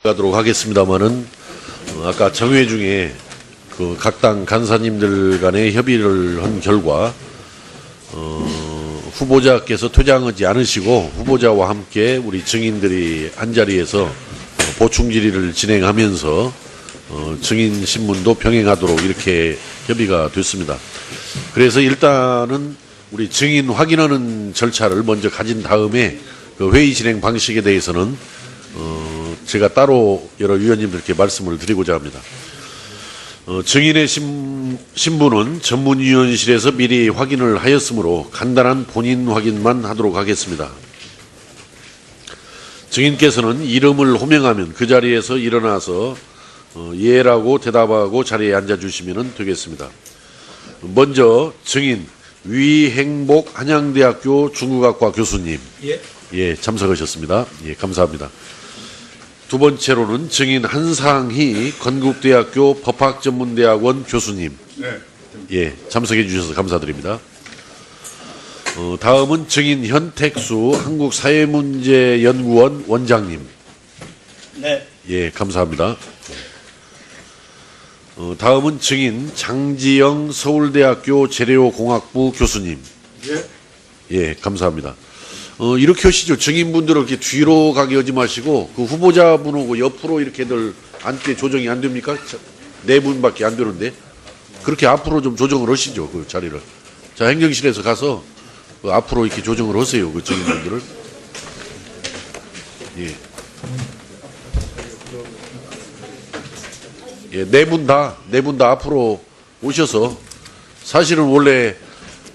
가도록 하겠습니다만은 아까 정회 중에 그 각 당 간사님들 간에 협의를 한 결과 후보자께서 퇴장하지 않으시고 후보자와 함께 우리 증인들이 한 자리에서 보충 질의를 진행하면서 증인 신문도 병행하도록 이렇게 협의가 됐습니다. 그래서 일단은 우리 증인 확인하는 절차를 먼저 가진 다음에 그 회의 진행 방식에 대해서는 제가 따로 여러 위원님들께 말씀을 드리고자 합니다. 증인의 신분은 전문위원실에서 미리 확인을 하였으므로 간단한 본인 확인만 하도록 하겠습니다. 증인께서는 이름을 호명하면 그 자리에서 일어나서 예라고 대답하고 자리에 앉아주시면 되겠습니다. 먼저 증인 위행복 한양대학교 중국학과 교수님 참석하셨습니다. 감사합니다. 두 번째로는 증인 한상희 건국대학교 법학전문대학원 교수님 참석해 주셔서 감사드립니다. 다음은 증인 현택수 한국사회문제연구원 원장님 감사합니다. 다음은 증인 장지영 서울대학교 재료공학부 교수님 감사합니다. 이렇게 하시죠. 증인분들은 이렇게 뒤로 가게 하지 마시고 그 후보자분하고 옆으로 이렇게들 앉게 조정이 안 됩니까? 네 분밖에 안 되는데 그렇게 앞으로 좀 조정을 하시죠. 그 자리를. 자, 행정실에서 가서 그 앞으로 이렇게 조정을 하세요. 그 증인분들을. 네 분 다 앞으로 오셔서 사실은 원래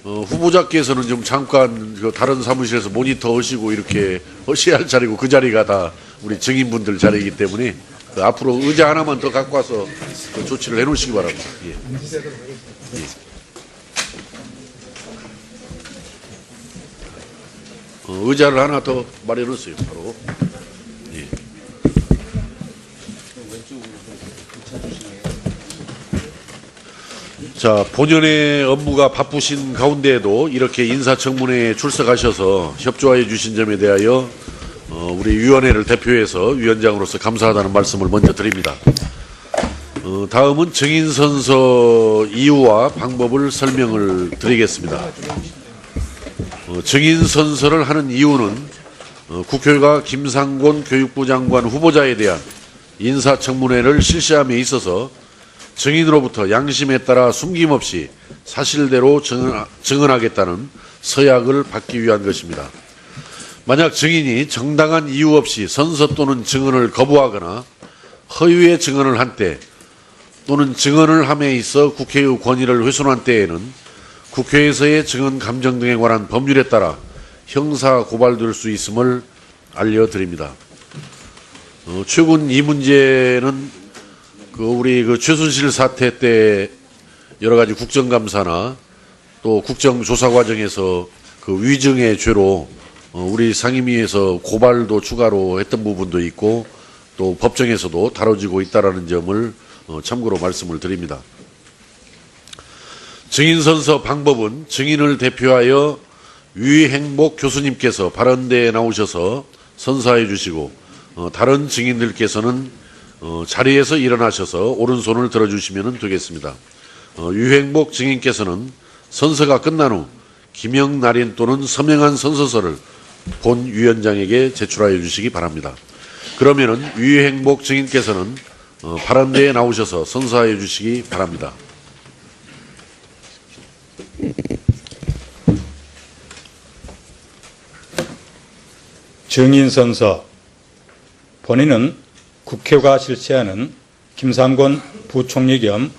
후보자께서는 좀 잠깐 그 다른 사무실에서 모니터 하시고 이렇게 하셔야 할 자리고 그 자리가 다 우리 증인분들 자리이기 때문에 그 앞으로 의자 하나만 더 갖고 와서 그 조치를 해놓으시기 바랍니다. 의자를 하나 더 마련했어요. 바로. 자, 본연의 업무가 바쁘신 가운데에도 이렇게 인사청문회에 출석하셔서 협조해 주신 점에 대하여 우리 위원회를 대표해서 위원장으로서 감사하다는 말씀을 먼저 드립니다. 다음은 증인선서 이유와 방법을 설명을 드리겠습니다. 증인선서를 하는 이유는 국회가 김상곤 교육부 장관 후보자에 대한 인사청문회를 실시함에 있어서 증인으로부터 양심에 따라 숨김없이 사실대로 증언하겠다는 서약을 받기 위한 것입니다. 만약 증인이 정당한 이유 없이 선서 또는 증언을 거부하거나 허위의 증언을 한 때 또는 증언을 함에 있어 국회의 권위를 훼손한 때에는 국회에서의 증언 감정 등에 관한 법률에 따라 형사 고발될 수 있음을 알려드립니다. 최근 이 문제는 우리 최순실 사태 때 여러 가지 국정감사나 또 국정조사 과정에서 그 위증의 죄로 우리 상임위에서 고발도 추가로 했던 부분도 있고 또 법정에서도 다뤄지고 있다는 점을 참고로 말씀을 드립니다. 증인선서 방법은 증인을 대표하여 위행복 교수님께서 발언대에 나오셔서 선서해 주시고 다른 증인들께서는 자리에서 일어나셔서 오른손을 들어주시면 되겠습니다. 유행복 증인께서는 선서가 끝난 후 기명 날인 또는 서명한 선서서를 본 위원장에게 제출하여 주시기 바랍니다. 그러면은 유행복 증인께서는 발언대에 나오셔서 선서하여 주시기 바랍니다. 증인선서. 본인은 국회가 실시하는 김상곤 부총리 겸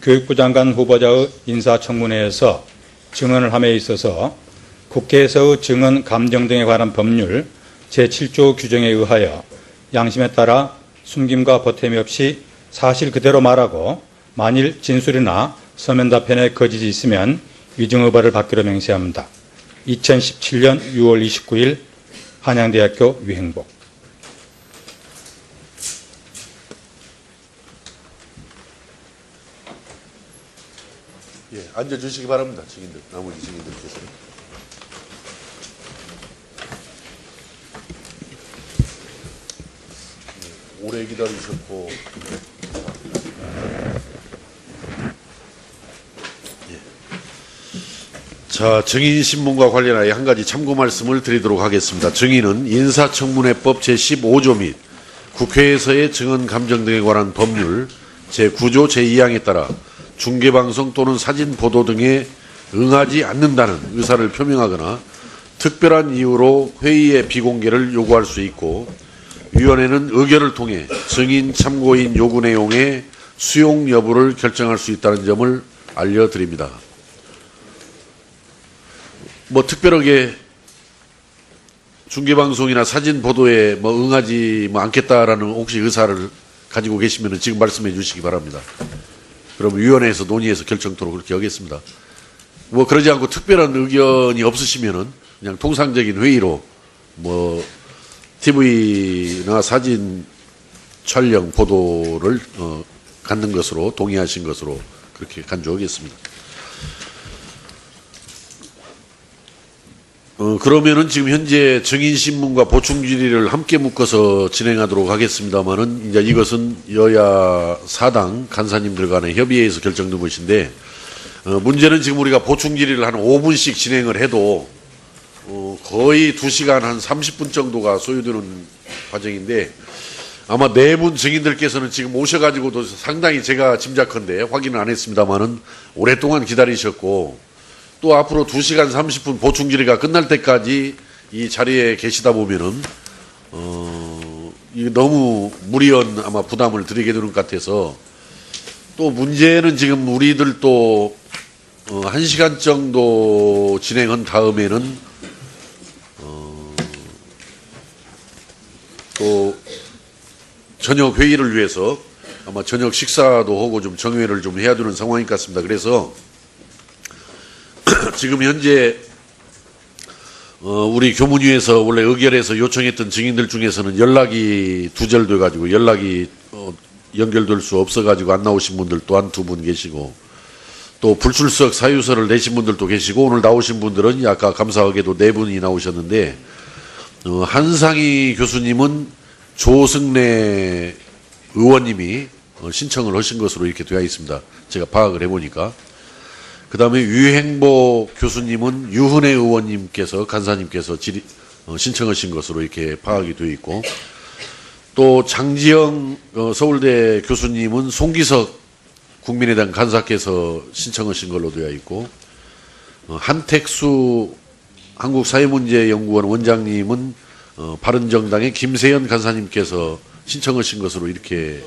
교육부 장관 후보자의 인사청문회에서 증언을 함에 있어서 국회에서의 증언 감정 등에 관한 법률 제7조 규정에 의하여 양심에 따라 숨김과 보탬이 없이 사실 그대로 말하고 만일 진술이나 서면 답변에 거짓이 있으면 위증의발을 받기로 맹세합니다. 2017년 6월 29일 한양대학교 위행복. 앉아주시기 바랍니다. 증인들, 나머지 증인들께서. 오래 기다리셨고. 예. 자, 증인신문과 관련하여 한 가지 참고 말씀을 드리도록 하겠습니다. 증인은 인사청문회법 제15조 및 국회에서의 증언 감정 등에 관한 법률 제9조 제2항에 따라 중계방송 또는 사진 보도 등에 응하지 않는다는 의사를 표명하거나 특별한 이유로 회의의 비공개를 요구할 수 있고, 위원회는 의결을 통해 증인 참고인 요구 내용의 수용 여부를 결정할 수 있다는 점을 알려드립니다. 뭐 특별하게 중계방송이나 사진 보도에 뭐 응하지 않겠다라는 혹시 의사를 가지고 계시면 지금 말씀해 주시기 바랍니다. 그럼 위원회에서 논의해서 결정토록 그렇게 하겠습니다. 뭐 그러지 않고 특별한 의견이 없으시면은 그냥 통상적인 회의로 뭐 TV나 사진 촬영 보도를 갖는 것으로 동의하신 것으로 그렇게 간주하겠습니다. 그러면은 지금 현재 증인신문과 보충질의를 함께 묶어서 진행하도록 하겠습니다만은 이제 이것은 여야 사당 간사님들 간의 협의회에서 결정된 것인데, 문제는 지금 우리가 보충질의를 한 5분씩 진행을 해도 거의 2시간 한 30분 정도가 소요되는 과정인데, 아마 네 분 증인들께서는 지금 오셔가지고도 상당히 제가 짐작컨대 확인은 안 했습니다만은 오랫동안 기다리셨고, 또 앞으로 2시간 30분 보충질의가 끝날 때까지 이 자리에 계시다 보면은 이게 너무 무리한 아마 부담을 드리게 되는 것 같아서, 또 문제는 지금 우리들 또 1시간 정도 진행한 다음에는 또 저녁 회의를 위해서 아마 저녁 식사도 하고 좀 정회를 좀 해야 되는 상황인 것 같습니다. 그래서 지금 현재 우리 교문위에서 원래 의결해서 요청했던 증인들 중에서는 연락이 두절돼 가지고 연락이 연결될 수 없어 가지고 안 나오신 분들 또한 2분 계시고, 또 불출석 사유서를 내신 분들도 계시고, 오늘 나오신 분들은 아까 감사하게도 4분이 나오셨는데, 한상희 교수님은 조승래 의원님이 신청을 하신 것으로 이렇게 되어 있습니다. 제가 파악을 해보니까. 그 다음에 유행보 교수님은 유은혜 의원님께서, 간사님께서 신청하신 것으로 이렇게 파악이 되어 있고, 또 장지영 서울대 교수님은 송기석 국민의당 간사께서 신청하신 걸로 되어 있고, 한택수 한국사회문제연구원 원장님은 바른정당의 김세연 간사님께서 신청하신 것으로 이렇게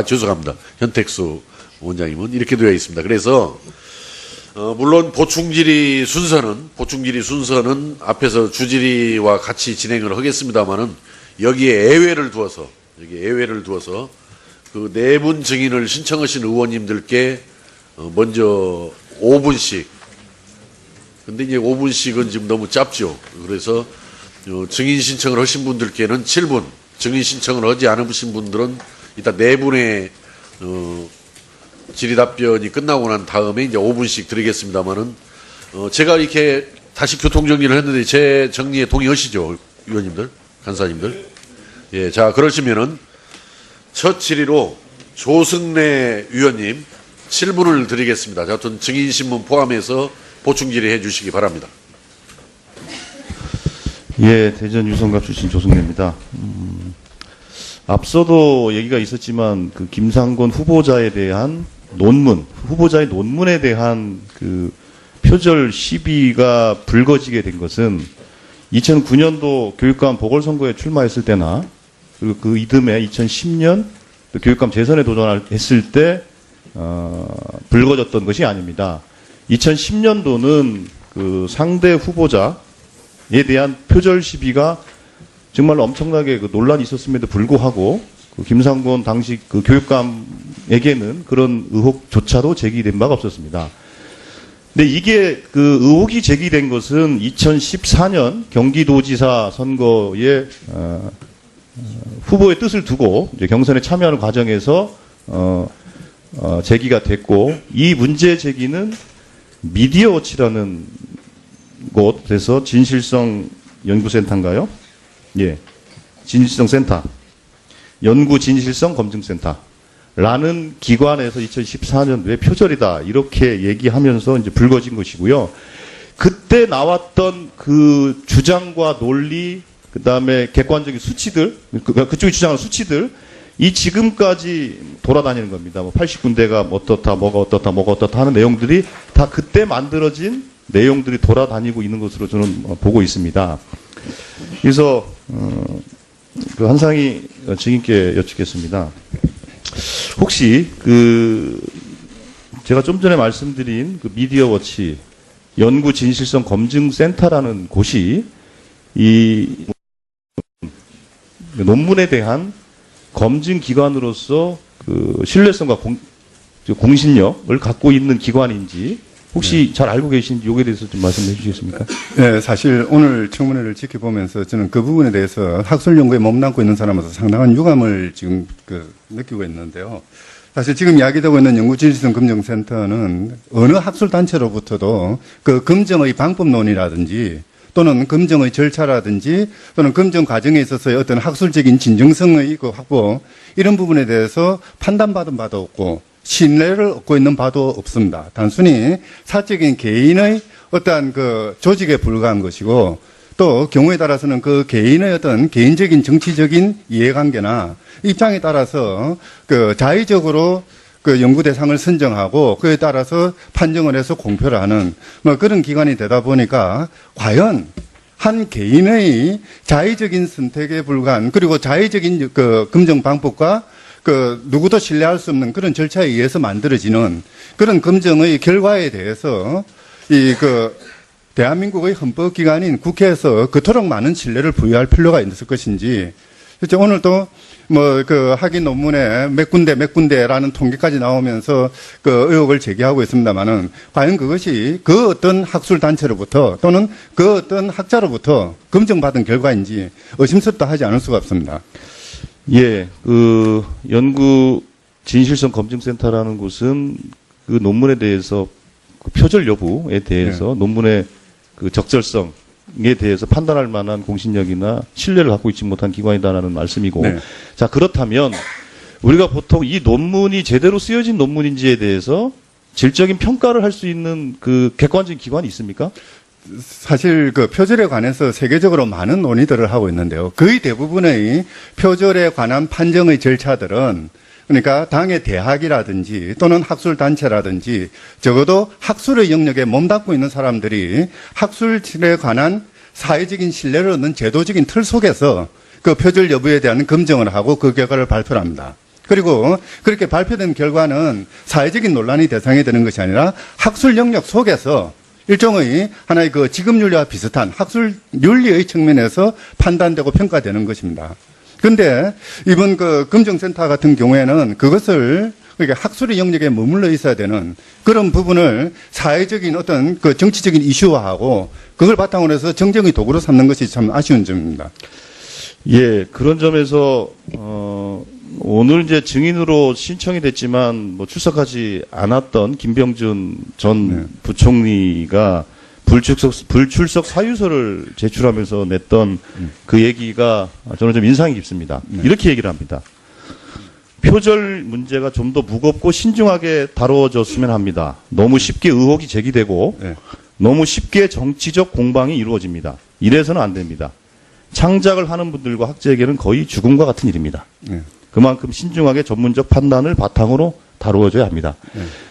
죄송합니다. 현택수 원장님은 이렇게 되어 있습니다. 그래서 물론 보충질의 순서는 앞에서 주질의와 같이 진행을 하겠습니다만은 여기에 예외를 두어서 그 4분 증인을 신청하신 의원님들께 먼저 5분씩, 근데 이제 5분씩은 지금 너무 짧죠. 그래서 증인 신청을 하신 분들께는 7분, 증인 신청을 하지 않으신 분들은 일단 4분의 질의 답변이 끝나고 난 다음에 이제 5분씩 드리겠습니다만은, 제가 이렇게 다시 교통정리를 했는데 제 정리에 동의하시죠? 의원님들, 간사님들? 예, 자, 그러시면은 첫 질의로 조승래 위원님 7분을 드리겠습니다. 자, 하여튼 증인신문 포함해서 보충 질의해 주시기 바랍니다. 예, 대전 유성갑 출신 조승래입니다. 앞서도 얘기가 있었지만 그 김상곤 후보자에 대한 후보자의 논문에 대한 그 표절 시비가 불거지게 된 것은 2009년도 교육감 보궐선거에 출마했을 때나, 그리고 그 이듬해 2010년 교육감 재선에 도전했을 때 불거졌던 것이 아닙니다. 2010년도는 그 상대 후보자에 대한 표절 시비가 정말 엄청나게 그 논란이 있었음에도 불구하고 그 김상곤 당시 그 교육감에게는 그런 의혹조차도 제기된 바가 없었습니다. 근데 이게 그 의혹이 제기된 것은 2014년 경기도지사 선거에 후보의 뜻을 두고 이제 경선에 참여하는 과정에서 제기가 됐고, 이 문제 제기는 미디어워치라는 곳에서 진실성 연구센터인가요? 예. 진실성 센터, 연구 진실성 검증센터라는 기관에서 2014년도에 표절이다 이렇게 얘기하면서 이제 불거진 것이고요. 그때 나왔던 그 주장과 논리, 그 다음에 객관적인 수치들, 그쪽이 주장하는 수치들, 이 지금까지 돌아다니는 겁니다. 뭐 80군데가 어떻다, 뭐가 어떻다, 뭐가 어떻다 하는 내용들이 다 그때 만들어진 내용들이 돌아다니고 있는 것으로 저는 보고 있습니다. 그래서 그 한상희 증인께 여쭙겠습니다. 혹시 그 제가 좀 전에 말씀드린 그 미디어워치 연구 진실성 검증 센터라는 곳이 이 논문에 대한 검증 기관으로서 그 신뢰성과 공신력을 갖고 있는 기관인지 혹시 잘 알고 계신지 여기에 대해서 좀 말씀해 주시겠습니까? 네, 사실 오늘 청문회를 지켜보면서 저는 그 부분에 대해서 학술 연구에 몸담고 있는 사람으로서 상당한 유감을 지금 느끼고 있는데요. 사실 지금 이야기되고 있는 연구진실성 검증센터는 어느 학술 단체로부터도 그 검증의 방법론이라든지 또는 검증의 절차라든지 또는 검증 과정에 있어서의 어떤 학술적인 진정성의 그 확보 이런 부분에 대해서 판단받은 바도 없고 신뢰를 얻고 있는 바도 없습니다. 단순히 사적인 개인의 어떠한 그 조직에 불과한 것이고 또 경우에 따라서는 그 개인의 어떤 개인적인 정치적인 이해관계나 입장에 따라서 그 자의적으로 그 연구 대상을 선정하고 그에 따라서 판정을 해서 공표를 하는 뭐 그런 기관이 되다 보니까 과연 한 개인의 자의적인 선택에 불과한 그리고 자의적인 그 검증 방법과 그 누구도 신뢰할 수 없는 그런 절차에 의해서 만들어지는 그런 검증의 결과에 대해서 이 그 대한민국의 헌법기관인 국회에서 그토록 많은 신뢰를 부여할 필요가 있을 것인지 그렇죠. 오늘도 뭐 그 학위 논문에 몇 군데라는 통계까지 나오면서 그 의혹을 제기하고 있습니다만은 과연 그것이 그 어떤 학술 단체로부터 또는 그 어떤 학자로부터 검증받은 결과인지 의심스럽다 하지 않을 수가 없습니다. 예, 그 연구 진실성 검증센터라는 곳은 그 논문에 대해서 그 표절 여부에 대해서 논문의 그 적절성에 대해서 판단할 만한 공신력이나 신뢰를 갖고 있지 못한 기관이다라는 말씀이고, 네. 자 그렇다면 우리가 보통 이 논문이 제대로 쓰여진 논문인지에 대해서 질적인 평가를 할 수 있는 그 객관적인 기관이 있습니까? 사실 그 표절에 관해서 세계적으로 많은 논의들을 하고 있는데요. 거의 대부분의 표절에 관한 판정의 절차들은 그러니까 당의 대학이라든지 또는 학술단체라든지 적어도 학술의 영역에 몸담고 있는 사람들이 학술에 관한 사회적인 신뢰를 얻는 제도적인 틀 속에서 그 표절 여부에 대한 검증을 하고 그 결과를 발표를 합니다. 그리고 그렇게 발표된 결과는 사회적인 논란이 대상이 되는 것이 아니라 학술 영역 속에서 일종의 하나의 그 직업윤리와 비슷한 학술 윤리의 측면에서 판단되고 평가되는 것입니다. 그런데 이번 그 검증센터 같은 경우에는 그것을 그러니까 학술의 영역에 머물러 있어야 되는 그런 부분을 사회적인 어떤 그 정치적인 이슈화하고 그걸 바탕으로 해서 정쟁의 도구로 삼는 것이 참 아쉬운 점입니다. 예, 그런 점에서 오늘 이제 증인으로 신청이 됐지만 뭐 출석하지 않았던 김병준 전 부총리가 불출석 사유서를 제출하면서 냈던 그 얘기가 저는 좀 인상이 깊습니다. 이렇게 얘기를 합니다. 표절 문제가 좀 더 무겁고 신중하게 다뤄졌으면 합니다. 너무 쉽게 의혹이 제기되고 너무 쉽게 정치적 공방이 이루어집니다. 이래서는 안 됩니다. 창작을 하는 분들과 학자에게는 거의 죽음과 같은 일입니다. 그만큼 신중하게 전문적 판단을 바탕으로 다루어져야 합니다.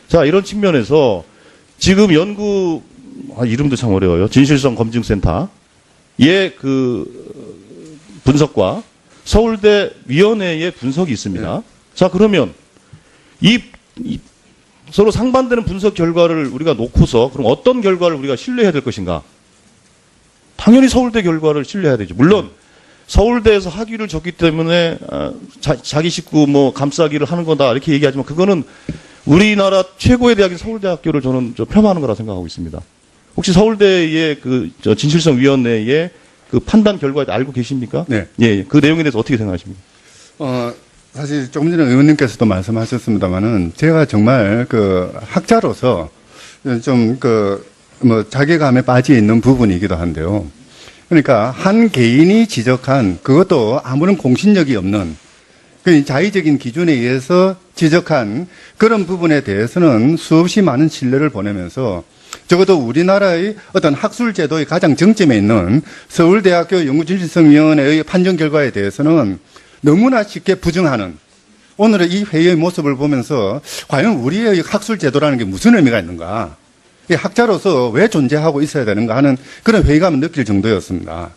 자, 이런 측면에서 지금 연구 이름도 참 어려워요. 진실성 검증센터의 그 분석과 서울대 위원회의 분석이 있습니다. 자, 그러면 이 서로 상반되는 분석 결과를 우리가 놓고서 그럼 어떤 결과를 우리가 신뢰해야 될 것인가? 당연히 서울대 결과를 신뢰해야 되죠. 물론 서울대에서 학위를 줬기 때문에 자기 식구 뭐 감싸기를 하는 거다 이렇게 얘기하지만 그거는 우리나라 최고의 대학인 서울대학교를 저는 폄하하는 거라 생각하고 있습니다. 혹시 서울대의 그 진실성위원회의 그 판단 결과에 알고 계십니까? 네. 예, 그 내용에 대해서 어떻게 생각하십니까? 사실 조금 전에 의원님께서도 말씀하셨습니다만은 제가 정말 그 학자로서 좀 그 뭐 자괴감에 빠져 있는 부분이기도 한데요. 그러니까 한 개인이 지적한 그것도 아무런 공신력이 없는 그 자의적인 기준에 의해서 지적한 그런 부분에 대해서는 수없이 많은 신뢰를 보내면서 적어도 우리나라의 어떤 학술 제도의 가장 정점에 있는 서울대학교 연구진실성위원회의 판정 결과에 대해서는 너무나 쉽게 부정하는 오늘의 이 회의의 모습을 보면서 과연 우리의 학술 제도라는 게 무슨 의미가 있는가? 이 학자로서 왜 존재하고 있어야 되는가 하는 그런 회의감을 느낄 정도였습니다.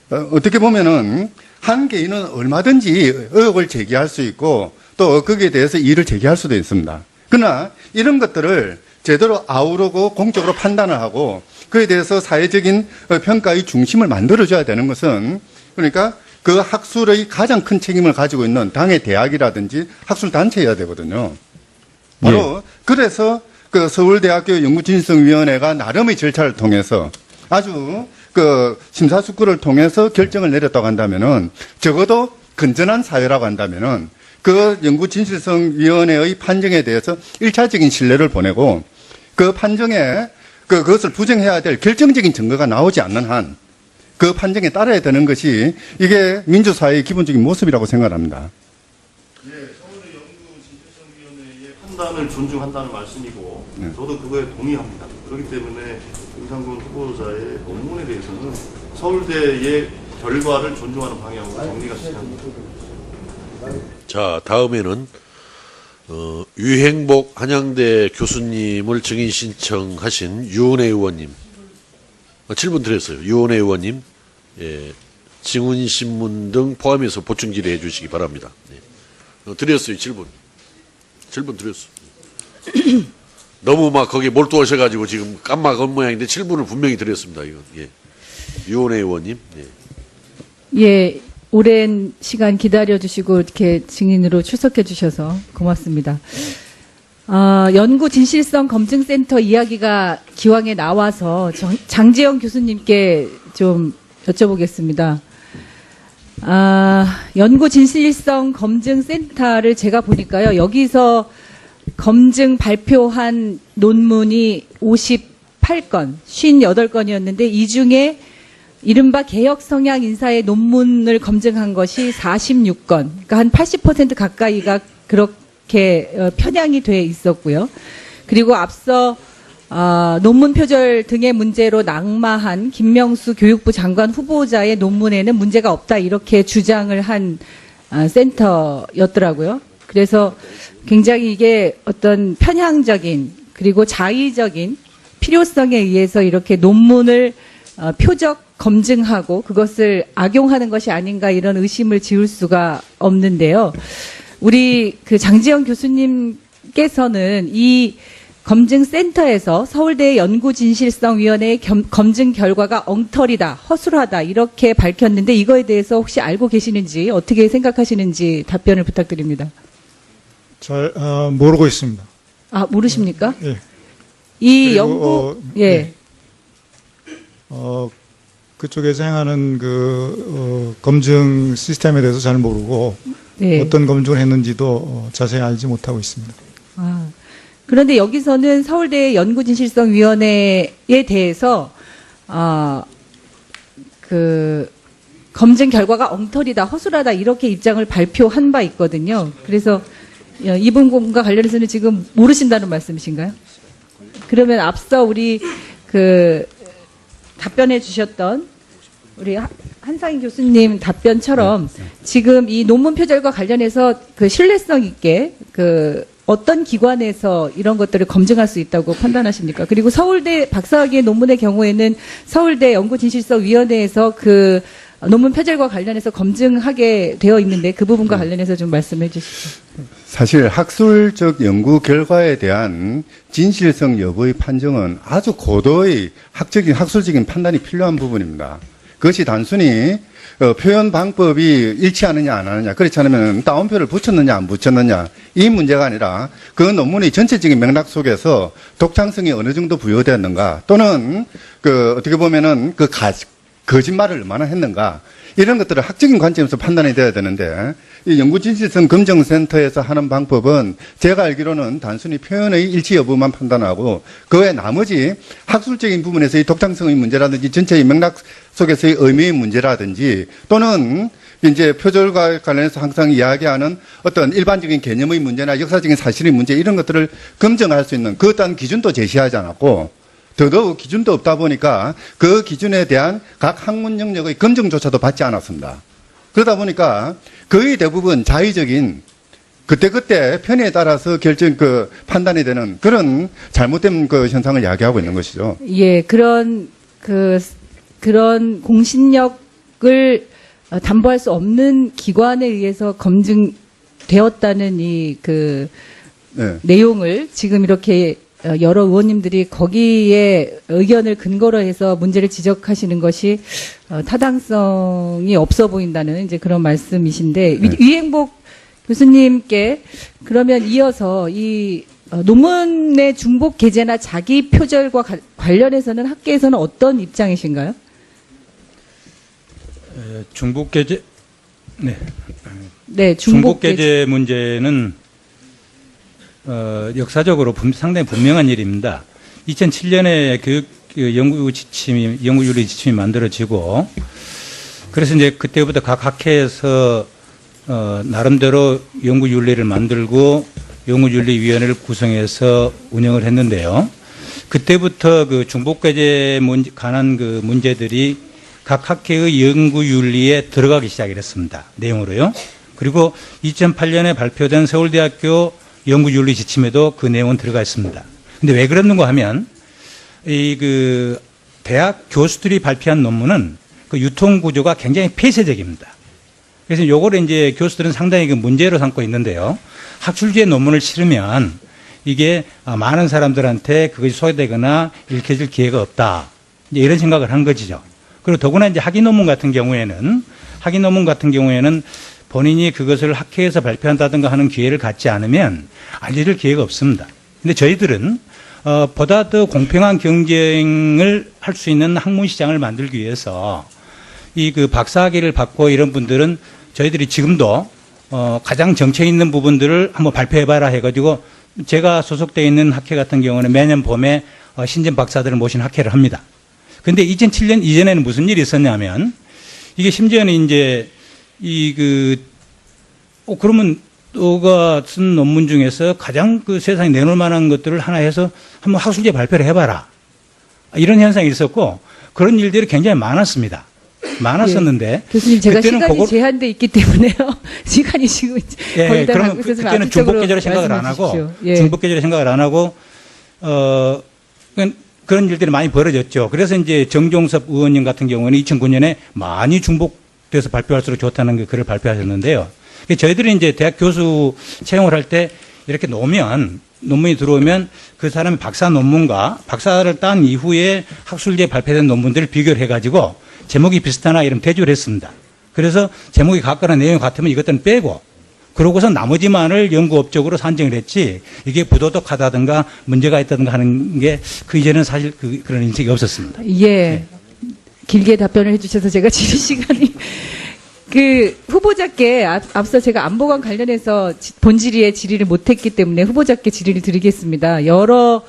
어떻게 보면은 한 개인은 얼마든지 의혹을 제기할 수 있고 또 거기에 대해서 이의를 제기할 수도 있습니다. 그러나 이런 것들을 제대로 아우르고 공적으로 판단을 하고 그에 대해서 사회적인 평가의 중심을 만들어줘야 되는 것은 그러니까 그 학술의 가장 큰 책임을 가지고 있는 당의 대학이라든지 학술단체여야 되거든요. 바로 그래서 그 서울대학교 연구진실성위원회가 나름의 절차를 통해서 아주 그 심사숙고를 통해서 결정을 내렸다고 한다면은 적어도 건전한 사회라고 한다면은 그 연구진실성위원회의 판정에 대해서 1차적인 신뢰를 보내고 그 판정에 그것을 부정해야 될 결정적인 증거가 나오지 않는 한 그 판정에 따라야 되는 것이 이게 민주사회의 기본적인 모습이라고 생각합니다. 예, 서울대 연구진실성위원회의 판단을 존중한다는 말씀이고 저도 그거에 동의합니다. 그렇기 때문에 김상곤 후보자의 논문에 대해서는 서울대의 결과를 존중하는 방향으로 정리가 시작합니다. 자, 다음에는 유행복 한양대 교수님을 증인 신청하신 유은혜 의원님 7분 드렸어요. 유은혜 의원님 증언신문 등 포함해서 보충 질의해 주시기 바랍니다. 드렸어요. 7분 드렸어요. 너무 막 거기 몰두하셔가지고 지금 깜막한 모양인데 7분을 분명히 드렸습니다. 이건 유은혜 의원님. 예, 오랜 시간 기다려주시고 이렇게 증인으로 출석해 주셔서 고맙습니다. 연구 진실성 검증센터 이야기가 기왕에 나와서 장지영 교수님께 좀 여쭤보겠습니다. 연구 진실성 검증센터를 제가 보니까요, 여기서 검증 발표한 논문이 58건, 58건이었는데 이 중에 이른바 개혁 성향 인사의 논문을 검증한 것이 46건, 그러니까 한 80% 가까이가 그렇게 편향이 돼 있었고요. 그리고 앞서 논문 표절 등의 문제로 낙마한 김명수 교육부 장관 후보자의 논문에는 문제가 없다 이렇게 주장을 한 센터였더라고요. 그래서 굉장히 이게 어떤 편향적인 그리고 자의적인 필요성에 의해서 이렇게 논문을 표적 검증하고 그것을 악용하는 것이 아닌가 이런 의심을 지울 수가 없는데요. 우리 그 장지영 교수님께서는 이 검증센터에서 서울대 연구진실성위원회의 검증 결과가 엉터리다, 허술하다 이렇게 밝혔는데 이거에 대해서 혹시 알고 계시는지 어떻게 생각하시는지 답변을 부탁드립니다. 잘 모르고 있습니다. 모르십니까? 예. 이 그리고, 연구 예. 그쪽에서 행하는 검증 시스템에 대해서 잘 모르고 네. 어떤 검증을 했는지도 자세히 알지 못하고 있습니다. 그런데 여기서는 서울대 연구진실성위원회에 대해서 그 검증 결과가 엉터리다, 허술하다 이렇게 입장을 발표한 바 있거든요. 그래서 이 부분과 관련해서는 지금 모르신다는 말씀이신가요? 그러면 앞서 우리 그 답변해 주셨던 우리 한상희 교수님 답변처럼 지금 이 논문 표절과 관련해서 그 신뢰성 있게 그 어떤 기관에서 이런 것들을 검증할 수 있다고 판단하십니까? 그리고 서울대 박사학위의 논문의 경우에는 서울대 연구진실성위원회에서 그 논문 표절과 관련해서 검증하게 되어 있는데 그 부분과 관련해서 좀 말씀해 주시죠. 사실 학술적 연구 결과에 대한 진실성 여부의 판정은 아주 고도의 학술적인 판단이 필요한 부분입니다. 그것이 단순히 표현 방법이 일치하느냐 안 하느냐, 그렇지 않으면 따옴표를 붙였느냐 안 붙였느냐 이 문제가 아니라 그 논문의 전체적인 맥락 속에서 독창성이 어느 정도 부여되었는가, 또는 어떻게 보면은 거짓말을 얼마나 했는가, 이런 것들을 학적인 관점에서 판단이 돼야 되는데 이 연구진실성 검증센터에서 하는 방법은 제가 알기로는 단순히 표현의 일치 여부만 판단하고 그 외 나머지 학술적인 부분에서의 독창성의 문제라든지 전체의 맥락 속에서의 의미의 문제라든지 또는 이제 표절과 관련해서 항상 이야기하는 어떤 일반적인 개념의 문제나 역사적인 사실의 문제 이런 것들을 검증할 수 있는 그 어떤 기준도 제시하지 않았고 더더욱 기준도 없다 보니까 그 기준에 대한 각 학문 영역의 검증조차도 받지 않았습니다. 그러다 보니까 거의 대부분 자의적인 그때그때 편의에 따라서 판단이 되는 그런 잘못된 그 현상을 야기하고 있는 것이죠. 예, 그런 공신력을 담보할 수 없는 기관에 의해서 검증되었다는 네. 내용을 지금 이렇게 여러 의원님들이 거기에 의견을 근거로 해서 문제를 지적하시는 것이 타당성이 없어 보인다는 이제 그런 말씀이신데 네. 위행복 교수님께 그러면 이어서 이 논문의 중복 게재나 자기 표절과 관련해서는 학계에서는 어떤 입장이신가요? 중복 게재, 네. 네, 중복 게재 문제는 역사적으로 상당히 분명한 일입니다. 2007년에 연구윤리 지침이 만들어지고, 그래서 이제 그때부터 각 학회에서 나름대로 연구윤리를 만들고 연구윤리위원회를 구성해서 운영을 했는데요. 그때부터 그 중복게재에 관한 그 문제들이 각 학회의 연구윤리에 들어가기 시작했습니다. 내용으로요. 그리고 2008년에 발표된 서울대학교 연구윤리 지침에도 그 내용은 들어가 있습니다. 근데 왜 그랬는가 하면 대학 교수들이 발표한 논문은 그 유통 구조가 굉장히 폐쇄적입니다. 그래서 요거를 이제 교수들은 상당히 그 문제로 삼고 있는데요. 학술지에 논문을 실으면 이게 많은 사람들한테 그것이 소개되거나 읽혀질 기회가 없다. 이제 이런 생각을 한 것이죠. 그리고 더구나 이제 학위 논문 같은 경우에는 본인이 그것을 학회에서 발표한다든가 하는 기회를 갖지 않으면 알려줄 기회가 없습니다. 근데 저희들은 보다 더 공평한 경쟁을 할 수 있는 학문 시장을 만들기 위해서 그 박사학위를 받고 이런 분들은 저희들이 지금도 가장 정체 있는 부분들을 한번 발표해봐라 해가지고 제가 소속되어 있는 학회 같은 경우는 매년 봄에 신진 박사들을 모신 학회를 합니다. 근데 2007년 이전에는 무슨 일이 있었냐면 이게 심지어는 이제 그러면 너가 쓴 논문 중에서 가장 그 세상에 내놓을 만한 것들을 하나 해서 한번 학술지에 발표를 해봐라. 이런 현상이 있었고 그런 일들이 굉장히 많았습니다. 많았었는데. 예. 교수님, 제가 시간이 그걸, 제한돼 있기 때문에요. 시간이 지금 거의 다 그러면 가고 있어서 그때는 중복계절을 생각을 안 하고, 예. 중복계절을 생각을 안 하고, 그런 일들이 많이 벌어졌죠. 그래서 이제 정종섭 의원님 같은 경우는 2009년에 많이 중복돼서 발표할수록 좋다는 그 글을 발표하셨는데요. 저희들이 이제 대학 교수 채용을 할 때 이렇게 논문이 들어오면 그 사람의 박사 논문과 박사를 딴 이후에 학술지에 발표된 논문들을 비교를 해가지고 제목이 비슷하나 이런 대조를 했습니다. 그래서 제목이 같거나 내용이 같으면 이것들은 빼고 그러고서 나머지만을 연구업적으로 산정을 했지 이게 부도덕하다든가 문제가 있다든가 하는 게 그 이전에는 사실 그런 인식이 없었습니다. 예. 네. 길게 답변을 해주셔서 제가 질의 시간이 그 후보자께 앞서 제가 안보관 관련해서 본질의에 질의를 못했기 때문에 후보자께 질의를 드리겠습니다. 여러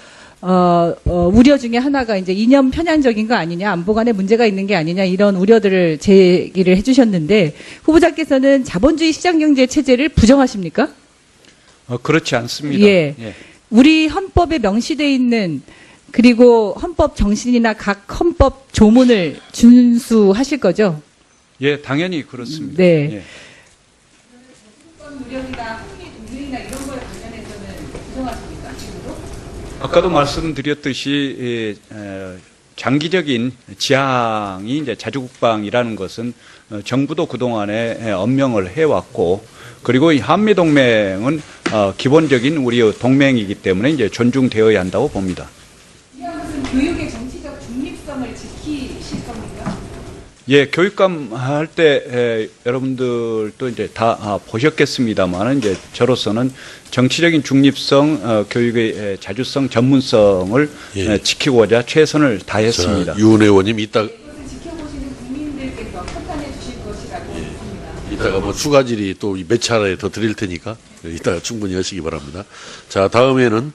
우려 중에 하나가 이제 이념 편향적인 거 아니냐, 안보관에 문제가 있는 게 아니냐 이런 우려들을 제기를 해주셨는데 후보자께서는 자본주의 시장경제 체제를 부정하십니까? 그렇지 않습니다. 예. 우리 헌법에 명시되어 있는 그리고 헌법 정신이나 각 헌법 조문을 준수하실 거죠? 예, 당연히 그렇습니다. 네. 예. 무력이나 학리 동료이나 이런 거에 관련해서는 부정하십니까? 지금도? 아까도 말씀드렸듯이 장기적인 지향이 이제 자주국방이라는 것은 정부도 그동안에 엄명을 해왔고 그리고 이 한미동맹은 기본적인 우리의 동맹이기 때문에 이제 존중되어야 한다고 봅니다. 이한 것은 교육의 정치적 중립성을 지키실 겁니까? 예, 교육감 할 때 여러분들도 이제 다 보셨겠습니다만 이제 저로서는 정치적인 중립성, 교육의 자주성, 전문성을 예. 지키고자 최선을 다했습니다. 윤 의원님 이따 이것을 지켜보시는 국민들께서 판단해 주실 것이라고 믿습니다. 이따 제가 뭐 추가 질의 또 몇 차례 더 드릴 테니까 이따가 충분히 하시기 바랍니다. 자, 다음에는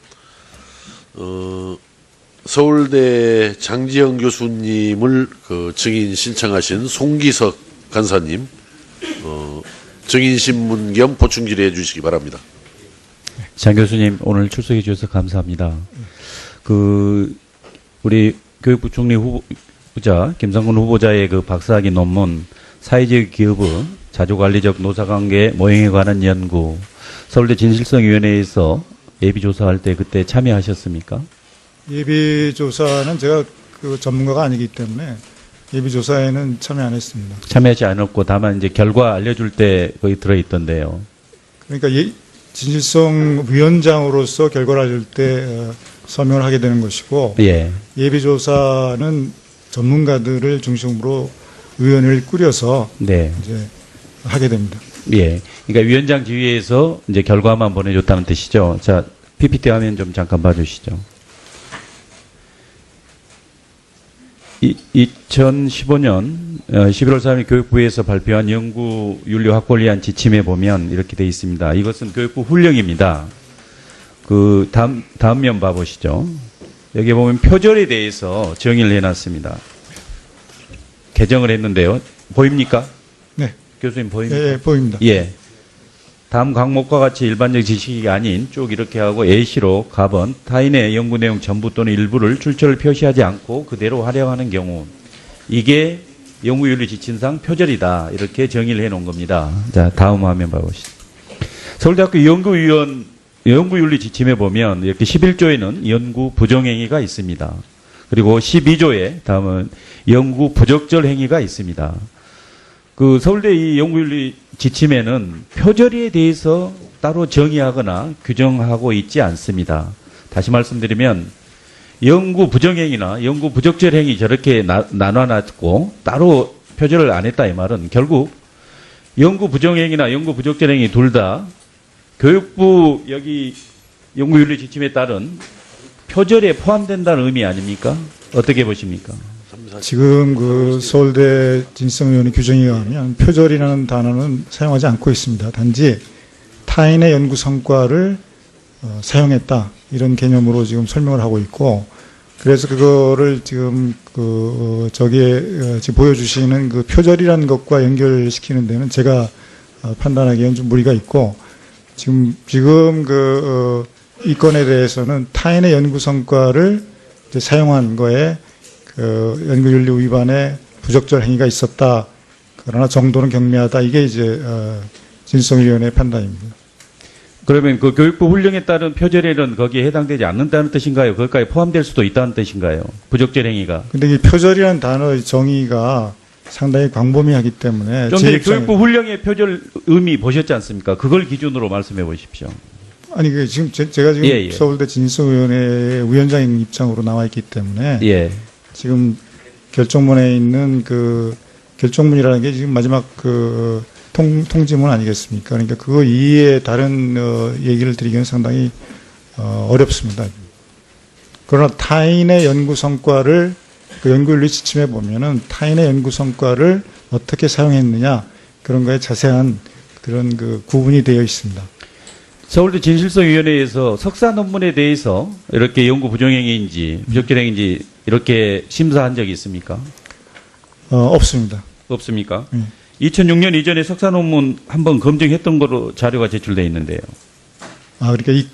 서울대 장지영 교수님을 그 증인 신청하신 송기석 간사님 증인 신문 겸 보충 질의해 주시기 바랍니다. 장 교수님 오늘 출석해 주셔서 감사합니다. 우리 교육부총리 후보자 김상곤 후보자의 그 박사학위 논문 사회적 기업의 자주관리적 노사관계 모형에 관한 연구 서울대 진실성위원회에서 예비조사할 때 그때 참여하셨습니까? 예비조사는 제가 그 전문가가 아니기 때문에 예비조사에는 참여 안 했습니다. 참여하지 않았고 다만 이제 결과 알려줄 때 거기 들어있던데요. 그러니까 진실성위원장으로서 결과를 알릴 때 서명을 하게 되는 것이고 예. 예비조사는 전문가들을 중심으로 위원회를 꾸려서 네. 이제 하게 됩니다. 예. 그러니까 위원장 지휘에서 이제 결과만 보내줬다는 뜻이죠. 자, PPT 화면 좀 잠깐 봐주시죠. 2015년 11월 3일 교육부에서 발표한 연구윤리 확보를 위한 지침에 보면 이렇게 되어 있습니다. 이것은 교육부 훈령입니다. 그 다음 면 봐보시죠. 여기 보면 표절에 대해서 정의를 해놨습니다. 개정을 했는데요. 보입니까? 네. 교수님 보입니까? 예, 보입니다. 예. 다음 과목과 같이 일반적 지식이 아닌 쭉 이렇게 하고 A시로 갑은 타인의 연구 내용 전부 또는 일부를 출처를 표시하지 않고 그대로 활용하는 경우 이게 연구윤리 지침상 표절이다. 이렇게 정의를 해놓은 겁니다. 자, 다음 화면 봐보시죠. 서울대학교 연구윤리 지침에 보면 이렇게 11조에는 연구 부정행위가 있습니다. 그리고 12조에 다음은 연구 부적절 행위가 있습니다. 그 서울대 이 연구윤리 지침에는 표절에 대해서 따로 정의하거나 규정하고 있지 않습니다. 다시 말씀드리면 연구 부정행위나 연구 부적절 행위 저렇게 나눠놨고 따로 표절을 안 했다 이 말은 결국 연구 부정행위나 연구 부적절 행위 둘 다 교육부 여기 연구윤리 지침에 따른 표절에 포함된다는 의미 아닙니까? 어떻게 보십니까? 지금 그 서울대 진실성위원회 규정에 의하면 표절이라는 단어는 사용하지 않고 있습니다. 단지 타인의 연구 성과를 사용했다 이런 개념으로 지금 설명을 하고 있고 그래서 그거를 지금 저기에 지금 보여주시는 그 표절이라는 것과 연결시키는 데는 제가 판단하기에는 좀 무리가 있고 지금 이 건에 대해서는 타인의 연구 성과를 이제 사용한 거에 연구윤리 위반의 부적절 행위가 있었다. 그러나 정도는 경미하다. 이게 이제 진실성위원회의 판단입니다. 그러면 그 교육부 훈령에 따른 표절에는 거기에 해당되지 않는다는 뜻인가요? 거기까지 포함될 수도 있다는 뜻인가요? 부적절 행위가. 근데 이 표절이라는 단어의 정의가 상당히 광범위하기 때문에 좀 전에 교육부 훈령의 표절 의미 보셨지 않습니까? 그걸 기준으로 말씀해 보십시오. 아니 지금 제가 지금 예. 서울대 진실성위원회 위원장 입장으로 나와 있기 때문에 예. 지금 결정문에 있는 그 결정문이라는 게 지금 마지막 그 통지문 아니겠습니까? 그러니까 그거 이외에 다른 얘기를 드리기는 상당히 어렵습니다. 그러나 타인의 연구 성과를 그 연구윤리 지침에 보면은 타인의 연구 성과를 어떻게 사용했느냐 그런 거에 자세한 그런 그 구분이 되어 있습니다. 서울대 진실성위원회에서 석사 논문에 대해서 이렇게 연구 부정행위인지 부적절 행위인지 이렇게 심사한 적이 있습니까? 없습니다. 없습니까? 2006년 이전에 석사 논문 한번 검증했던 거로 자료가 제출되어 있는데요. 아, 그러니까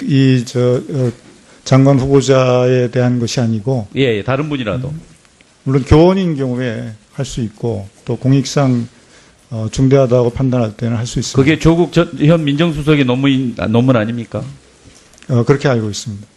장관 후보자에 대한 것이 아니고 예, 다른 분이라도. 물론 교원인 경우에 할 수 있고 또 공익상 중대하다고 판단할 때는 할 수 있습니다. 그게 조국 현 민정수석의 논문 아닙니까? 그렇게 알고 있습니다.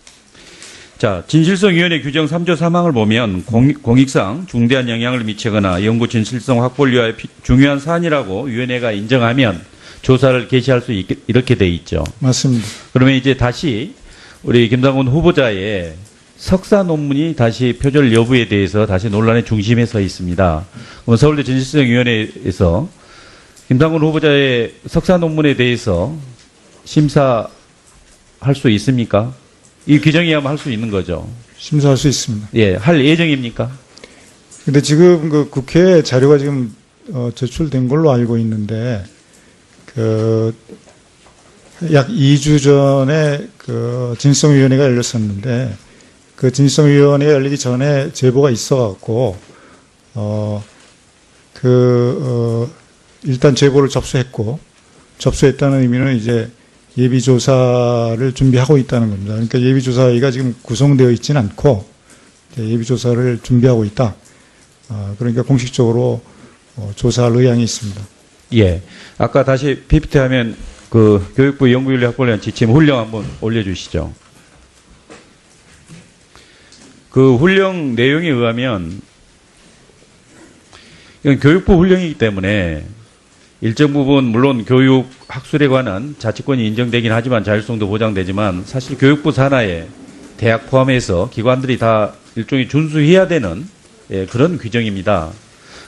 자, 진실성위원회 규정 3조 3항을 보면 공익상 중대한 영향을 미치거나 연구 진실성 확보를 위하여 중요한 사안이라고 위원회가 인정하면 조사를 개시할 수 있게 이렇게 돼 있죠. 맞습니다. 그러면 이제 다시 우리 김상곤 후보자의 석사 논문이 다시 표절 여부에 대해서 다시 논란의 중심에 서 있습니다. 그럼 서울대 진실성위원회에서 김상곤 후보자의 석사 논문에 대해서 심사할 수 있습니까? 이 규정에 의하면 할 수 있는 거죠. 심사할 수 있습니다. 예, 할 예정입니까? 근데 지금 그 국회에 자료가 지금 제출된 걸로 알고 있는데 약 2주 전에 그 진성위원회가 열렸었는데 그 진성위원회가 열리기 전에 제보가 있어갖고 일단 제보를 접수했다는 의미는 이제 예비조사를 준비하고 있다는 겁니다. 그러니까 예비조사위가 지금 구성되어 있지는 않고 예비조사를 준비하고 있다. 그러니까 공식적으로 조사할 의향이 있습니다. 예. 아까 다시 PPT하면 그 교육부 연구윤리 확보를 지침 훈령 한번 올려주시죠. 그 훈령 내용에 의하면 이건 교육부 훈령이기 때문에 일정 부분 물론 교육 학술에 관한 자치권이 인정되긴 하지만 자율성도 보장되지만 사실 교육부 산하에 대학 포함해서 기관들이 다 일종의 준수해야 되는 그런 규정입니다.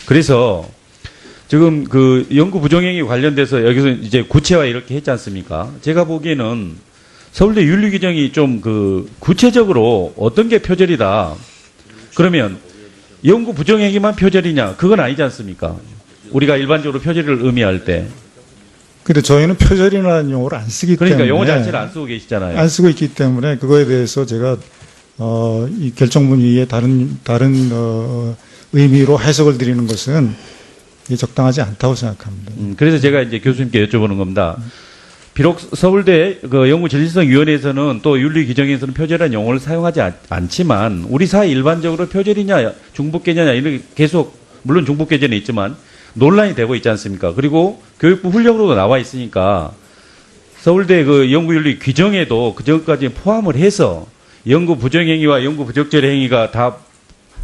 그래서 지금 그 연구 부정행위 관련돼서 여기서 이제 구체화 이렇게 했지 않습니까? 제가 보기에는 서울대 윤리 규정이 좀 그 구체적으로 어떤 게 표절이다. 그러면 연구 부정행위만 표절이냐? 그건 아니지 않습니까? 우리가 일반적으로 표절을 의미할 때. 근데 저희는 표절이라는 용어를 안 쓰기 그러니까 때문에 용어 자체를 안 쓰고 계시잖아요. 안 쓰고 있기 때문에 그거에 대해서 제가 이 결정문 위에 다른 의미로 해석을 드리는 것은 이게 적당하지 않다고 생각합니다. 그래서 제가 이제 교수님께 여쭤보는 겁니다. 비록 서울대 그 연구진실성위원회에서는 또 윤리 규정에서는 표절이라는 용어를 사용하지 않지만 우리 사회 일반적으로 표절이냐 중복개념이냐 이렇게 계속 물론 중복개념이 있지만 논란이 되고 있지 않습니까? 그리고 교육부 훈령으로도 나와 있으니까 서울대 그 연구윤리 규정에도 그 전까지 포함을 해서 연구 부정행위와 연구 부적절 행위가 다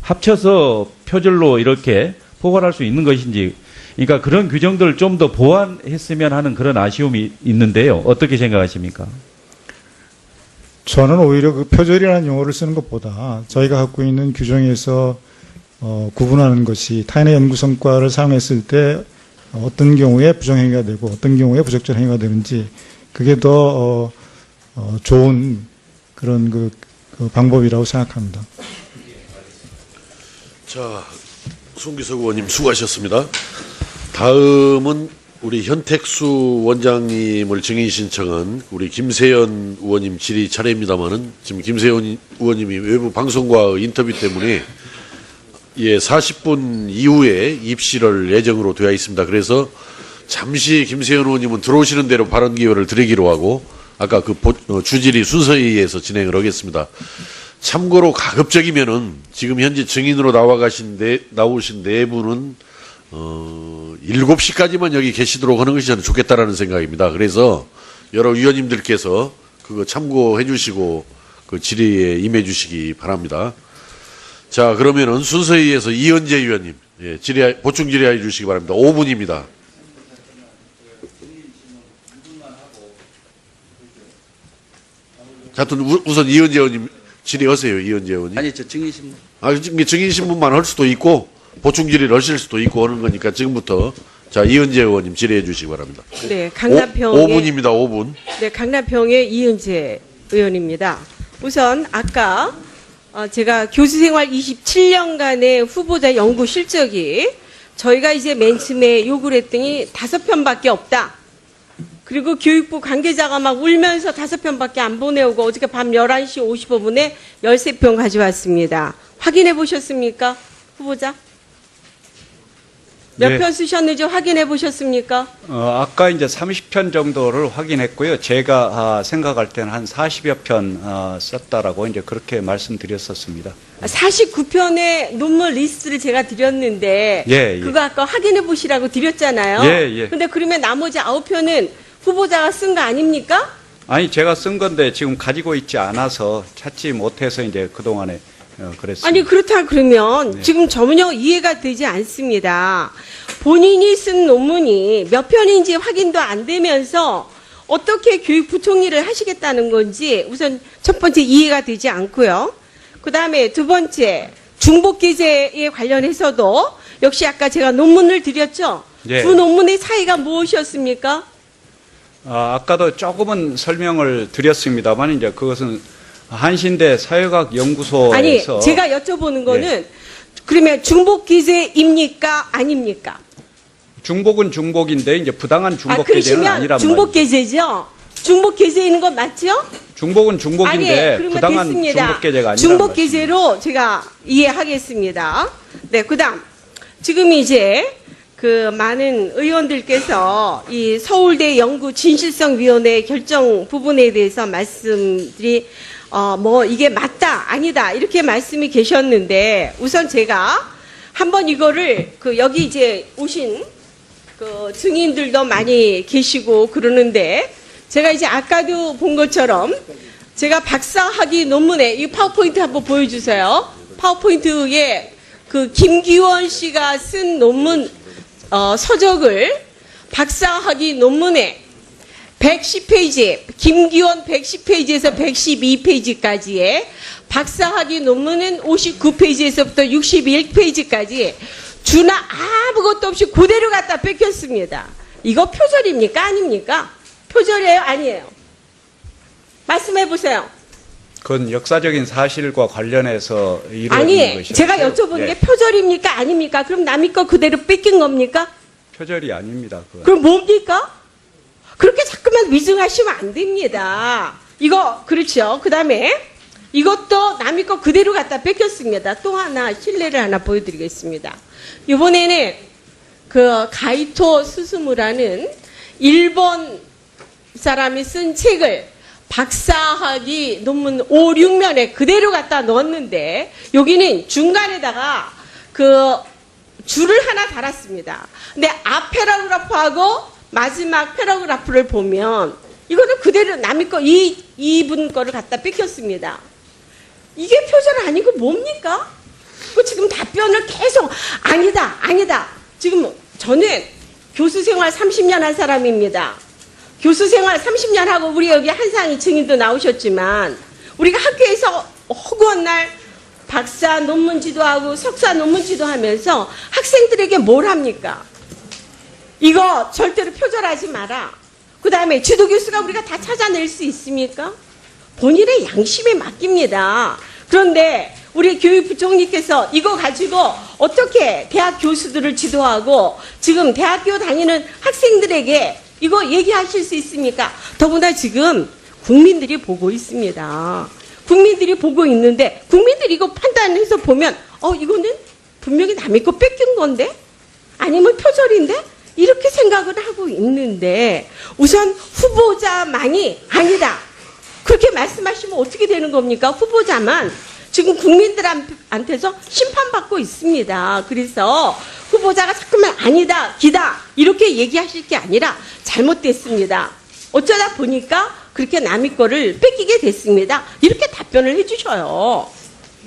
합쳐서 표절로 이렇게 포괄할 수 있는 것인지, 그러니까 그런 규정들을 좀 더 보완했으면 하는 그런 아쉬움이 있는데요. 어떻게 생각하십니까? 저는 오히려 그 표절이라는 용어를 쓰는 것보다 저희가 갖고 있는 규정에서 구분하는 것이 타인의 연구 성과를 사용했을 때 어떤 경우에 부정행위가 되고 어떤 경우에 부적절 행위가 되는지 그게 더 좋은 그런 그 방법이라고 생각합니다. 자, 송기석 의원님 수고하셨습니다. 다음은 우리 현택수 원장님을 증인 신청한 우리 김세연 의원님 질의 차례입니다만은 지금 김세연 의원님이 외부 방송과의 인터뷰 때문에 40분 이후에 입실을 예정으로 되어 있습니다. 그래서 잠시 김세연 의원님은 들어오시는 대로 발언 기회를 드리기로 하고 아까 그 주질의 순서에 의해서 진행을 하겠습니다. 참고로 가급적이면은 지금 현재 증인으로 나오신 네 분은 7시까지만 여기 계시도록 하는 것이 저는 좋겠다라는 생각입니다. 그래서 여러 위원님들께서 그거 참고해 주시고 그 질의에 임해 주시기 바랍니다. 자, 그러면은 순서에 의해서 이현재 위원님, 보충 질의해 주시기 바랍니다. 5분입니다. 하여튼 우선 이현재 의원님 질의하세요. 이현재 의원님. 아니, 저 증인신문. 증인신문만 할 수도 있고 보충 질의를 하실 수도 있고 하는 거니까 지금부터 자, 이은재 의원님 질의해 주시기 바랍니다. 네, 강남평의 5분입니다. 5분. 네, 강남평의 이은재 의원입니다. 우선 아까 제가 교수 생활 27년간의 후보자 연구 실적이 저희가 이제 맨 처음에 요구를 했더니 5편밖에 없다. 그리고 교육부 관계자가 막 울면서 5편밖에 안 보내오고 어저께 밤 11시 55분에 13편 가져왔습니다. 확인해 보셨습니까? 후보자? 몇 편 쓰셨는지 확인해 보셨습니까? 아까 이제 30편 정도를 확인했고요. 제가 생각할 때는 한 40여 편 썼다라고 이제 그렇게 말씀드렸었습니다. 49편의 논문 리스트를 제가 드렸는데 그거 아까 확인해 보시라고 드렸잖아요. 근데 그러면 나머지 9편은 후보자가 쓴 거 아닙니까? 아니, 제가 쓴 건데 지금 가지고 있지 않아서 찾지 못해서 이제 그동안에 그랬습니다. 아니, 그렇다 그러면 지금 전혀 이해가 되지 않습니다. 본인이 쓴 논문이 몇 편인지 확인도 안 되면서 어떻게 교육부총리를 하시겠다는 건지 우선 첫 번째 이해가 되지 않고요. 그 다음에 두 번째, 중복기재에 관련해서도 역시 아까 제가 논문을 드렸죠. 두 논문의 차이가 무엇이었습니까? 아까도 조금은 설명을 드렸습니다만 이제 그것은 한신대 사회과학연구소에서 아니, 제가 여쭤보는 거는 그러면 중복기재입니까? 아닙니까? 중복은 중복인데 이제 부당한 중복 게재는 그러시면 아니란 중복 말이에요. 게재죠? 중복 게재인 거 맞죠? 중복은 중복인데 그러면 부당한 됐습니다. 중복 게재가 아니란 중복 말이에요. 게재로 제가 이해하겠습니다. 네, 그다음 지금 이제 그 많은 의원들께서 이 서울대 연구 진실성위원회 결정 부분에 대해서 말씀들이 뭐 이게 맞다 아니다 이렇게 말씀이 계셨는데 우선 제가 한번 이거를 그 여기 이제 오신 그 증인들도 많이 계시고 그러는데 제가 이제 아까도 본 것처럼 제가 박사학위 논문에 이 파워포인트 한번 보여주세요. 파워포인트에 그 김기원 씨가 쓴 논문 서적을 박사학위 논문에 110페이지, 김기원 110페이지에서 112페이지까지의 박사학위 논문은 59페이지에서부터 61페이지까지 주나 아무것도 없이 그대로 갖다 뺏겼습니다. 이거 표절입니까? 아닙니까? 표절이에요? 아니에요? 말씀해 보세요. 그건 역사적인 사실과 관련해서 이루어진 아니, 것이었어요. 제가 여쭤본 게 표절입니까? 아닙니까? 그럼 남의 거 그대로 뺏긴 겁니까? 표절이 아닙니다. 그건. 그럼 뭡니까? 그렇게 자꾸만 위증하시면 안 됩니다. 이거 그렇죠. 그 다음에 이것도 남의 거 그대로 갖다 뺏겼습니다. 또 하나 실례를 하나 보여드리겠습니다. 이번에는 그 가이토 스스무라는 일본 사람이 쓴 책을 박사학위 논문 5, 6면에 그대로 갖다 넣었는데 여기는 중간에다가 그 줄을 하나 달았습니다. 근데 앞 패러그래프하고 마지막 패러그래프를 보면 이거는 그대로 남의 거 이분 거를 갖다 뺏겼습니다. 이게 표절 아니고 뭡니까? 그 지금 답변을 계속 아니다. 지금 저는 교수 생활 30년 한 사람입니다. 교수 생활 30년 하고 우리 여기 한상희 증인도 나오셨지만 우리가 학교에서 허구한 날 박사 논문 지도하고 석사 논문 지도하면서 학생들에게 뭘 합니까? 이거 절대로 표절하지 마라. 그 다음에 지도교수가 우리가 다 찾아낼 수 있습니까? 본인의 양심에 맡깁니다. 그런데 우리 교육부총리께서 이거 가지고 어떻게 대학 교수들을 지도하고 지금 대학교 다니는 학생들에게 이거 얘기하실 수 있습니까? 더구나 지금 국민들이 보고 있습니다. 국민들이 보고 있는데 국민들이 이거 판단해서 보면 이거는 분명히 남의 거 뺏긴 건데 아니면 표절인데 이렇게 생각을 하고 있는데 우선 후보자만이 아니다. 그렇게 말씀하시면 어떻게 되는 겁니까? 후보자만 지금 국민들한테서 심판받고 있습니다. 그래서 후보자가 자꾸만 아니다, 기다 이렇게 얘기하실 게 아니라 잘못됐습니다. 어쩌다 보니까 그렇게 남의 거를 뺏기게 됐습니다. 이렇게 답변을 해주셔요.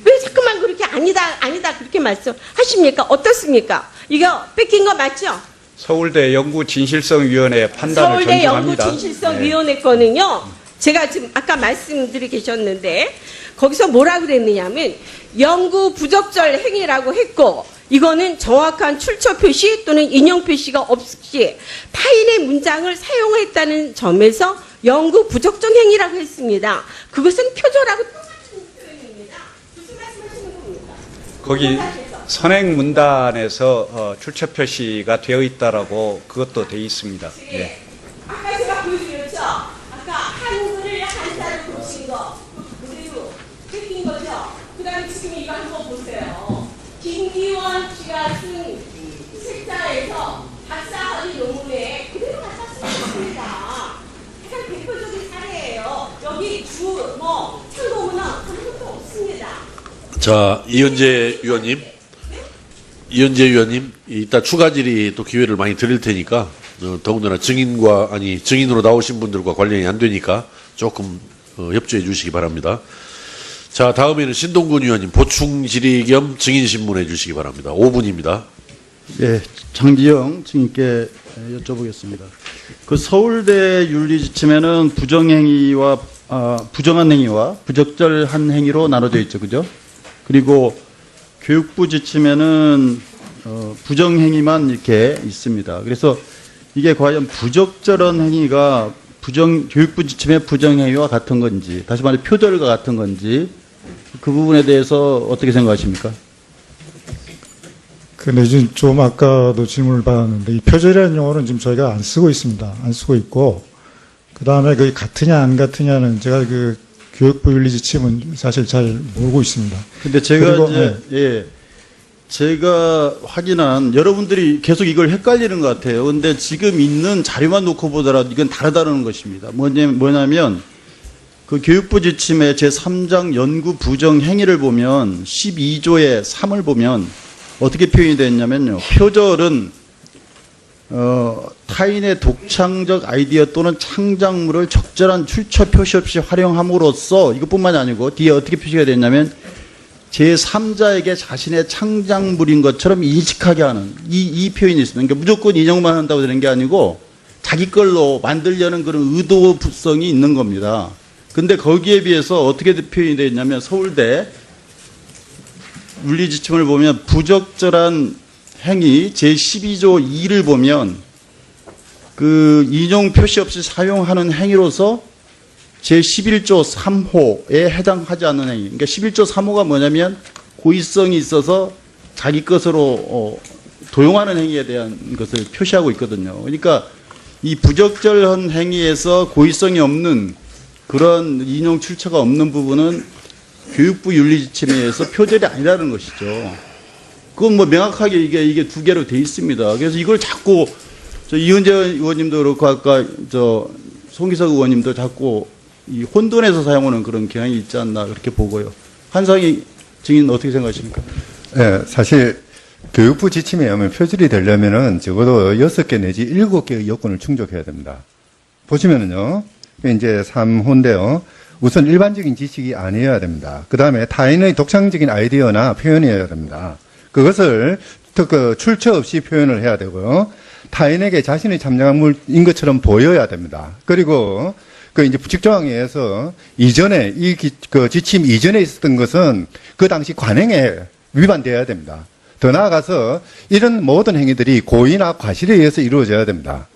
왜 자꾸만 그렇게 아니다 그렇게 말씀하십니까? 어떻습니까? 이거 뺏긴 거 맞죠? 서울대 연구진실성위원회 판단을 서울대 존중합니다. 연구진실성위원회 거는요. 제가 지금 아까 말씀드리 계셨는데 거기서 뭐라 그랬느냐면 연구 부적절 행위라고 했고 이거는 정확한 출처 표시 또는 인용 표시가 없이 타인의 문장을 사용했다는 점에서 연구 부적정 행위라고 했습니다. 그것은 표절하고 똑같은 표현입니다. 무슨 말씀하시는 겁니까? 거기 선행 문단에서 출처 표시가 되어 있다라고 그것도 되어 있습니다. 예. 아까 제가 보여드렸죠? 아까 한글을 한자로 고친 거 그대로 뺏긴 거죠? 그 다음에 지금 이거 한번 보세요. 김기원 씨가 쓴 책자에서 박사학위 논문에 그대로 갖다 쓰셨습니다. 가장 대표적인 사례예요. 여기 참고문은 아무것도 없습니다. 자, 이현재 위원님, 이따 추가 질의 또 기회를 많이 드릴 테니까, 더군다나 증인으로 나오신 분들과 관련이 안 되니까 조금 협조해 주시기 바랍니다. 자, 다음에는 신동근 위원님 보충 질의 겸 증인 신문해 주시기 바랍니다. 5분입니다. 예, 장지영 증인께 여쭤보겠습니다. 그 서울대 윤리지침에는 부정한 행위와 부적절한 행위로 나눠져 있죠, 그죠? 그리고 교육부 지침에는 부정행위만 이렇게 있습니다. 그래서 이게 과연 부적절한 행위가 교육부 지침의 부정행위와 같은 건지, 다시 말해 표절과 같은 건지, 그 부분에 대해서 어떻게 생각하십니까? 근데 지금 좀 아까도 질문을 받았는데 이 표절이라는 용어는 지금 저희가 안 쓰고 있습니다. 안 쓰고 있고 그 다음에 그게 같으냐 안 같으냐는 제가 그 교육부 윤리 지침은 사실 잘 모르고 있습니다. 근데 제가 그리고, 이제 예. 제가 확인한 여러분들이 계속 이걸 헷갈리는 것 같아요. 근데 지금 있는 자료만 놓고 보더라도 이건 다르다는 것입니다. 뭐냐면 그 교육부 지침의 제3장 연구 부정 행위를 보면 12조의 3을 보면 어떻게 표현이 됐냐면요. 표절은 타인의 독창적 아이디어 또는 창작물을 적절한 출처 표시 없이 활용함으로써 이것뿐만이 아니고 뒤에 어떻게 표시가 됐냐면 제3자에게 자신의 창작물인 것처럼 인식하게 하는 이 표현이 있습니다. 그러니까 무조건 인용만 한다고 되는 게 아니고 자기 걸로 만들려는 그런 의도성이 있는 겁니다. 근데 거기에 비해서 어떻게 표현이 되어 있냐면 서울대 윤리지침을 보면 부적절한 행위 제12조 2를 보면 그 인용 표시 없이 사용하는 행위로서 제11조 3호에 해당하지 않는 행위. 그러니까 11조 3호가 뭐냐면 고의성이 있어서 자기 것으로 도용하는 행위에 대한 것을 표시하고 있거든요. 그러니까 이 부적절한 행위에서 고의성이 없는 그런 인용 출처가 없는 부분은 교육부 윤리지침에 의해서 표절이 아니라는 것이죠. 그건 뭐 명확하게 이게 두 개로 돼 있습니다. 그래서 이걸 자꾸 이은재 의원님도 그렇고 아까 송기석 의원님도 자꾸 이 혼돈해서 사용하는 그런 경향이 있지 않나 그렇게 보고요. 한상희 증인 어떻게 생각하십니까? 네, 사실 교육부 지침에 의하면 표절이 되려면은 적어도 6개 내지 7개의 요건을 충족해야 됩니다. 보시면은요, 이제 3호인데요. 우선 일반적인 지식이 아니어야 됩니다. 그 다음에 타인의 독창적인 아이디어나 표현이어야 됩니다. 그것을 출처 없이 표현을 해야 되고요. 타인에게 자신의 참작물인 것처럼 보여야 됩니다. 그리고 그 이제 부칙조항에 의해서 이전에 그 지침 이전에 있었던 것은 그 당시 관행에 위반되어야 됩니다. 더 나아가서 이런 모든 행위들이 고의나 과실에 의해서 이루어져야 됩니다.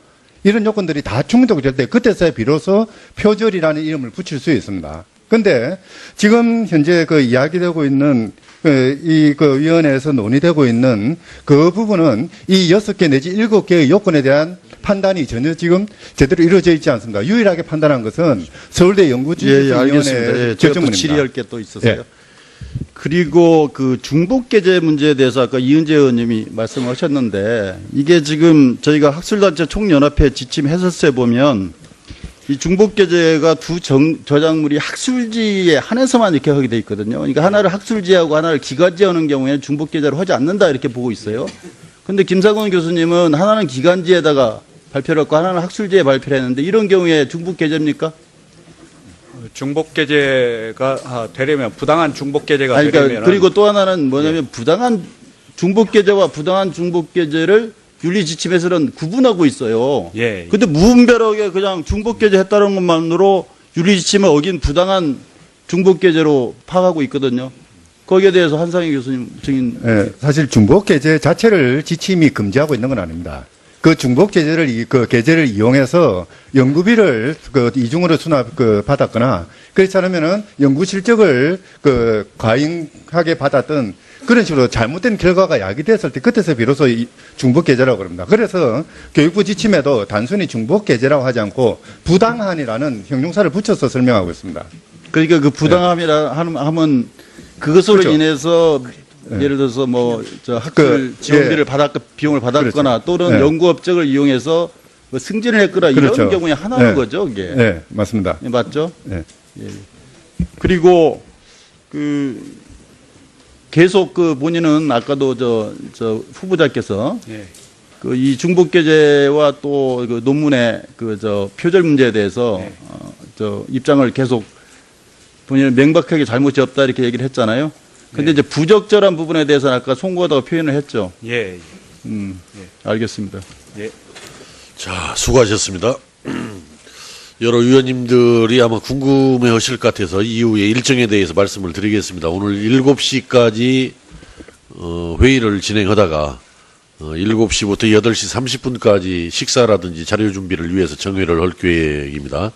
이런 요건들이 다 충족될 때 그때서야 비로소 표절이라는 이름을 붙일 수 있습니다. 근데 지금 현재 그 이야기되고 있는 그 위원회에서 논의되고 있는 그 부분은 이 6개 내지 7개의 요건에 대한 판단이 전혀 지금 제대로 이루어져 있지 않습니다. 유일하게 판단한 것은 서울대 연구진실위원회 결정문입니다. 질의할 게 또 있어서요. 그리고 그 중복계제 문제에 대해서 아까 이은재 의원님이 말씀하셨는데 이게 지금 저희가 학술단체 총연합회 지침 해설서에 보면 이 중복계제가 두 저작물이 학술지에 한해서만 이렇게 하게 돼 있거든요. 그러니까 하나를 학술지하고 하나를 기관지하는 경우에는 중복계제로 하지 않는다 이렇게 보고 있어요. 근데 김상곤 교수님은 하나는 기관지에다가 발표를 했고 하나는 학술지에 발표를 했는데 이런 경우에 중복계제입니까? 중복계제가 되려면 부당한 중복계제가 되려면 그리고 또 하나는 뭐냐면 부당한 중복계제와 부당한 중복계제를 윤리지침에서는 구분하고 있어요. 예. 근데 무분별하게 그냥 중복계제 했다는 것만으로 윤리지침을 어긴 부당한 중복계제로 파악하고 있거든요. 거기에 대해서 한상희 교수님 증인. 네, 사실 중복계제 자체를 지침이 금지하고 있는 건 아닙니다. 그 중복계제를 그 계제를 이용해서 연구비를 그 이중으로 받았거나 그렇지 않으면은 연구 실적을 그 과잉하게 받았던 그런 식으로 잘못된 결과가 야기됐을 때 그때서 비로소 이 중복계제라고 그럽니다. 그래서 교육부 지침에도 단순히 중복계제라고 하지 않고 부당한이라는 형용사를 붙여서 설명하고 있습니다. 그러니까 그 부당함이라 하면 그것으로 그렇죠. 인해서 예를 들어서 학술 지원비를 비용을 받았거나 그렇죠. 또는 연구 업적을 이용해서 승진을 했거나 그렇죠. 이런 경우에 하나는 거죠, 이게. 네, 맞습니다. 맞죠? 네. 예. 그리고 계속 본인은 아까도 후보자께서 그 이 중복계제와 또 그 논문의 표절 문제에 대해서 입장을 계속 본인은 명백하게 잘못이 없다 이렇게 얘기를 했잖아요. 근데 이제 부적절한 부분에 대해서는 아까 송구하다고 표현을 했죠. 예. 알겠습니다. 예. 자, 수고하셨습니다. 여러 위원님들이 아마 궁금해 하실 것 같아서 이후에 일정에 대해서 말씀을 드리겠습니다. 오늘 7시까지 회의를 진행하다가 7시부터 8시 30분까지 식사라든지 자료 준비를 위해서 정회를 할 계획입니다.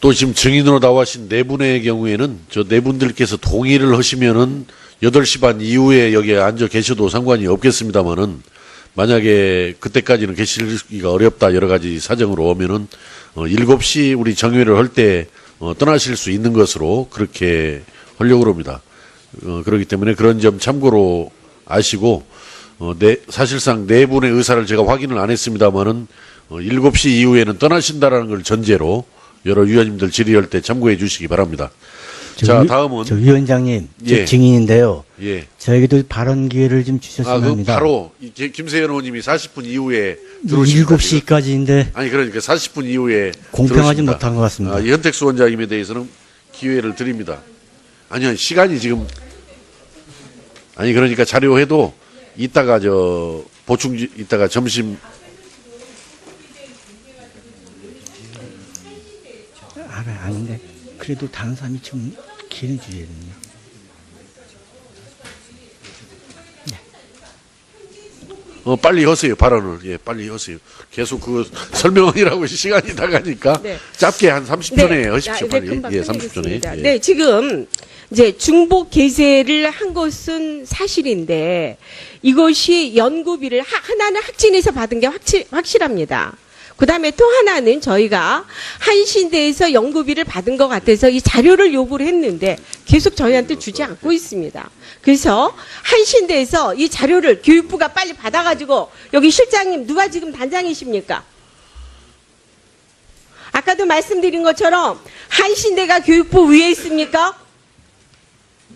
또 지금 증인으로 나와신 네 분의 경우에는 저 네 분들께서 동의를 하시면은 8시 반 이후에 여기에 앉아 계셔도 상관이 없겠습니다만은 만약에 그때까지는 계시기가 어렵다 여러 가지 사정으로 오면은 7시 우리 정회를 할 때 떠나실 수 있는 것으로 그렇게 하려고 합니다. 그렇기 때문에 그런 점 참고로 아시고 사실상 네 분의 의사를 제가 확인을 안 했습니다만은 7시 이후에는 떠나신다라는 걸 전제로 여러 위원님들 질의할 때 참고해 주시기 바랍니다. 자, 다음은 저 위원장님, 예. 저 증인인데요. 예. 저에게도 발언 기회를 좀 주셨으면 합니다. 바로 김세현 의원님이 40분 이후에 들어오신 7시까지인데 아니 그러니까 40분 이후에 공평하지 들어오십니다. 못한 것 같습니다. 이 현택수 원장님에 대해서는 기회를 드립니다. 아니요, 시간이 지금 그러니까 자료해도 이따가 이따가 점심 아닌데 그래도 다른 사람이 좀 기회를 주셔야 됩니다. 빨리 하세요, 발언을. 예, 빨리 하세요. 계속 설명하느라고 시간이 나가니까 네. 짧게 한 30초 내에 하십시오, 네, 빨리. 금방 예, 30초 내에. 끝내겠습니다. 예. 네, 지금 이제 중복 게재를 한 것은 사실인데 이것이 연구비를 하나는 학진에서 받은 게 확실합니다. 그다음에 또 하나는 저희가 한신대에서 연구비를 받은 것 같아서 이 자료를 요구를 했는데 계속 저희한테 주지 않고 있습니다. 그래서 한신대에서 이 자료를 교육부가 빨리 받아가지고 여기 실장님 누가 지금 단장이십니까? 아까도 말씀드린 것처럼 한신대가 교육부 위에 있습니까?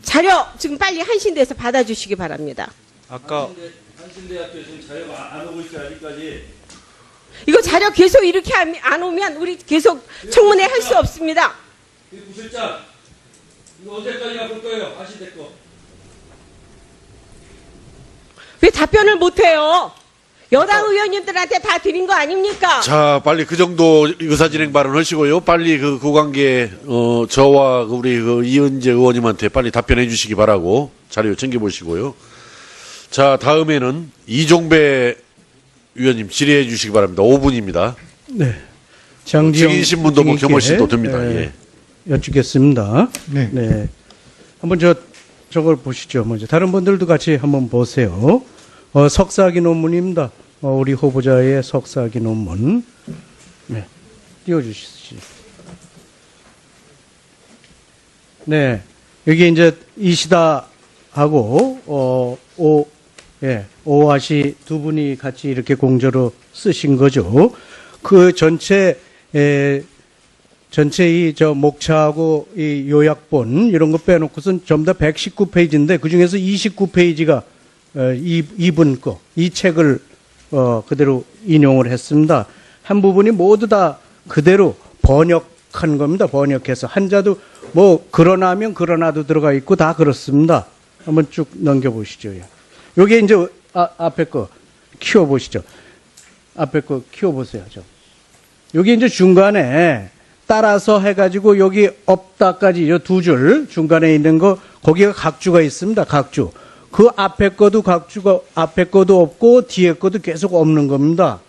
자료 지금 빨리 한신대에서 받아주시기 바랍니다. 아까 한신대학교 지금 자료가 안 오고 있어요, 아직까지. 이거 자료 계속 이렇게 안 오면 우리 계속 청문회 할 수 없습니다. 부실장, 이거 언제까지 볼 거예요, 한신대 거? 왜 답변을 못해요? 여당 의원님들한테 다 드린 거 아닙니까? 자, 빨리 그 정도 의사진행 발언 하시고요. 빨리 그 관계, 저와 우리 이은재 의원님한테 빨리 답변해 주시기 바라고 자료 챙겨보시고요. 자, 다음에는 이종배 위원님 질의해 주시기 바랍니다. 5분입니다. 네. 장지영 증인 신문도 뭐 증인께, 겸허시 또 듭니다. 예. 여쭙겠습니다. 네. 네. 한번 저걸 보시죠. 먼저 다른 분들도 같이 한번 보세요. 석사학위 논문입니다. 우리 후보자의 석사학위 논문. 네. 띄워주시죠. 네. 여기 이제 이시다하고, 오아시 두 분이 같이 이렇게 공저로 쓰신 거죠. 그 전체 이 목차하고 이 요약본 이런 거 빼놓고선 전부 다 119페이지인데 그 중에서 29페이지가 이분 거, 이 책을 그대로 인용을 했습니다. 한 부분이 모두 다 그대로 번역한 겁니다. 번역해서 한자도 뭐 그러나면 그러나도 들어가 있고 다 그렇습니다. 한번 쭉 넘겨보시죠. 요게 이제 앞에 거 키워보시죠. 앞에 거 키워보세요. 여기 이제 중간에 따라서 해가지고 여기 없다까지 요 두 줄 중간에 있는 거 거기가 각주가 있습니다. 각주. 그 앞에 거도 각주가 앞에 거도 없고 뒤에 거도 계속 없는 겁니다.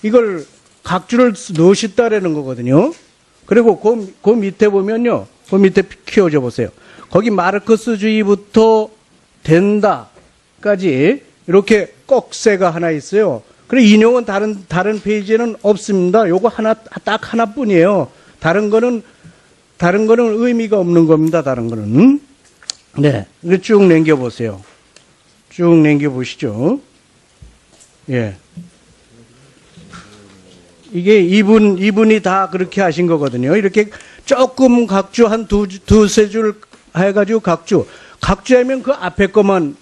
이걸 각주를 넣으셨다라는 거거든요. 그리고 그 밑에 보면요. 그 밑에 키워줘 보세요. 거기 마르크스주의부터 된다까지 이렇게 꺽쇠가 하나 있어요. 그래 인용은 다른 페이지에는 없습니다. 요거 딱 하나뿐이에요. 다른 거는 의미가 없는 겁니다. 다른 거는. 네. 쭉 남겨 보세요. 쭉 남겨 보시죠. 예. 이게 이분이 다 그렇게 하신 거거든요. 이렇게 조금 각주 한 두세 줄 해가지고 각주하면 그 앞에 거만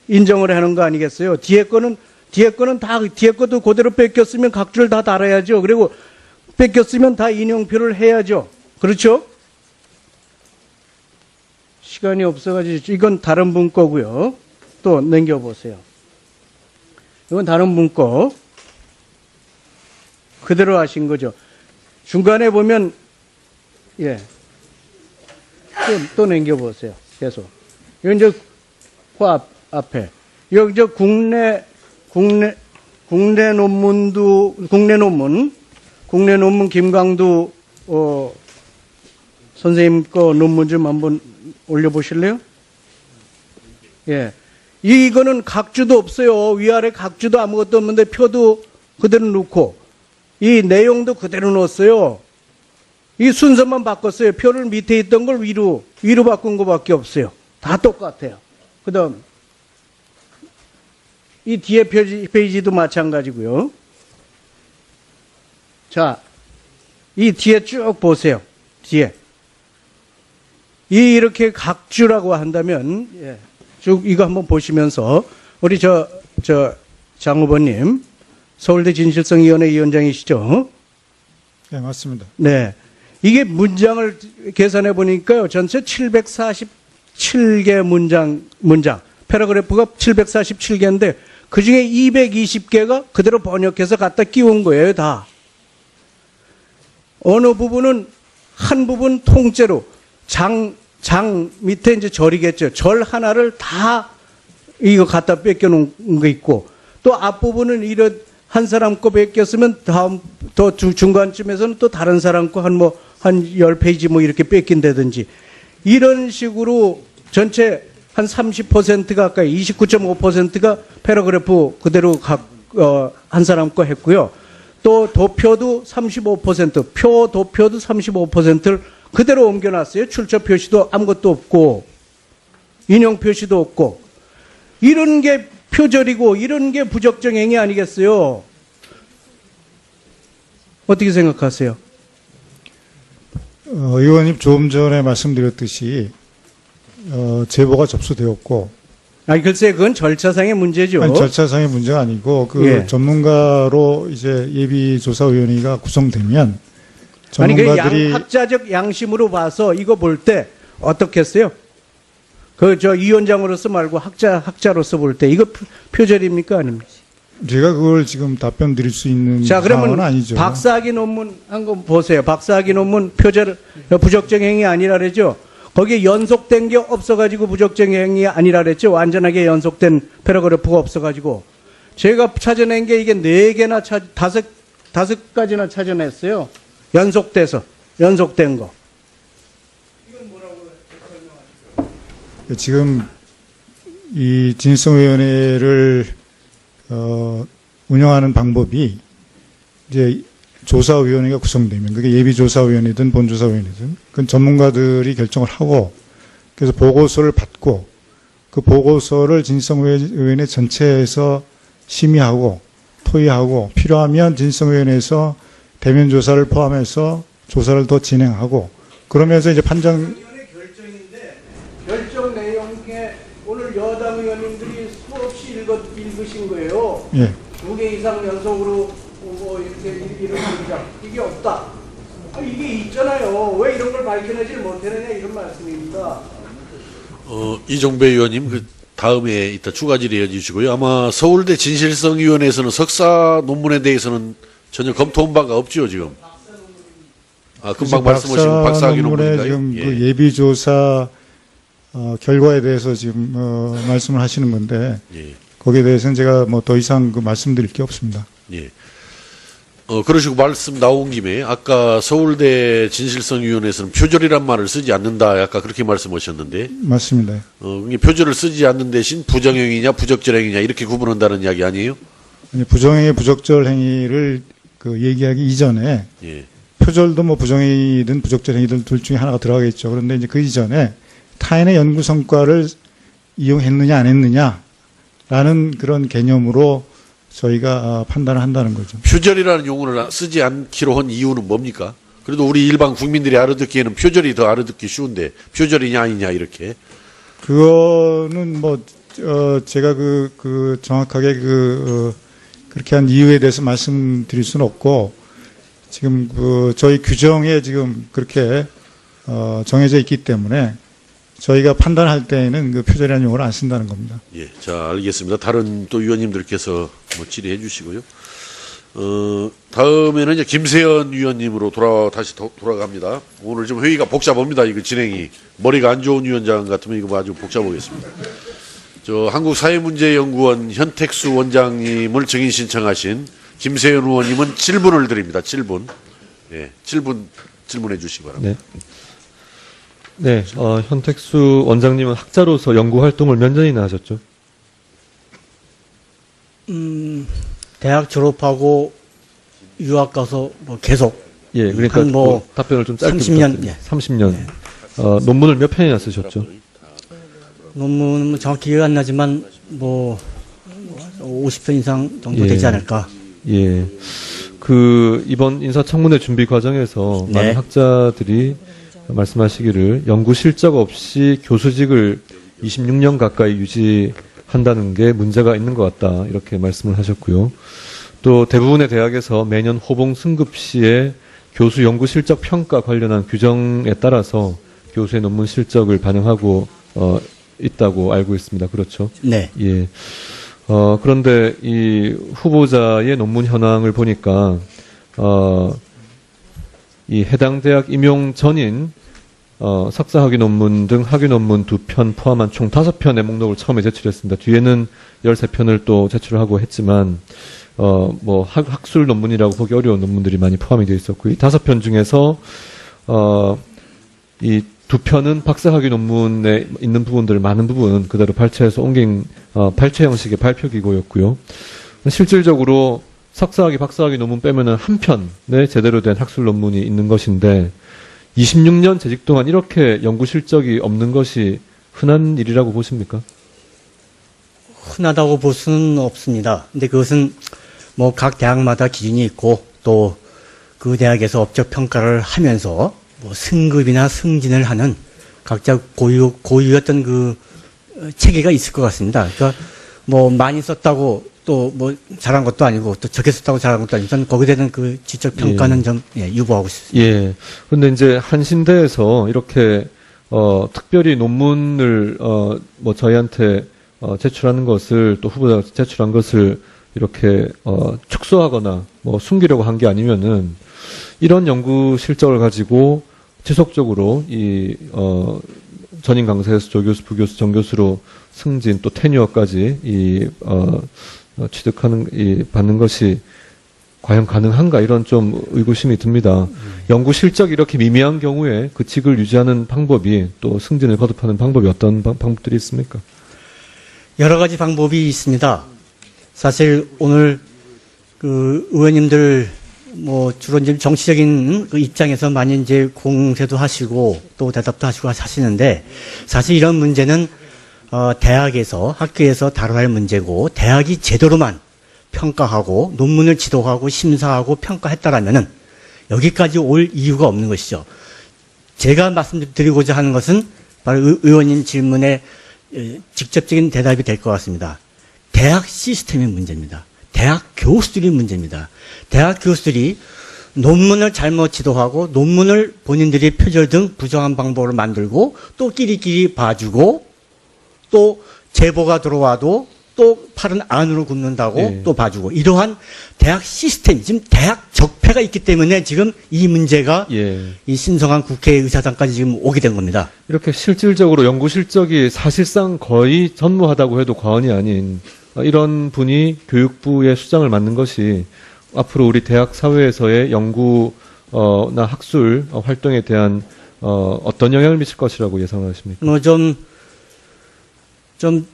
인정을 하는 거 아니겠어요? 뒤에 거는 다, 뒤에 것도 그대로 뺏겼으면 각주를 다 달아야죠. 그리고 뺏겼으면 다 인용표를 해야죠. 그렇죠? 시간이 없어가지고, 이건 다른 분 거고요. 또 넘겨보세요. 이건 다른 분 거. 그대로 하신 거죠. 중간에 보면, 예. 또 넘겨보세요. 계속. 이건 이제, 그 앞에. 여기 저 국내 논문 김강두 선생님 거 논문 좀 한번 올려보실래요? 예. 이거는 각주도 없어요. 위아래 각주도 아무것도 없는데 표도 그대로 넣고 이 내용도 그대로 넣었어요. 이 순서만 바꿨어요. 표를 밑에 있던 걸 위로 바꾼 것밖에 없어요. 다 똑같아요. 그다음 이 뒤에 페이지도 마찬가지고요. 자, 이 뒤에 쭉 보세요. 뒤에 이렇게 각주라고 한다면 쭉 이거 한번 보시면서 우리 장 후보님 서울대 진실성위원회 위원장이시죠? 네, 맞습니다. 네. 이게 문장을 계산해 보니까요. 전체 747개 문장, 패러그래프가 747개인데 그 중에 220개가 그대로 번역해서 갖다 끼운 거예요, 다. 어느 부분은 한 부분 통째로 장 밑에 이제 절이겠죠. 절 하나를 다 이거 갖다 뺏겨 놓은 거 있고 또 앞부분은 이런 한 사람 거 뺏겼으면 다음 또 중간쯤에서는 또 다른 사람 거 한 10페이지 뭐 이렇게 뺏긴다든지 이런 식으로 전체 한 30% 가까이 29.5%가 패러그래프 그대로 한 사람 거 했고요. 또 도표도 35%, 도표도 35%를 그대로 옮겨놨어요. 출처 표시도 아무것도 없고 인용 표시도 없고 이런 게 표절이고 이런 게 부적정 행위 아니겠어요? 어떻게 생각하세요? 의원님 조금 전에 말씀드렸듯이 제보가 접수되었고 아니 글쎄 그건 절차상의 문제죠. 아니, 절차상의 문제가 아니고 전문가로 이제 예비조사위원회가 구성되면 전문가들이 아니 그 학자적 양심으로 봐서 이거 볼 때 어떻겠어요? 위원장으로서 말고 학자로서 볼 때 이거 표절입니까 아닙니까? 제가 그걸 지금 답변 드릴 수 있는 상황은 그러면 아니죠. 박사학위 논문 한 거 보세요. 박사학위 논문 부적정 행위 아니라 그러죠. 거기에 연속된 게 없어가지고 부적정 행위 아니라 그랬죠. 완전하게 연속된 패러그래프가 없어가지고 제가 찾아낸 게 이게 4개나 다섯 가지나 찾아냈어요. 연속된 거. 이건 뭐라고 설명하실까요? 지금 이 진실성위원회를 운영하는 방법이 이제 조사위원회가 구성되면 그게 예비조사위원회든 본조사위원회든 그건 전문가들이 결정을 하고 그래서 보고서를 받고 그 보고서를 진실성위원회 전체에서 심의하고 토의하고 필요하면 진실성위원회에서 대면 조사를 포함해서 조사를 더 진행하고 그러면서 이제 판정 결정인데 결정 내용에 오늘 여당 의원님들이 수없이 읽으신 거예요. 예. 2개 이상 연속으로 뭐 이렇게 이런 문장 이게 없다. 이게 있잖아요. 왜 이런 걸 밝혀내지 못하느냐 이런 말씀입니다. 이종배 의원님 그 다음에 이따 추가 질의해 주시고요. 아마 서울대 진실성위원회에서는 석사 논문에 대해서는 전혀 검토한 바가 없죠 지금. 금방 말씀하신 박사학위 논문인가요? 지금 그 예비조사 결과에 대해서 지금 말씀을 하시는 건데 거기에 대해서는 제가 뭐 더 이상 그 말씀드릴 게 없습니다. 예. 그러시고 말씀 나온 김에 아까 서울대 진실성위원회에서는 표절이란 말을 쓰지 않는다. 아까 그렇게 말씀하셨는데. 맞습니다. 그게 표절을 쓰지 않는 대신 부정행위냐 부적절행위냐 이렇게 구분한다는 이야기 아니에요? 아니, 부정행위 부적절 행위를 그 얘기하기 이전에 표절도 뭐 부정행위든 부적절행위든 둘 중에 하나가 들어가겠죠. 그런데 이제 그 이전에 타인의 연구 성과를 이용했느냐 안 했느냐라는 그런 개념으로 저희가 판단을 한다는 거죠. 표절이라는 용어를 쓰지 않기로 한 이유는 뭡니까? 그래도 우리 일반 국민들이 알아듣기에는 표절이 더 알아듣기 쉬운데 표절이냐 아니냐 이렇게. 그거는 뭐 제가 정확하게 그렇게 한 이유에 대해서 말씀드릴 수는 없고 지금 저희 규정에 지금 그렇게 정해져 있기 때문에 저희가 판단할 때에는 그 표절이라는 용어를 안 쓴다는 겁니다. 예, 자 알겠습니다. 다른 또 위원님들께서 뭐 질의해 주시고요. 다음에는 이제 김세연 위원님으로 다시 돌아갑니다. 오늘 좀 회의가 복잡합니다. 이거 진행이 머리가 안 좋은 위원장 같으면 이거 아주 복잡하겠습니다. 한국사회문제연구원 현택수 원장님을 증인 신청하신 김세연 의원님은 7분을 드립니다. 7분. 예, 7분 질문해 주시기 바랍니다. 네. 네, 현택수 원장님은 학자로서 연구 활동을 몇 년이나 하셨죠? 대학 졸업하고 유학 가서 뭐 계속 예, 그러니까 한 뭐 답변을 좀 짧게 30년, 부탁드립니다. 예. 30년. 논문을 몇 편이나 쓰셨죠? 논문은 정확히 기억이 안 나지만 뭐 50편 이상 정도 되지 않을까. 예. 이번 인사청문회 준비 과정에서 네. 많은 학자들이 말씀하시기를 연구 실적 없이 교수직을 26년 가까이 유지한다는 게 문제가 있는 것 같다. 이렇게 말씀을 하셨고요. 또 대부분의 대학에서 매년 호봉 승급 시에 교수 연구 실적 평가 관련한 규정에 따라서 교수의 논문 실적을 반영하고 있다고 알고 있습니다. 그렇죠? 네. 예. 그런데 이 후보자의 논문 현황을 보니까 이 해당 대학 임용 전인 석사 학위 논문 등 학위 논문 2편 포함한 총 5편의 목록을 처음에 제출했습니다. 뒤에는 13편을 또 제출하고 했지만 뭐 학술 논문이라고 보기 어려운 논문들이 많이 포함이 되어 있었고, 이 5편 중에서 이 2편은 박사학위 논문에 있는 부분들을 많은 부분은 그대로 발췌해서 옮긴 발췌 형식의 발표 기고였고요. 실질적으로 석사학위, 박사학위 논문 빼면은 한 편에 제대로 된 학술 논문이 있는 것인데 26년 재직 동안 이렇게 연구 실적이 없는 것이 흔한 일이라고 보십니까? 흔하다고 볼 수는 없습니다. 근데 그것은 뭐 각 대학마다 기준이 있고 또 그 대학에서 업적 평가를 하면서 뭐 승급이나 승진을 하는 각자 고유였던 그 체계가 있을 것 같습니다. 그러니까 뭐 많이 썼다고 또 뭐 잘한 것도 아니고 또 적게 썼다고 잘한 것도 아니고 저는 거기에 대한 그 지적 평가는 좀 유보하고 싶습니다. 예. 근데 이제 한신대에서 이렇게 특별히 논문을 뭐 저희한테 제출하는 것을 또 후보자가 제출한 것을 이렇게 축소하거나 뭐 숨기려고 한 게 아니면은 이런 연구 실적을 가지고 지속적으로 이 전임 강사에서 조교수, 부교수, 정교수로 승진 또 테뉴어까지 취득하는 받는 것이 과연 가능한가 이런 좀 의구심이 듭니다. 연구 실적이 이렇게 미미한 경우에 그 직을 유지하는 방법이 또 승진을 거듭하는 방법이 어떤 방법들이 있습니까? 여러 가지 방법이 있습니다. 사실 오늘 그 의원님들 뭐 주로 이제 정치적인 그 입장에서 많이 이제 공세도 하시고 또 대답도 하시고 하시는데 사실 이런 문제는 대학에서 학교에서 다뤄야 할 문제고 대학이 제대로만 평가하고 논문을 지도하고 심사하고 평가했다라면은 여기까지 올 이유가 없는 것이죠. 제가 말씀드리고자 하는 것은 바로 의원님 질문에 직접적인 대답이 될 것 같습니다. 대학 시스템의 문제입니다. 대학 교수들이 문제입니다. 대학 교수들이 논문을 잘못 지도하고 논문을 본인들이 표절 등 부정한 방법으로 만들고 또 끼리끼리 봐주고 또 제보가 들어와도 또 팔은 안으로 굽는다고 또 봐주고 이러한 대학 시스템, 지금 대학 적폐가 있기 때문에 지금 이 문제가 이 신성한 국회의사당까지 지금 오게 된 겁니다. 이렇게 실질적으로 연구 실적이 사실상 거의 전무하다고 해도 과언이 아닌 이런 분이 교육부의 수장을 맡는 것이 앞으로 우리 대학 사회에서의 연구나 학술 활동에 대한 어떤 영향을 미칠 것이라고 예상하십니까? 뭐 좀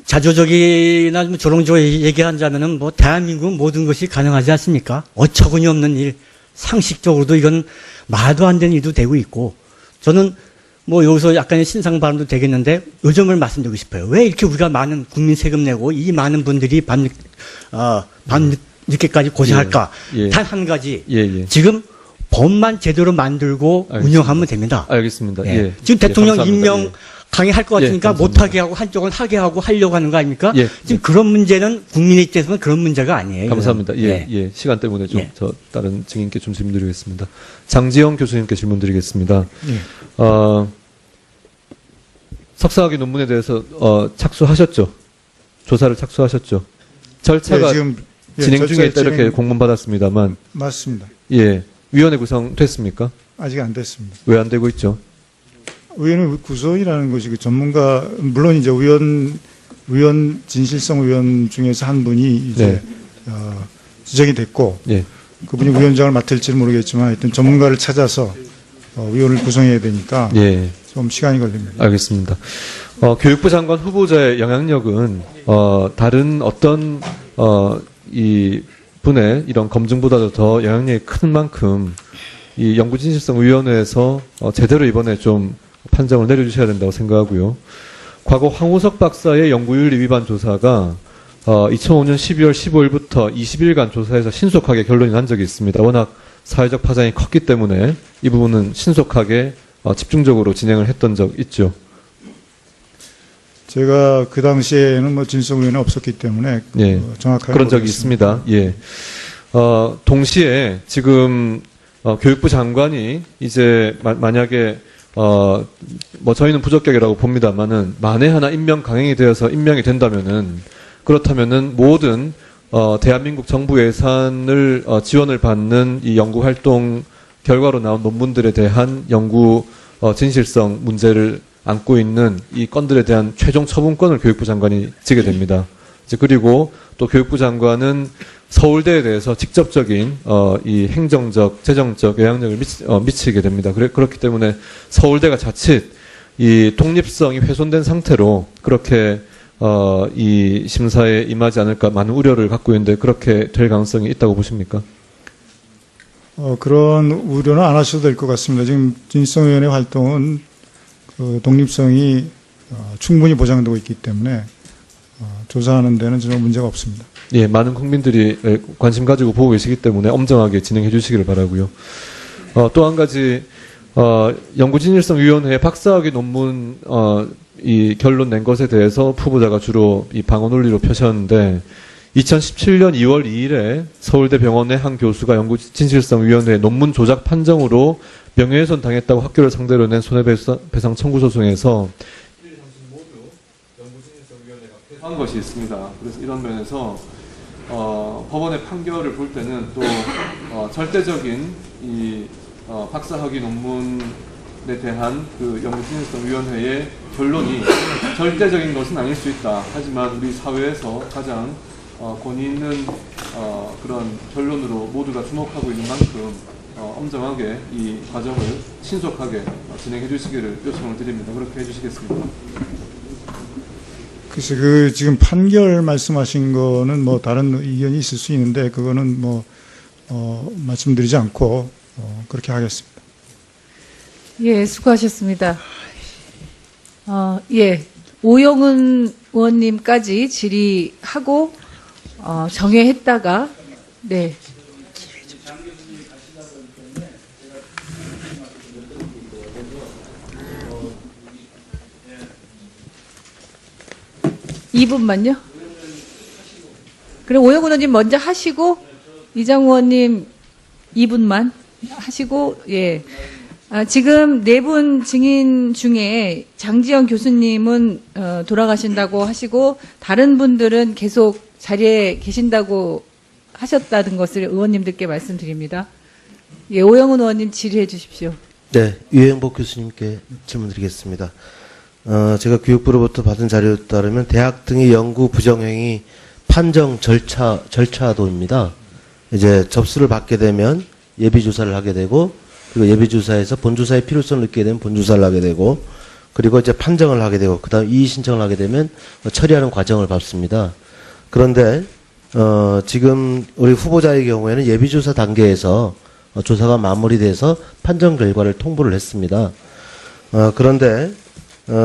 자조적이나 좀 조롱적으로 얘기하자면은 뭐 대한민국 모든 것이 가능하지 않습니까? 어처구니 없는 일, 상식적으로도 이건 말도 안 되는 일도 되고 있고 저는 뭐 여기서 약간의 신상 발언도 되겠는데 요점을 말씀드리고 싶어요. 왜 이렇게 우리가 많은 국민 세금 내고 이 많은 분들이 밤늦게까지 고생할까? 단 한 가지. 지금 법만 제대로 만들고 운영하면 됩니다. 알겠습니다. 지금 대통령 감사합니다. 임명 강행할 것 같으니까 못하게 하고 한쪽은 하게 하고 하려고 하는 거 아닙니까? 지금 그런 문제는 국민의 입장에서는 그런 문제가 아니에요. 감사합니다. 시간 때문에 좀 저 다른 증인께 좀 질문드리겠습니다. 장지영 교수님께 질문드리겠습니다. 석사학위 논문에 대해서 착수하셨죠? 조사를 착수하셨죠? 절차가 지금 진행 중에 있다 이렇게 공문 받았습니다만 맞습니다. 위원회 구성됐습니까? 아직 안 됐습니다. 왜 안 되고 있죠? 의원의 구성이라는 것이 그 전문가 물론 이제 의원 진실성 의원 중에서 한 분이 이제 지정이 됐고 그분이 위원장을 맡을지는 모르겠지만 하여튼 전문가를 찾아서 위원을 구성해야 되니까 좀 시간이 걸립니다. 알겠습니다. 교육부 장관 후보자의 영향력은 다른 어떤 이 분의 이런 검증보다도 더 영향력이 큰 만큼 이 연구진실성위원회에서 제대로 이번에 좀 판정을 내려주셔야 된다고 생각하고요. 과거 황우석 박사의 연구윤리 위반 조사가 2005년 12월 15일부터 20일간 조사해서 신속하게 결론이 난 적이 있습니다. 워낙 사회적 파장이 컸기 때문에 이 부분은 신속하게 집중적으로 진행을 했던 적 있죠. 제가 그 당시에는 뭐 진성위원회 없었기 때문에 예, 정확하게 그런 적이 모르겠습니다. 있습니다. 예. 동시에 지금 교육부 장관이 이제 만약에 뭐 저희는 부적격이라고 봅니다만은 만에 하나 임명 강행이 되어서 임명이 된다면은 그렇다면은 모든 대한민국 정부 예산을 지원을 받는 이 연구 활동 결과로 나온 논문들에 대한 연구 진실성 문제를 안고 있는 이 건들에 대한 최종 처분권을 교육부 장관이 지게 됩니다. 이제 그리고 또 교육부 장관은 서울대에 대해서 직접적인 이 행정적, 재정적 영향력을 미치게 됩니다. 그렇기 때문에 서울대가 자칫 이 독립성이 훼손된 상태로 그렇게 이 심사에 임하지 않을까 많은 우려를 갖고 있는데 그렇게 될 가능성이 있다고 보십니까? 그런 우려는 안 하셔도 될 것 같습니다. 지금 진실성위원회 활동은 그 독립성이 충분히 보장되고 있기 때문에 조사하는 데는 전혀 문제가 없습니다. 예, 많은 국민들이 관심 가지고 보고 계시기 때문에 엄정하게 진행해 주시기를 바라고요. 또 한 가지 연구진실성위원회 박사학위 논문 이 결론 낸 것에 대해서 후보자가 주로 이 방어 논리로 펴셨는데 2017년 2월 2일에 서울대병원의 한 교수가 연구진실성위원회 논문 조작 판정으로 명예훼손 당했다고 학교를 상대로 낸 손해배상 청구 소송에서 한 것이 있습니다. 그래서 이런 면에서 법원의 판결을 볼 때는 또 절대적인 이 박사학위 논문에 대한 그 연구진실성위원회의 결론이 절대적인 것은 아닐 수 있다. 하지만 우리 사회에서 가장 권위 있는 그런 결론으로 모두가 주목하고 있는 만큼 엄정하게 이 과정을 신속하게 진행해 주시기를 요청을 드립니다. 그렇게 해주시겠습니다. 글쎄, 그 지금 판결 말씀하신 거는 뭐 다른 의견이 있을 수 있는데 그거는 뭐 말씀드리지 않고 그렇게 하겠습니다. 예, 수고하셨습니다. 예, 오영훈 의원님까지 질의하고 정회했다가 네. (2분만요) 그럼 오영훈 의원님 먼저 하시고 이장우 의원님 2분만 하시고 예. 지금 네 분 증인 중에 장지영 교수님은 돌아가신다고 하시고 다른 분들은 계속 자리에 계신다고 하셨다는 것을 의원님들께 말씀드립니다. 예, 오영훈 의원님 질의해 주십시오. 네, 유행복 교수님께 질문드리겠습니다. 제가 교육부로부터 받은 자료에 따르면 대학 등의 연구 부정행위 판정 절차도입니다. 이제 접수를 받게 되면 예비조사를 하게 되고 그리고 예비조사에서 본조사의 필요성을 느끼게 되면 본조사를 하게 되고 그리고 이제 판정을 하게 되고 그다음 이의 신청을 하게 되면 처리하는 과정을 밟습니다. 그런데 지금 우리 후보자의 경우에는 예비조사 단계에서 조사가 마무리돼서 판정 결과를 통보를 했습니다. 그런데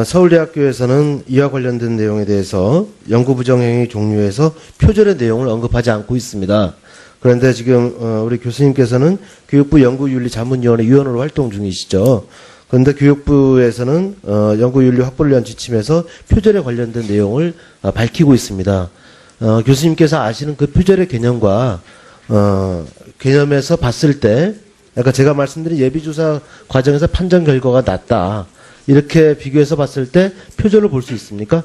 서울대학교에서는 이와 관련된 내용에 대해서 연구부정행위 종류에서 표절의 내용을 언급하지 않고 있습니다. 그런데 지금 우리 교수님께서는 교육부 연구윤리자문위원회 위원으로 활동 중이시죠. 그런데 교육부에서는 연구윤리 확보를 위한 지침에서 표절에 관련된 내용을 밝히고 있습니다. 교수님께서 아시는 그 표절의 개념과 개념에서 봤을 때 아까 제가 말씀드린 예비조사 과정에서 판정 결과가 낮다. 이렇게 비교해서 봤을 때 표절을 볼 수 있습니까?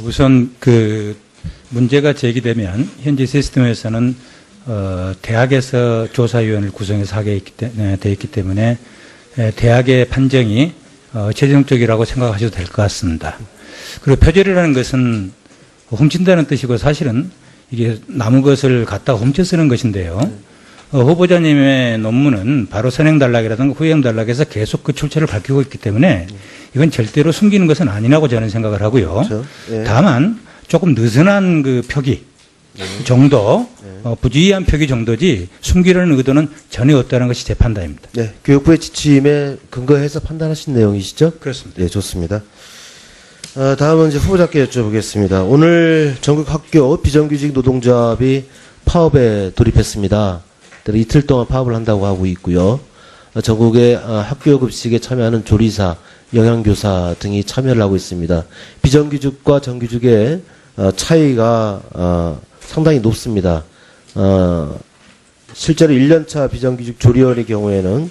우선 그 문제가 제기되면 현재 시스템에서는 대학에서 조사위원을 구성해서 하게 돼 있기 때문에 대학의 판정이 최종적이라고 생각하셔도 될 것 같습니다. 그리고 표절이라는 것은 훔친다는 뜻이고 사실은 이게 남은 것을 갖다가 훔쳐 쓰는 것인데요. 후보자님의 논문은 바로 선행 단락이라든가 후행 단락에서 계속 그 출처를 밝히고 있기 때문에 이건 절대로 숨기는 것은 아니라고 저는 생각을 하고요. 그렇죠. 예. 다만 조금 느슨한 그 표기 정도, 부주의한 표기 정도지 숨기려는 의도는 전혀 없다는 것이 제 판단입니다. 네, 교육부의 지침에 근거해서 판단하신 내용이시죠? 그렇습니다. 네, 좋습니다. 다음은 이제 후보자께 여쭤보겠습니다. 오늘 전국 학교 비정규직 노동조합이 파업에 돌입했습니다. 이틀 동안 파업을 한다고 하고 있고요. 전국의 학교 급식에 참여하는 조리사, 영양교사 등이 참여를 하고 있습니다. 비정규직과 정규직의 차이가 상당히 높습니다. 실제로 1년차 비정규직 조리원의 경우에는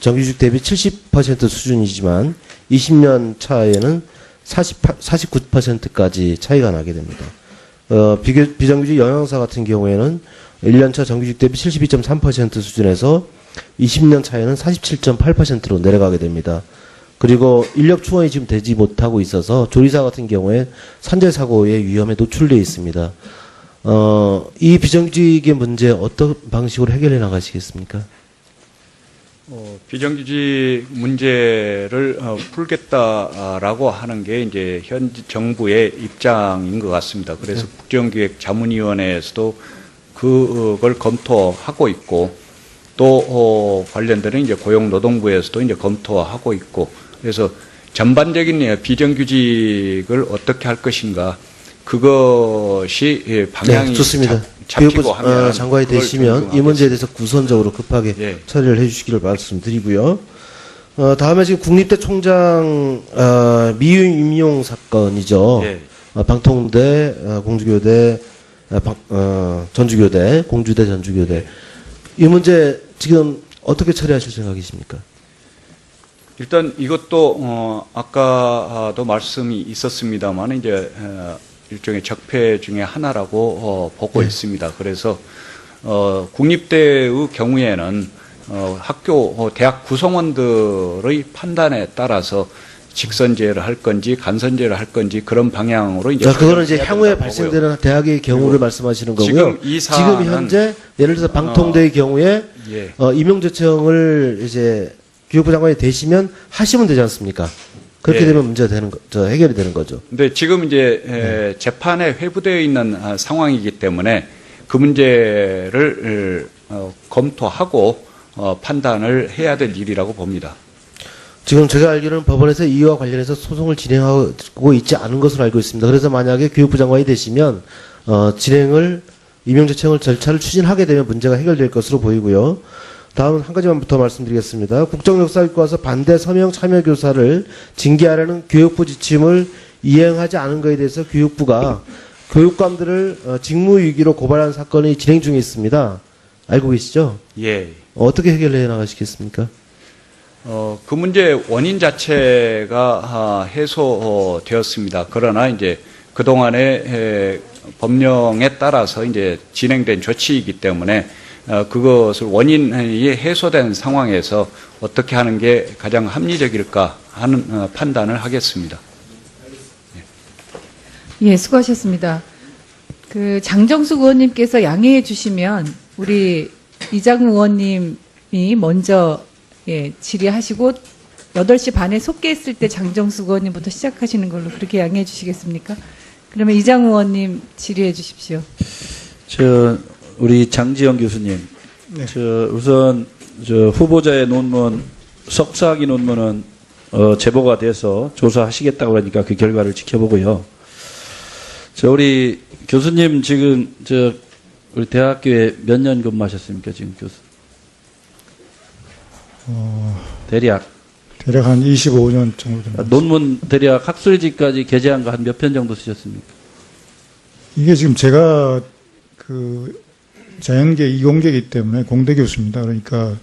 정규직 대비 70% 수준이지만 20년 차에는 49%까지 차이가 나게 됩니다. 비정규직 영양사 같은 경우에는 1년차 정규직 대비 72.3% 수준에서 20년 차에는 47.8%로 내려가게 됩니다. 그리고 인력 충원이 지금 되지 못하고 있어서 조리사 같은 경우에 산재 사고의 위험에 노출되어 있습니다. 이 비정규직의 문제 어떤 방식으로 해결해 나가시겠습니까? 비정규직 문제를 풀겠다라고 하는 게 이제 현 정부의 입장인 것 같습니다. 그래서 국정기획자문위원회에서도 그걸 검토하고 있고 또 관련되는 이제 고용노동부에서도 이제 검토하고 있고 그래서 전반적인 비정규직을 어떻게 할 것인가 그것이 방향이 네, 좋습니다. 잡히고 교육부 하면 장관이 되시면 이 문제에 대해서 우선적으로 급하게 처리를 해주시기를 말씀드리고요. 다음에 지금 국립대 총장 미유 임용 사건이죠. 방통대, 공주교대, 전주교대, 공주대, 전주교대. 이 문제 지금 어떻게 처리하실 생각이십니까? 일단 이것도 아까도 말씀이 있었습니다만 이제 일종의 적폐 중에 하나라고 보고 있습니다. 그래서 국립대의 경우에는 학교 대학 구성원들의 판단에 따라서 직선제를 할 건지 간선제를 할 건지 그런 방향으로 이제 그거는 이제 향후에 발생되는 대학의 경우를 말씀하시는 거고요. 지금 현재 예를 들어서 방통대의 경우에 임용 제청을 이제 교육부 장관이 되시면 하시면 되지 않습니까? 그렇게 되면 문제가 되는 해결이 되는 거죠. 근데 지금 이제 재판에 회부되어 있는 상황이기 때문에 그 문제를 검토하고 판단을 해야 될 일이라고 봅니다. 지금 제가 알기로는 법원에서 이와 관련해서 소송을 진행하고 있지 않은 것으로 알고 있습니다. 그래서 만약에 교육부 장관이 되시면 임용제청을 절차를 추진하게 되면 문제가 해결될 것으로 보이고요. 다음 한 가지만 더 말씀드리겠습니다. 국정역사교과서 반대 서명 참여 교사를 징계하려는 교육부 지침을 이행하지 않은 것에 대해서 교육부가 교육감들을 직무유기로 고발한 사건이 진행 중에 있습니다. 알고 계시죠? 예. 어떻게 해결해 나가시겠습니까? 그 문제 원인 자체가 해소되었습니다. 그러나 이제 그동안의 법령에 따라서 이제 진행된 조치이기 때문에 그것을 원인이 해소된 상황에서 어떻게 하는 게 가장 합리적일까 하는 판단을 하겠습니다. 예, 수고하셨습니다. 그 장정숙 의원님께서 양해해 주시면 우리 이장우 의원님이 먼저 질의하시고 8시 반에 속개했을 때 장정숙 의원님부터 시작하시는 걸로 그렇게 양해해 주시겠습니까? 그러면 이장우 의원님 질의해 주십시오. 우리 장지영 교수님, 우선 후보자의 논문, 석사학위 논문은 제보가 돼서 조사하시겠다고 하니까 그 결과를 지켜보고요. 우리 교수님 지금 우리 대학교에 몇 년 근무하셨습니까, 지금 교수? 대략 한 25년 정도 됩니다. 논문 대략 학술지까지 게재한 거 한 몇 편 정도 쓰셨습니까? 이게 지금 제가 자연계 이공계이기 때문에 공대 교수입니다. 그러니까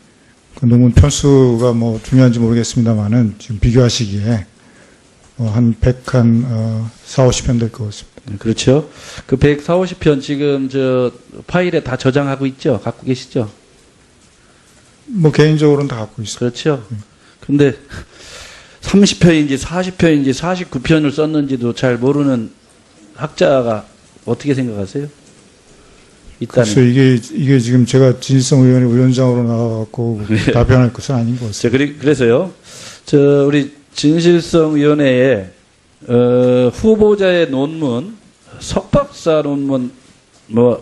그 논문 편수가 뭐 중요한지 모르겠습니다만은 지금 비교하시기에 한 140, 50편 될 것 같습니다. 그렇죠. 그 140, 50편 지금 파일에 다 저장하고 있죠? 갖고 계시죠? 뭐 개인적으로는 다 갖고 있습니다. 그렇죠. 근데 30편인지 40편인지 49편을 썼는지도 잘 모르는 학자가 어떻게 생각하세요? 있다는. 글쎄 이게 지금 제가 진실성 의원이 위원장으로 나와갖고 답변할 것은 아닌 것 같습니다. 그래서요, 우리 진실성위원회에 후보자의 논문, 석박사 논문,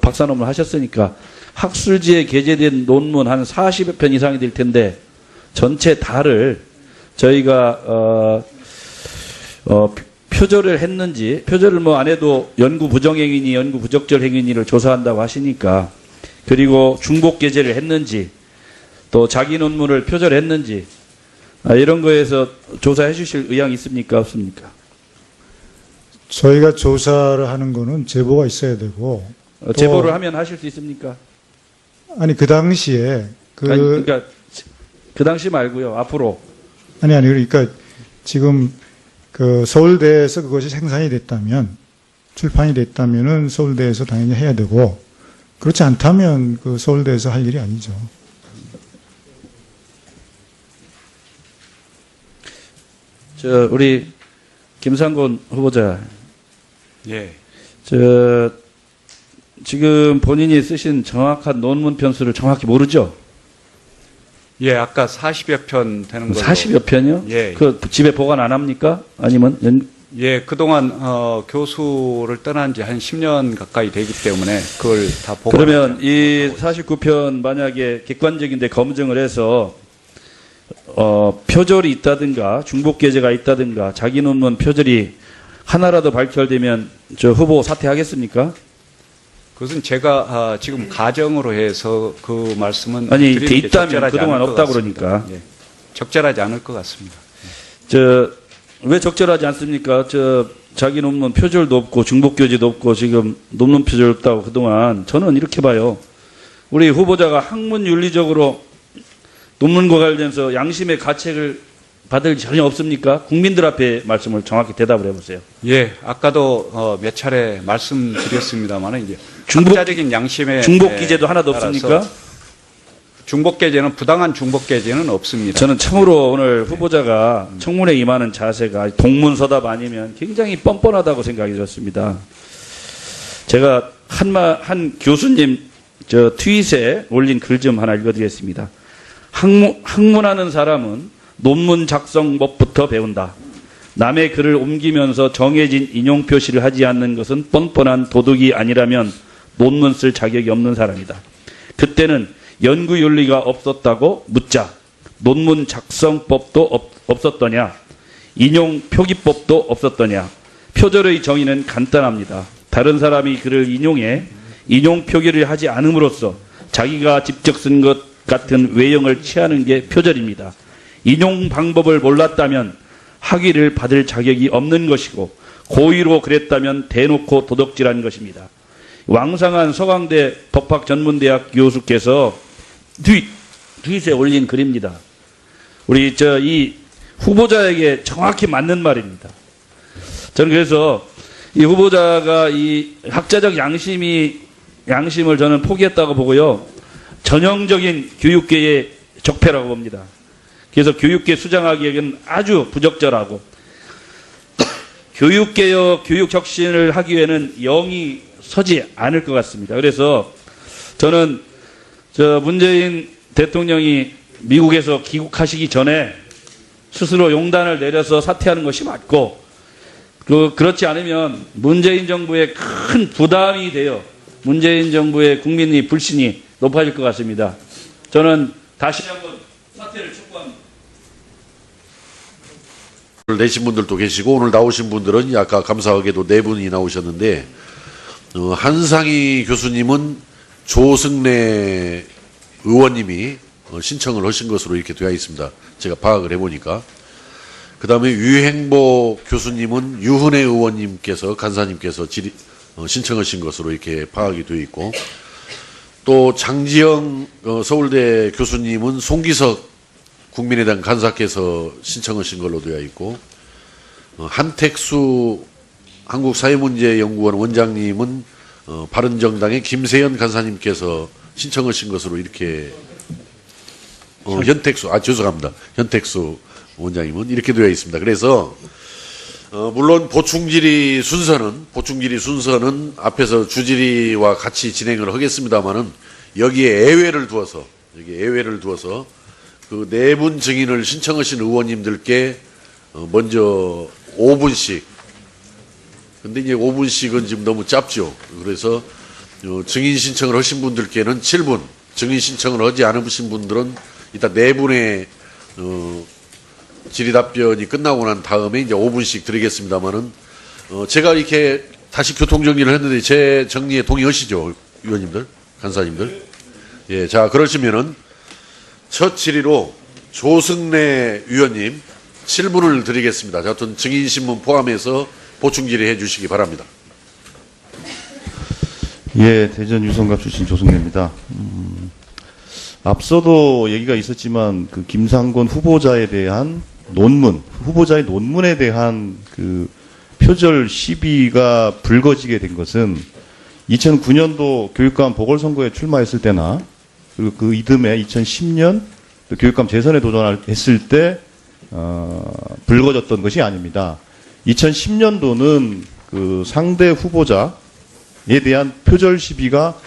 박사 논문 하셨으니까 학술지에 게재된 논문 한 40여 편 이상이 될 텐데 전체 다를 저희가 표절을 했는지, 표절을 안 해도 연구 부정행위니 연구 부적절 행위니를 조사한다고 하시니까, 그리고 중복 게재를 했는지, 또 자기 논문을 표절했는지, 이런 거에서 조사해 주실 의향이 있습니까? 없습니까? 저희가 조사를 하는 거는 제보가 있어야 되고. 제보를 하면 하실 수 있습니까? 아니, 그 당시에 그러니까 그 당시 말고요. 앞으로. 아니, 그러니까 지금 그 서울대에서 그것이 생산이 됐다면, 출판이 됐다면은 서울대에서 당연히 해야 되고, 그렇지 않다면 그 서울대에서 할 일이 아니죠. 우리 김상곤 후보자. 예. 지금 본인이 쓰신 정확한 논문 편수를 정확히 모르죠? 예, 아까 40여 편 되는 걸로. 40여 편이요? 예. 그 집에 보관 안 합니까? 아니면 예, 그동안 교수를 떠난 지 한 10년 가까이 되기 때문에 그걸 다 보고. 그러면 이 49편 만약에 객관적인데 검증을 해서 표절이 있다든가 중복 게재가 있다든가 자기 논문 표절이 하나라도 발견되면 저 후보 사퇴하겠습니까? 그것은 제가 지금 가정으로 해서 그 말씀은 아니, 드리는 게 있다면 적절하지 그동안 않을 것 없다 같습니다. 그러니까. 예, 적절하지 않을 것 같습니다. 왜 적절하지 않습니까? 자기 논문 표절도 없고 중복 게재도 없고 지금 논문 표절 없다고 그동안. 저는 이렇게 봐요. 우리 후보자가 학문 윤리적으로 논문과 관련해서 양심의 가책을 받을 전혀 없습니까? 국민들 앞에 말씀을 정확히 대답을 해보세요. 예, 아까도 몇 차례 말씀드렸습니다만 이제 중복 게재도 하나도 없습니까? 중복 게재는 부당한 중복 게재는 없습니다. 저는 참으로 오늘 후보자가 청문회 임하는 자세가 동문서답 아니면 굉장히 뻔뻔하다고 생각이 들었습니다. 제가 한 교수님 트윗에 올린 글 좀 하나 읽어드리겠습니다. 학문하는 사람은 논문 작성법부터 배운다. 남의 글을 옮기면서 정해진 인용 표시를 하지 않는 것은 뻔뻔한 도덕이 아니라면 논문 쓸 자격이 없는 사람이다. 그때는 연구 윤리가 없었다고 묻자. 논문 작성법도 없었더냐? 인용 표기법도 없었더냐? 표절의 정의는 간단합니다. 다른 사람이 글을 인용해 인용 표기를 하지 않음으로써 자기가 직접 쓴 것 같은 외형을 취하는 게 표절입니다. 인용 방법을 몰랐다면 학위를 받을 자격이 없는 것이고 고의로 그랬다면 대놓고 도덕질한 것입니다. 왕상한 서강대 법학전문대학 교수께서 트윗에 올린 글입니다. 우리 이 후보자에게 정확히 맞는 말입니다. 저는 그래서 이 후보자가 이 학자적 양심을 저는 포기했다고 보고요. 전형적인 교육계의 적폐라고 봅니다. 그래서 교육계 수장하기에는 아주 부적절하고 교육개혁, 교육혁신을 하기 위해는 영이 서지 않을 것 같습니다. 그래서 저는 문재인 대통령이 미국에서 귀국하시기 전에 스스로 용단을 내려서 사퇴하는 것이 맞고 그렇지 않으면 문재인 정부에 큰 부담이 되어 문재인 정부의 국민의 불신이 높아질 것 같습니다. 저는 다시 한번 사퇴를 촉구합니다. 오늘 내신 분들도 계시고 오늘 나오신 분들은 아까 감사하게도 4분이 나오셨는데 한상희 교수님은 조승래 의원님이 신청을 하신 것으로 이렇게 되어 있습니다. 제가 파악을 해보니까. 그 다음에 유행보 교수님은 유은혜 의원님께서 간사님께서 신청하신 것으로 이렇게 파악이 되어 있고 또 장지영 서울대 교수님은 송기석 국민의당 간사께서 신청하신 걸로 되어 있고 한택수 한국사회문제연구원 원장님은 바른정당의 김세연 간사님께서 신청하신 것으로 이렇게 죄송합니다. 현택수 원장님은 이렇게 되어 있습니다. 그래서 물론 보충질의 순서는 앞에서 주질의와 같이 진행을 하겠습니다만은 여기에 예외를 두어서 그 4분 증인을 신청하신 의원님들께 먼저 5분씩, 근데 이제 5분씩은 지금 너무 짧죠. 그래서 증인 신청을 하신 분들께는 7분, 증인 신청을 하지 않으신 분들은 이따 4분의 질의답변이 끝나고 난 다음에 이제 5분씩 드리겠습니다만은 제가 이렇게 다시 교통정리를 했는데 제 정리에 동의하시죠, 위원님들, 간사님들? 예, 자 그러시면은 첫 질의로 조승래 위원님 7분을 드리겠습니다. 자, 하여튼 증인신문 포함해서 보충 질의해 주시기 바랍니다. 예, 대전 유성갑 출신 조승래입니다. 앞서도 얘기가 있었지만 그 김상곤 후보자에 대한 후보자의 논문에 대한 그 표절 시비가 불거지게 된 것은 2009년도 교육감 보궐선거에 출마했을 때나 그리고 그 이듬해 2010년 교육감 재선에 도전했을 때 불거졌던 것이 아닙니다. 2010년도는 그 상대 후보자에 대한 표절 시비가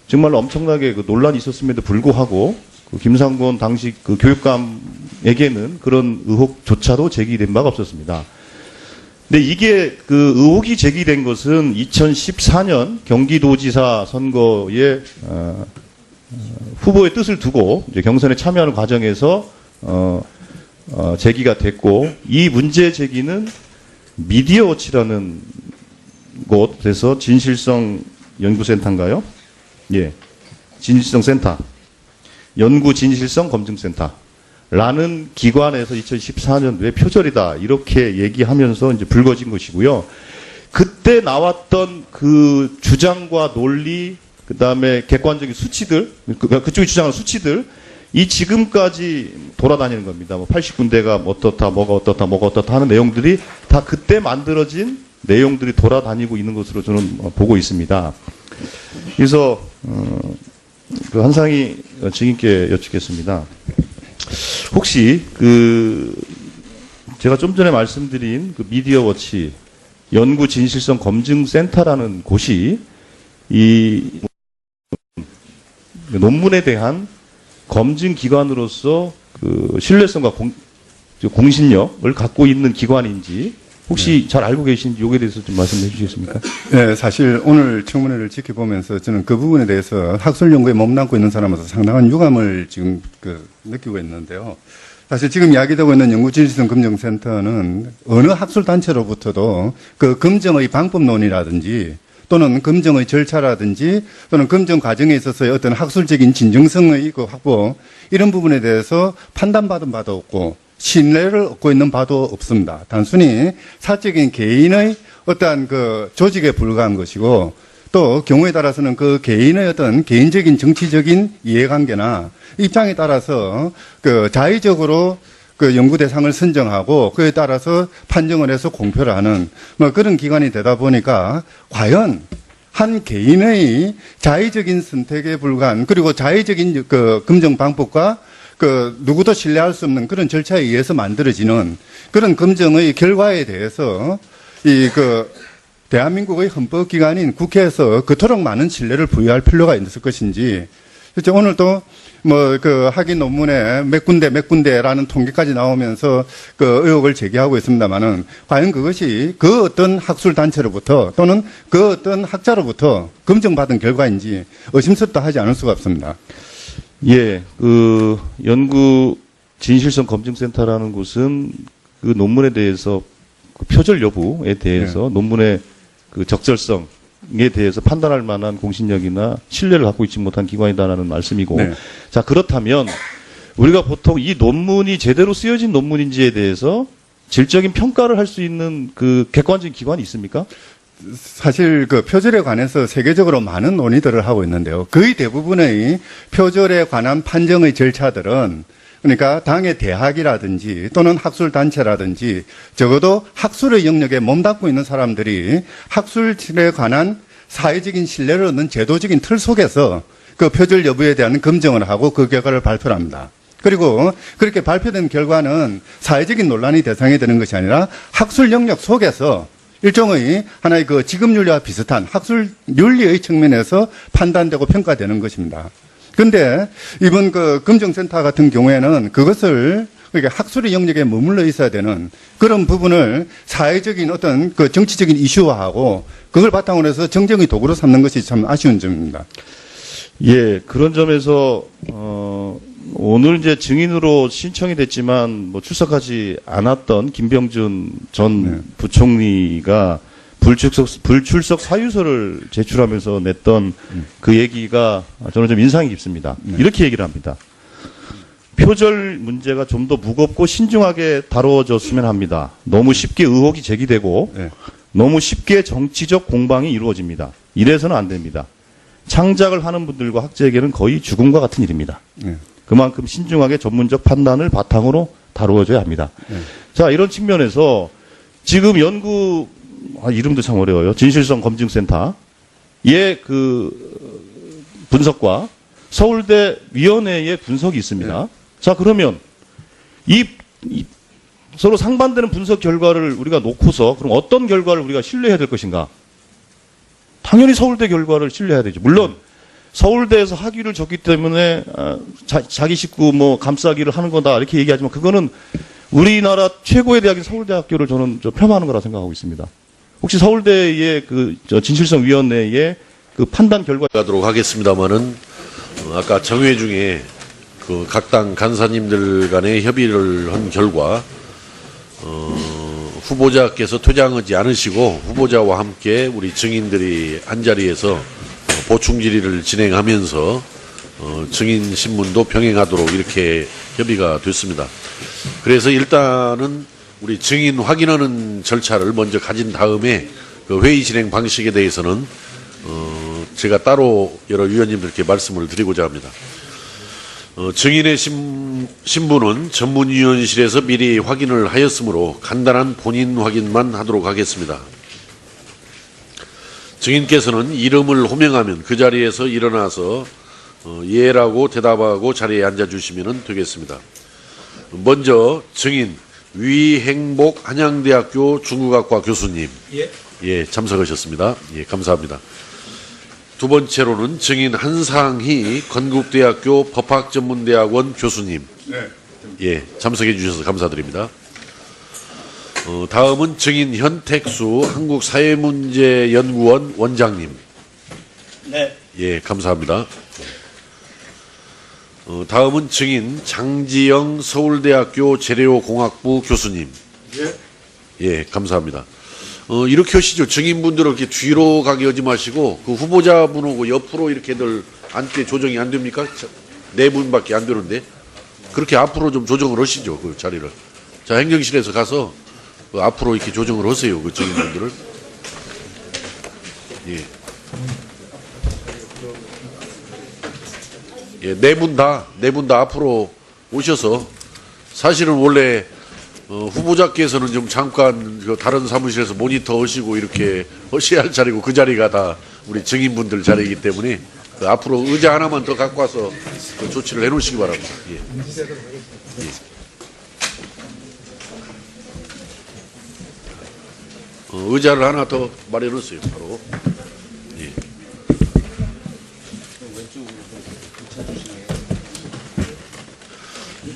정말 엄청나게 그 논란이 있었음에도 불구하고 그 김상곤 당시 그 교육감에게는 그런 의혹조차도 제기된 바가 없었습니다. 근데 이게 그 의혹이 제기된 것은 2014년 경기도지사 선거에 후보의 뜻을 두고 이제 경선에 참여하는 과정에서 제기가 됐고, 이 문제 제기는 미디어워치라는 곳에서 진실성 연구센터인가요? 예, 진실성 센터, 연구 진실성 검증센터 라는 기관에서 2014년도에 표절이다 이렇게 얘기하면서 이제 불거진 것이고요. 그때 나왔던 그 주장과 논리, 그 다음에 객관적인 수치들, 그쪽이 주장하는 수치들, 이 지금까지 돌아다니는 겁니다. 뭐 80군데가 어떻다, 뭐가 어떻다 하는 내용들이 다 그때 만들어진 내용들이 돌아다니고 있는 것으로 저는 보고 있습니다. 그래서 그 한상희 증인께 여쭙겠습니다. 혹시 그 제가 좀 전에 말씀드린 그 미디어워치 연구 진실성 검증 센터라는 곳이 이 논문에 대한 검증 기관으로서 그 신뢰성과 공신력을 갖고 있는 기관인지 혹시 잘 알고 계신지 여기에 대해서 좀 말씀해 주시겠습니까? 네, 사실 오늘 청문회를 지켜보면서 저는 그 부분에 대해서 학술 연구에 몸담고 있는 사람으로서 상당한 유감을 지금 느끼고 있는데요. 사실 지금 이야기되고 있는 연구진실성 검증센터는 어느 학술 단체로부터도 그 검증의 방법론이라든지 또는 검증의 절차라든지 또는 검증 과정에 있어서의 어떤 학술적인 진정성의 그 확보 이런 부분에 대해서 판단받은 바도 없고 신뢰를 얻고 있는 바도 없습니다. 단순히 사적인 개인의 어떠한 그 조직에 불과한 것이고 또 경우에 따라서는 그 개인의 어떤 개인적인 정치적인 이해관계나 입장에 따라서 그 자의적으로 그 연구 대상을 선정하고 그에 따라서 판정을 해서 공표를 하는 뭐 그런 기관이 되다 보니까 과연 한 개인의 자의적인 선택에 불과한 그리고 자의적인 그 검증 방법과 그 누구도 신뢰할 수 없는 그런 절차에 의해서 만들어지는 그런 검증의 결과에 대해서 이 그 대한민국의 헌법기관인 국회에서 그토록 많은 신뢰를 부여할 필요가 있을 것인지 그렇죠. 오늘도 뭐 그 학위 논문에 몇 군데라는 통계까지 나오면서 그 의혹을 제기하고 있습니다만은 과연 그것이 그 어떤 학술 단체로부터 또는 그 어떤 학자로부터 검증받은 결과인지 의심스럽다 하지 않을 수가 없습니다. 예, 그 연구 진실성 검증센터라는 곳은 그 논문에 대해서 그 표절 여부에 대해서 논문의 그 적절성에 대해서 판단할 만한 공신력이나 신뢰를 갖고 있지 못한 기관이다라는 말씀이고, 자 그렇다면 우리가 보통 이 논문이 제대로 쓰여진 논문인지에 대해서 질적인 평가를 할 수 있는 그 객관적인 기관이 있습니까? 사실 그 표절에 관해서 세계적으로 많은 논의들을 하고 있는데요. 거의 대부분의 표절에 관한 판정의 절차들은 그러니까 당의 대학이라든지 또는 학술단체라든지 적어도 학술의 영역에 몸담고 있는 사람들이 학술에 관한 사회적인 신뢰를 얻는 제도적인 틀 속에서 그 표절 여부에 대한 검증을 하고 그 결과를 발표합니다. 그리고 그렇게 발표된 결과는 사회적인 논란이 대상이 되는 것이 아니라 학술 영역 속에서 일종의 하나의 그 지급윤리와 비슷한 학술 윤리의 측면에서 판단되고 평가되는 것입니다. 그런데 이번 그 검증센터 같은 경우에는 그것을 그러니까 학술의 영역에 머물러 있어야 되는 그런 부분을 사회적인 어떤 그 정치적인 이슈화하고 그걸 바탕으로 해서 정쟁의 도구로 삼는 것이 참 아쉬운 점입니다. 예, 그런 점에서 오늘 이제 증인으로 신청이 됐지만 뭐 출석하지 않았던 김병준 전 부총리가 불출석 사유서를 제출하면서 냈던 그 얘기가 저는 좀 인상이 깊습니다. 이렇게 얘기를 합니다. 표절 문제가 좀 더 무겁고 신중하게 다뤄졌으면 합니다. 너무 쉽게 의혹이 제기되고 너무 쉽게 정치적 공방이 이루어집니다. 이래서는 안 됩니다. 창작을 하는 분들과 학자에게는 거의 죽음과 같은 일입니다. 그만큼 신중하게 전문적 판단을 바탕으로 다루어져야 합니다. 자, 이런 측면에서 지금 연구 이름도 참 어려워요. 진실성 검증센터의 그 분석과 서울대 위원회의 분석이 있습니다. 자, 그러면 이 서로 상반되는 분석 결과를 우리가 놓고서 그럼 어떤 결과를 우리가 신뢰해야 될 것인가? 당연히 서울대 결과를 신뢰해야 되죠. 물론 서울대에서 학위를 줬기 때문에 자기 식구 뭐 감싸기를 하는 거다 이렇게 얘기하지만 그거는 우리나라 최고의 대학인 서울대학교를 저는 폄하하는 거라 생각하고 있습니다. 혹시 서울대의 그 진실성위원회의 그 판단 결과 가도록 하겠습니다만은 아까 정회 중에 그 각 당 간사님들 간의 협의를 한 결과 후보자께서 퇴장하지 않으시고 후보자와 함께 우리 증인들이 한 자리에서 보충 질의를 진행하면서 증인 신문도 병행하도록 이렇게 협의가 됐습니다. 그래서 일단은 우리 증인 확인하는 절차를 먼저 가진 다음에 그 회의 진행 방식에 대해서는 제가 따로 여러 위원님들께 말씀을 드리고자 합니다. 증인의 신분은 전문위원실에서 미리 확인을 하였으므로 간단한 본인 확인만 하도록 하겠습니다. 증인께서는 이름을 호명하면 그 자리에서 일어나서 예라고 대답하고 자리에 앉아주시면 되겠습니다. 먼저 증인 위행복 한양대학교 중국학과 교수님 참석하셨습니다. 감사합니다. 두 번째로는 증인 한상희 건국대학교 법학전문대학원 교수님 참석해 주셔서 감사드립니다. 다음은 증인 현택수 한국사회문제연구원 원장님 감사합니다. 다음은 증인 장지영 서울대학교 재료공학부 교수님 감사합니다. 이렇게 하시죠. 증인분들은 이렇게 뒤로 가게 하지 마시고 그 후보자분하고 옆으로 이렇게들 앉게 조정이 안 됩니까? 네 분밖에 안 되는데 그렇게 앞으로 좀 조정을 하시죠. 그 자리를. 자, 행정실에서 가서 그 앞으로 이렇게 조정을 하세요. 그 증인분들을. 네 분 다 앞으로 오셔서 사실은 원래 후보자께서는 좀 잠깐 다른 사무실에서 모니터 하시고 이렇게 하셔야 할 자리고 그 자리가 다 우리 증인분들 자리이기 때문에 그 앞으로 의자 하나만 더 갖고 와서 그 조치를 해놓으시기 바랍니다. 의자를 하나 더 마련해 놓으세요. 바로.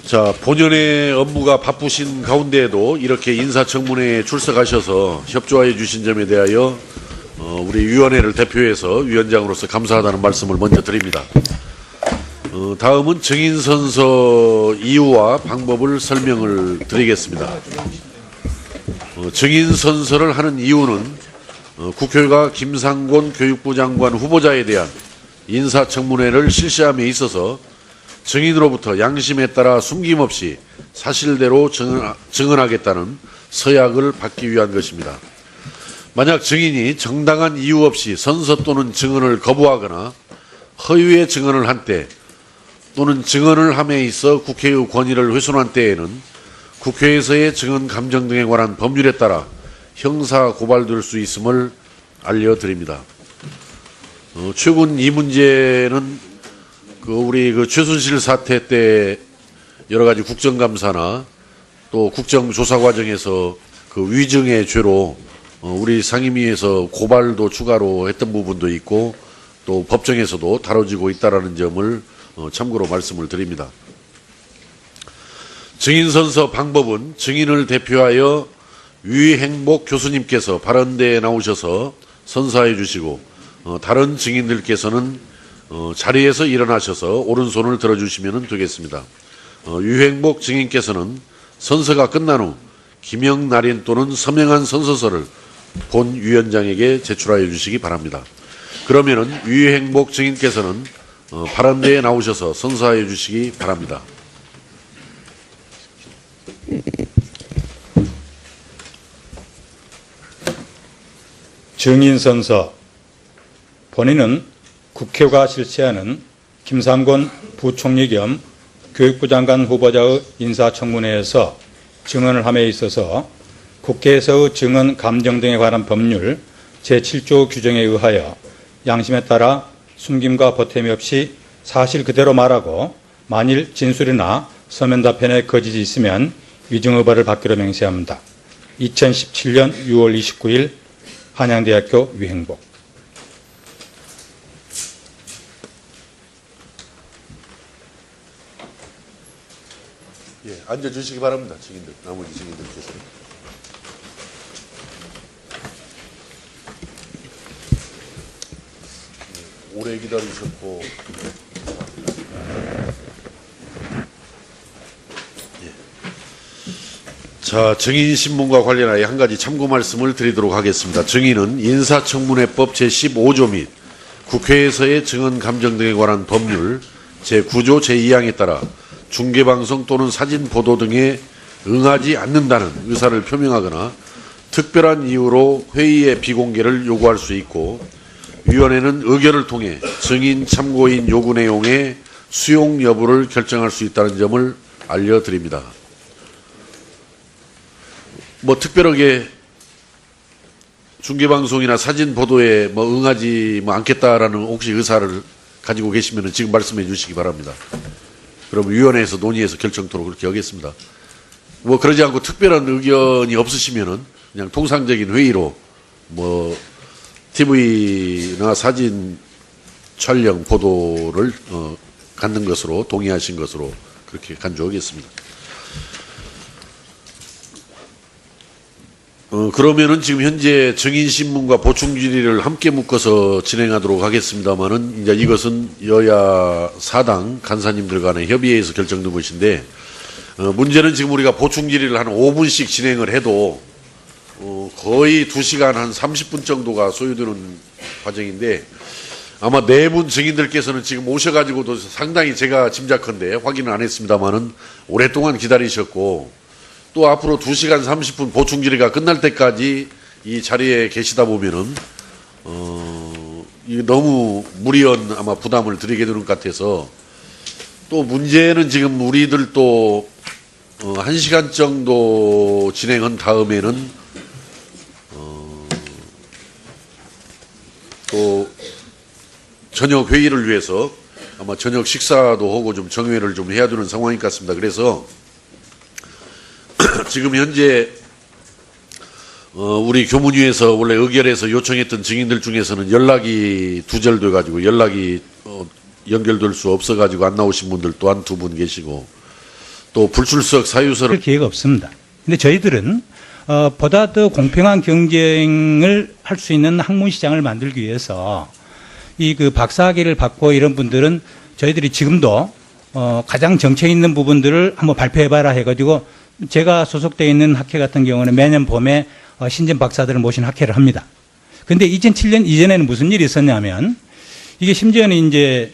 자, 본연의 업무가 바쁘신 가운데에도 이렇게 인사청문회에 출석하셔서 협조해 주신 점에 대하여 우리 위원회를 대표해서 위원장으로서 감사하다는 말씀을 먼저 드립니다. 다음은 증인선서 이유와 방법을 설명을 드리겠습니다. 증인선서를 하는 이유는 국회가 김상곤 교육부 장관 후보자에 대한 인사청문회를 실시함에 있어서 증인으로부터 양심에 따라 숨김없이 사실대로 증언하겠다는 서약을 받기 위한 것입니다. 만약 증인이 정당한 이유 없이 선서 또는 증언을 거부하거나 허위의 증언을 한 때 또는 증언을 함에 있어 국회의 권위를 훼손한 때에는 국회에서의 증언 감정 등에 관한 법률에 따라 형사 고발될 수 있음을 알려드립니다. 최근 이 문제는 우리 최순실 사태 때 여러 가지 국정감사나 또 국정조사 과정에서 그 위증의 죄로 우리 상임위에서 고발도 추가로 했던 부분도 있고 또 법정에서도 다뤄지고 있다라는 점을 참고로 말씀을 드립니다. 증인 선서 방법은 증인을 대표하여 유행복 교수님께서 발언대에 나오셔서 선서해 주시고 다른 증인들께서는 자리에서 일어나셔서 오른손을 들어주시면 되겠습니다. 유행복 증인께서는 선서가 끝난 후 기명 날인 또는 서명한 선서서를 본 위원장에게 제출하여 주시기 바랍니다. 그러면은 유행복 증인께서는 발언대에 나오셔서 선서해 주시기 바랍니다. 증인 선서. 본인은 국회가 실시하는 김상곤 부총리 겸 교육부 장관 후보자의 인사청문회에서 증언을 함에 있어서 국회에서의 증언 감정 등에 관한 법률 제7조 규정에 의하여 양심에 따라 숨김과 보탬이 없이 사실 그대로 말하고 만일 진술이나 서면 답변에 거짓이 있으면 위증의벌을 받기로 맹세합니다. 2017년 6월 29일 한양대학교 유행복. 예, 앉아주시기 바랍니다. 증인들, 나머지 증인들께서. 오래 기다리셨고. 자, 증인 신문과 관련하여 한 가지 참고 말씀을 드리도록 하겠습니다. 증인은 인사청문회법 제15조 및 국회에서의 증언 감정 등에 관한 법률 제9조 제2항에 따라 중계방송 또는 사진 보도 등에 응하지 않는다는 의사를 표명하거나 특별한 이유로 회의의 비공개를 요구할 수 있고 위원회는 의결을 통해 증인 참고인 요구 내용의 수용 여부를 결정할 수 있다는 점을 알려드립니다. 뭐 특별하게 중계방송이나 사진 보도에 뭐 응하지 않겠다라는 혹시 의사를 가지고 계시면 지금 말씀해 주시기 바랍니다. 그럼 위원회에서 논의해서 결정토록 그렇게 하겠습니다. 뭐 그러지 않고 특별한 의견이 없으시면은 그냥 통상적인 회의로 뭐 TV나 사진 촬영 보도를 갖는 것으로 동의하신 것으로 그렇게 간주하겠습니다. 그러면은 지금 현재 증인신문과 보충질의를 함께 묶어서 진행하도록 하겠습니다만은 이제 이것은 여야 사당 간사님들 간의 협의회에서 결정된 것인데, 문제는 지금 우리가 보충질의를 한 5분씩 진행을 해도, 거의 2시간 한 30분 정도가 소요되는 과정인데, 아마 네 분 증인들께서는 지금 오셔가지고도 상당히 제가 짐작컨대 확인은 안 했습니다만은 오랫동안 기다리셨고, 또 앞으로 2시간 30분 보충질의가 끝날 때까지 이 자리에 계시다 보면은, 이게 너무 무리한 아마 부담을 드리게 되는 것 같아서, 또 문제는 지금 우리들 또, 1시간 정도 진행한 다음에는, 또 저녁 회의를 위해서 아마 저녁 식사도 하고 좀 정회를 좀 해야 되는 상황인 것 같습니다. 그래서 지금 현재 우리 교문위에서 원래 의결해서 요청했던 증인들 중에서는 연락이 두절돼 가지고 연락이 연결될 수 없어 가지고 안 나오신 분들 또한 2분 계시고 또 불출석 사유서를 기회가 없습니다. 근데 저희들은 보다 더 공평한 경쟁을 할 수 있는 학문 시장을 만들기 위해서 이 그 박사학위를 받고 이런 분들은 저희들이 지금도 가장 정체 있는 부분들을 한번 발표해봐라 해가지고 제가 소속되어 있는 학회 같은 경우는 매년 봄에 신진 박사들을 모신 학회를 합니다. 근데 2007년 이전에는 무슨 일이 있었냐면 이게 심지어는 이제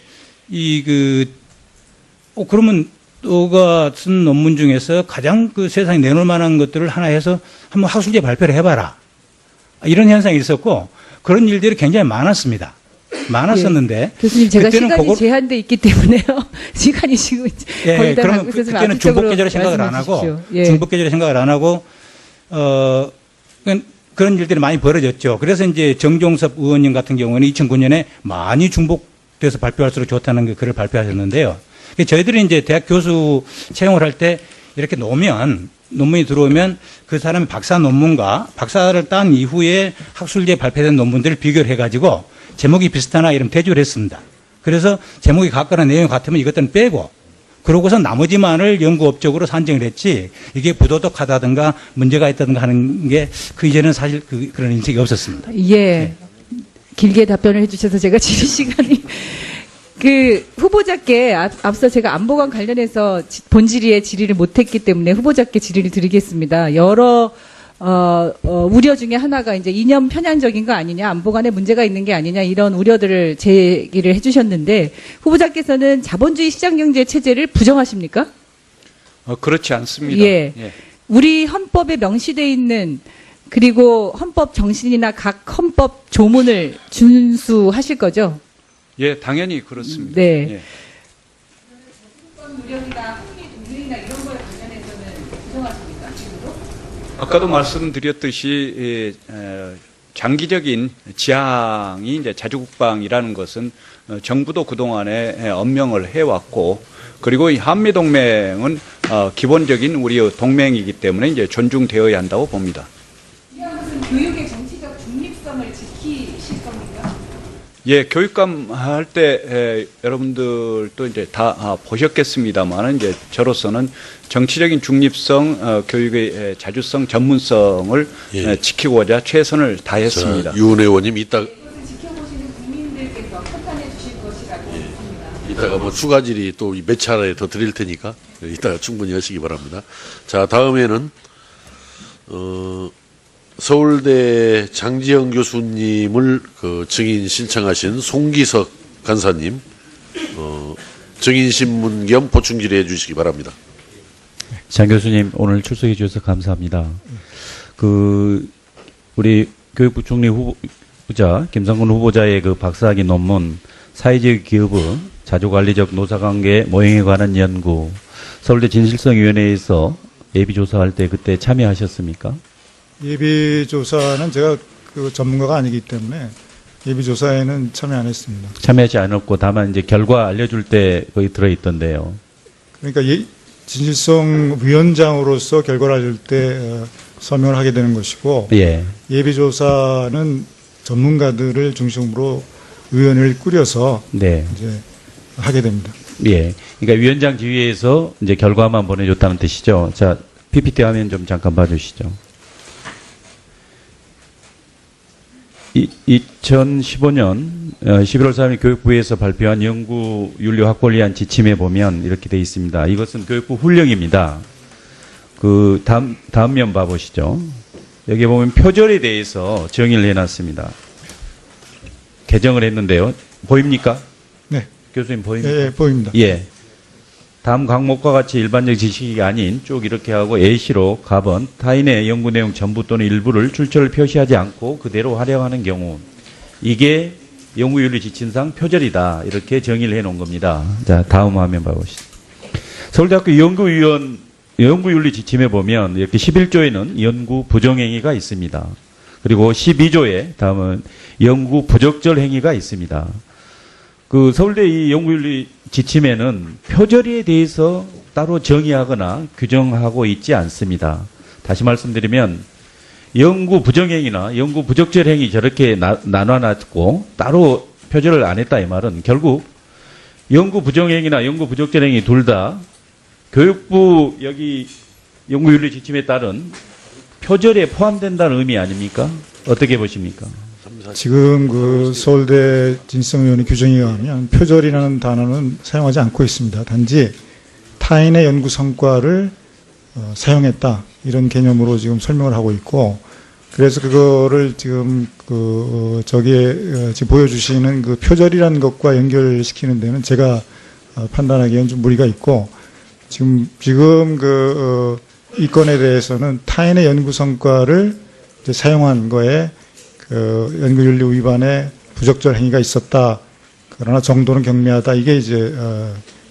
그러면 너가 쓴 논문 중에서 가장 그 세상에 내놓을 만한 것들을 하나 해서 한번 학술제 발표를 해봐라. 이런 현상이 있었고 그런 일들이 굉장히 많았습니다. 많았었는데. 예. 교수님 제가 그때는 시간이 제한돼 있기 때문에요. 시간이 지금 거의 다 그러면 가고 있어서 그때는 중복 계절의 생각을 안 하고 예. 중복 계절의 생각을 안 하고 그런 일들이 많이 벌어졌죠. 그래서 이제 정종섭 의원님 같은 경우는 2009년에 많이 중복돼서 발표할수록 좋다는 글을 발표하셨는데요. 저희들이 이제 대학 교수 채용을 할 때 이렇게 논문이 들어오면 그 사람의 박사 논문과 박사를 딴 이후에 학술지에 발표된 논문들을 비교를 해가지고 제목이 비슷하나 이런 대조를 했습니다. 그래서 제목이 같거나 내용이 같으면 이것들은 빼고 그러고서 나머지만을 연구업적으로 산정을 했지 이게 부도덕하다든가 문제가 있다든가 하는 게 그 이전에는 사실 그런 인식이 없었습니다. 예. 길게 답변을 해주셔서 제가 질의 시간이 그 후보자께 앞서 제가 안보관 관련해서 본질의에 질의를 못했기 때문에 후보자께 질의를 드리겠습니다. 여러 우려 중에 하나가 이제 이념 편향적인 거 아니냐, 안보관에 문제가 있는 게 아니냐 이런 우려들을 제기를 해주셨는데 후보자께서는 자본주의 시장경제 체제를 부정하십니까? 그렇지 않습니다. 예. 우리 헌법에 명시되어 있는 그리고 헌법 정신이나 각 헌법 조문을 준수하실 거죠? 예, 당연히 그렇습니다. 네. 예. 우려이나 흥미이나 이런 거에 관련해서는 부정하십니까? 지금도? 아까도 말씀드렸듯이 장기적인 지향이 이제 자주국방이라는 것은 정부도 그동안에 엄명을 해왔고 그리고 이 한미동맹은 기본적인 우리의 동맹이기 때문에 이제 존중되어야 한다고 봅니다. 무슨 교육의 정치적 중립성을 지키실 겁니까? 예, 교육감 할 때 여러분들도 이제 다 보셨겠습니다만 이제 저로서는 정치적인 중립성, 교육의 자주성, 전문성을 지키고자 최선을 다했습니다. 유은 의원님 이따 지켜보시는 국민들께서 판단해 주실 것이라고 봅니다. 이따가 뭐 추가 질의 또 몇 차례 더 드릴 테니까 이따가 충분히 하시기 바랍니다. 자, 다음에는 서울대 장지영 교수님을 그 증인 신청하신 송기석 간사님 증인 신문 겸 보충 질의해 주시기 바랍니다. 장 교수님 오늘 출석해 주셔서 감사합니다. 우리 교육부 총리 후보자 김상곤 후보자의 그 박사학위 논문 사회적 기업의 자주관리적 노사관계 모형에 관한 연구 서울대 진실성위원회에서 예비조사할 때 그때 참여하셨습니까? 예비조사는 제가 그 전문가가 아니기 때문에 예비조사에는 참여 안 했습니다. 참여하지 않았고 다만 이제 결과 알려줄 때 거기 들어있던데요. 그러니까 진실성위원장으로서 결과를 알릴 때 서명을 하게 되는 것이고 예. 예비조사는 전문가들을 중심으로 위원회를 꾸려서 네. 이제 하게 됩니다. 예. 그러니까 위원장 지휘에서 이제 결과만 보내줬다는 뜻이죠. 자, PPT 화면 좀 잠깐 봐주시죠. 2015년 11월 3일 교육부에서 발표한 연구윤리 확보를 위한 지침에 보면 이렇게 되어 있습니다. 이것은 교육부 훈령입니다. 그 다음 면 봐보시죠. 여기 보면 표절에 대해서 정의를 해놨습니다. 개정을 했는데요. 보입니까? 네. 교수님 보입니까? 예, 보입니다. 예. 다음 강목과 같이 일반적 지식이 아닌 쭉 이렇게 하고 A시로 가번 타인의 연구 내용 전부 또는 일부를 출처를 표시하지 않고 그대로 활용하는 경우 이게 연구윤리 지침상 표절이다. 이렇게 정의를 해놓은 겁니다. 자, 다음 화면 봐보시죠. 서울대학교 연구윤리 지침에 보면 이렇게 11조에는 연구 부정행위가 있습니다. 그리고 12조에 다음은 연구 부적절 행위가 있습니다. 그 서울대 이 연구윤리 지침에는 표절에 대해서 따로 정의하거나 규정하고 있지 않습니다. 다시 말씀드리면 연구 부정행위나 연구 부적절 행위 저렇게 나눠놨고 따로 표절을 안 했다 이 말은 결국 연구 부정행위나 연구 부적절 행위 둘 다 교육부 여기 연구윤리 지침에 따른 표절에 포함된다는 의미 아닙니까? 어떻게 보십니까? 지금 그 서울대 진성위원회 규정에 의하면 표절이라는 단어는 사용하지 않고 있습니다. 단지 타인의 연구 성과를 사용했다 이런 개념으로 지금 설명을 하고 있고 그래서 그거를 지금 저기에 지금 보여주시는 그 표절이라는 것과 연결시키는 데는 제가 판단하기에는 좀 무리가 있고 지금 이 건에 대해서는 타인의 연구 성과를 이제 사용한 거에 연구윤리 위반의 부적절 행위가 있었다. 그러나 정도는 경미하다. 이게 이제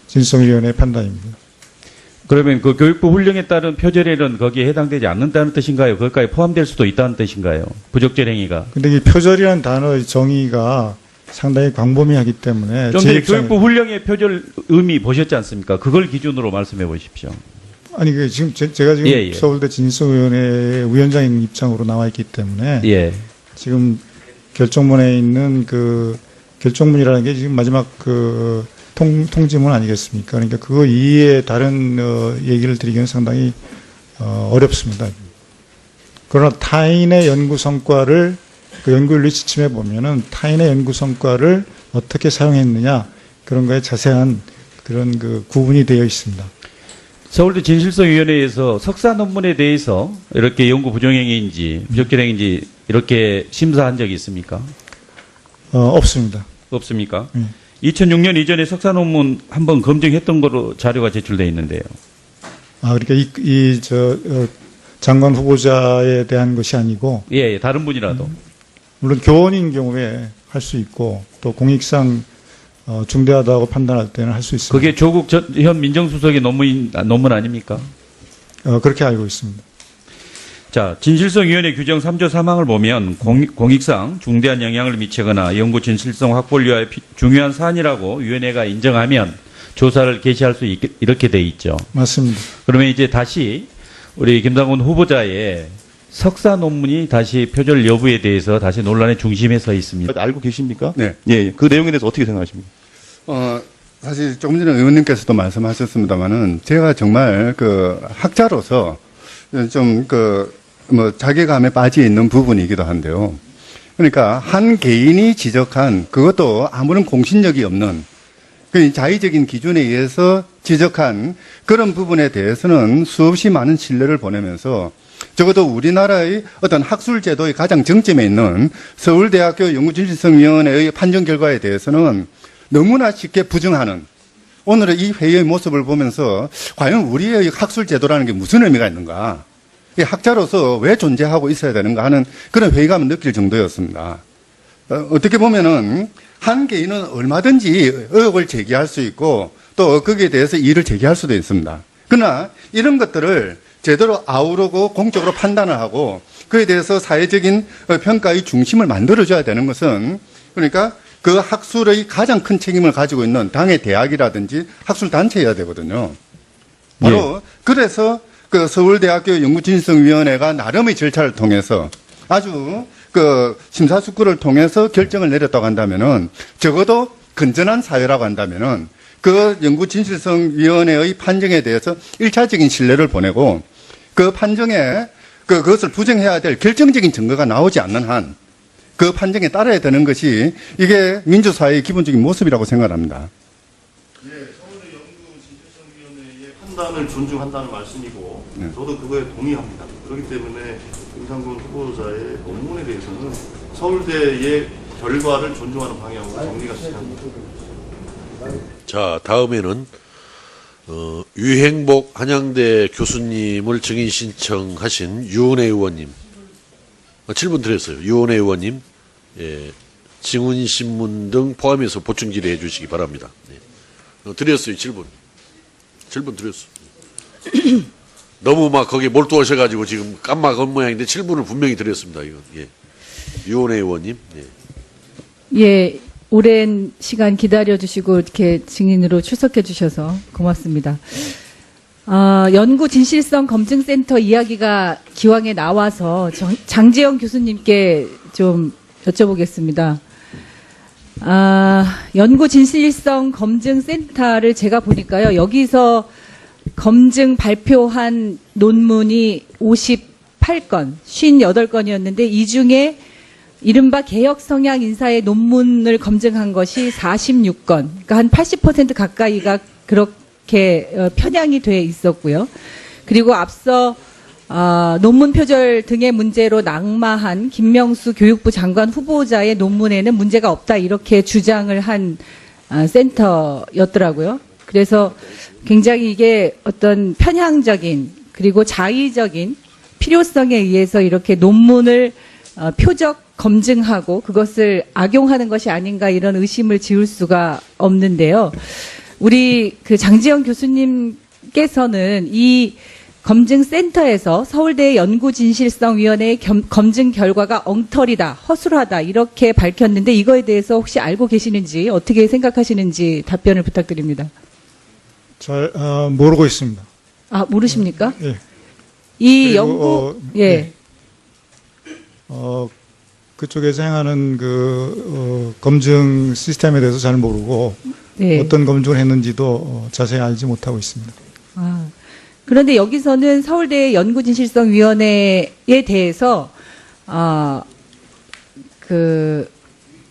진실성위원회의 판단입니다. 그러면 그 교육부 훈령에 따른 표절에는 거기에 해당되지 않는다는 뜻인가요? 거기까지 포함될 수도 있다는 뜻인가요? 부적절 행위가. 근데 이 표절이라는 단어의 정의가 상당히 광범위하기 때문에 좀 제 전에 입장에- 교육부 훈령의 표절 의미 보셨지 않습니까? 그걸 기준으로 말씀해 보십시오. 아니 그 지금 제가 지금 예, 예. 서울대 진실성위원회 위원장인 입장으로 나와 있기 때문에 예. 지금 결정문에 있는 그 결정문이라는 게 지금 마지막 그 통지문 아니겠습니까? 그러니까 그거 이외에 다른 얘기를 드리기는 상당히 어렵습니다. 그러나 타인의 연구 성과를 그 연구윤리 지침에 보면은 타인의 연구 성과를 어떻게 사용했느냐 그런 거에 자세한 그런 그 구분이 되어 있습니다. 서울대 진실성위원회에서 석사 논문에 대해서 이렇게 연구 부정행위인지 부적절행인지 이렇게 심사한 적이 있습니까? 없습니다. 없습니까? 2006년 이전에 석사 논문 한번 검증했던 거로 자료가 제출돼 있는데요. 아, 그러니까 장관 후보자에 대한 것이 아니고 예, 다른 분이라도. 물론 교원인 경우에 할 수 있고 또 공익상 중대하다고 판단할 때는 할 수 있습니다. 그게 조국 현 민정수석의 논문 아닙니까? 그렇게 알고 있습니다. 자, 진실성위원회 규정 3조 3항을 보면 공익상 중대한 영향을 미치거나 연구 진실성 확보를 위하여 중요한 사안이라고 위원회가 인정하면 조사를 개시할 수 있게 이렇게 돼 있죠. 맞습니다. 그러면 이제 다시 우리 김상곤 후보자의 석사 논문이 다시 표절 여부에 대해서 다시 논란의 중심에 서 있습니다. 알고 계십니까? 네. 예, 그 내용에 대해서 어떻게 생각하십니까? 사실 조금 전에 의원님께서도 말씀하셨습니다만은 제가 정말 그 학자로서 좀 자괴감에 빠져 있는 부분이기도 한데요. 그러니까 한 개인이 지적한 그것도 아무런 공신력이 없는 그 자의적인 기준에 의해서 지적한 그런 부분에 대해서는 수없이 많은 신뢰를 보내면서 적어도 우리나라의 어떤 학술 제도의 가장 정점에 있는 서울대학교 연구진실성위원회의 판정 결과에 대해서는 너무나 쉽게 부정하는 오늘의 이 회의의 모습을 보면서 과연 우리의 학술 제도라는 게 무슨 의미가 있는가? 학자로서 왜 존재하고 있어야 되는가 하는 그런 회의감을 느낄 정도였습니다. 어떻게 보면은 한 개인은 얼마든지 의혹을 제기할 수 있고 또 거기에 대해서 이의를 제기할 수도 있습니다. 그러나 이런 것들을 제대로 아우르고 공적으로 판단을 하고 그에 대해서 사회적인 평가의 중심을 만들어줘야 되는 것은 그러니까 그 학술의 가장 큰 책임을 가지고 있는 당의 대학이라든지 학술단체여야 되거든요. 바로 그래서 그 서울대학교 연구진실성위원회가 나름의 절차를 통해서 아주 그 심사숙고를 통해서 결정을 내렸다고 한다면은 적어도 건전한 사회라고 한다면은 그 연구진실성위원회의 판정에 대해서 1차적인 신뢰를 보내고 그 판정에 그것을 부정해야 될 결정적인 증거가 나오지 않는 한 그 판정에 따라야 되는 것이 이게 민주사회의 기본적인 모습이라고 생각합니다. 예, 서울대 연구진실성위원회의 판단을 존중한다는 말씀이고 저도 그거에 동의합니다. 그렇기 때문에 김상곤 후보자의 논문에 대해서는 서울대의 결과를 존중하는 방향으로 정리가 시작합니다. 자, 다음에는 유행복 한양대 교수님을 증인 신청하신 유은혜 의원님. 질문 드렸어요. 유은혜 의원님, 예, 증언신문 등 포함해서 보충 질의해 주시기 바랍니다. 네. 드렸어요, 질문. 질문 드렸어요. 너무 막 거기에 몰두하셔가지고 지금 깜막한 모양인데 질문을 분명히 드렸습니다. 이건. 예. 유은혜 의원님. 예. 예, 오랜 시간 기다려주시고 이렇게 증인으로 출석해 주셔서 고맙습니다. 연구 진실성 검증센터 이야기가 기왕에 나와서 장지영 교수님께 좀 여쭤보겠습니다. 연구 진실성 검증센터를 제가 보니까요, 여기서 검증 발표한 논문이 58건, 58건이었는데 이 중에 이른바 개혁 성향 인사의 논문을 검증한 것이 46건, 그러니까 한 80% 가까이가 그렇게 편향이 돼 있었고요. 그리고 앞서 논문 표절 등의 문제로 낙마한 김명수 교육부 장관 후보자의 논문에는 문제가 없다 이렇게 주장을 한 센터였더라고요. 그래서 굉장히 이게 어떤 편향적인 그리고 자의적인 필요성에 의해서 이렇게 논문을 표적 검증하고 그것을 악용하는 것이 아닌가 이런 의심을 지울 수가 없는데요. 우리 그 장지영 교수님께서는 이 검증센터에서 서울대 연구진실성위원회의 검증 결과가 엉터리다, 허술하다 이렇게 밝혔는데 이거에 대해서 혹시 알고 계시는지 어떻게 생각하시는지 답변을 부탁드립니다. 잘 모르고 있습니다. 아, 모르십니까? 예. 이 그리고, 연구 예. 그쪽에서 행하는 검증 시스템에 대해서 잘 모르고 네. 어떤 검증을 했는지도 자세히 알지 못하고 있습니다. 아, 그런데 여기서는 서울대 연구진실성위원회에 대해서 그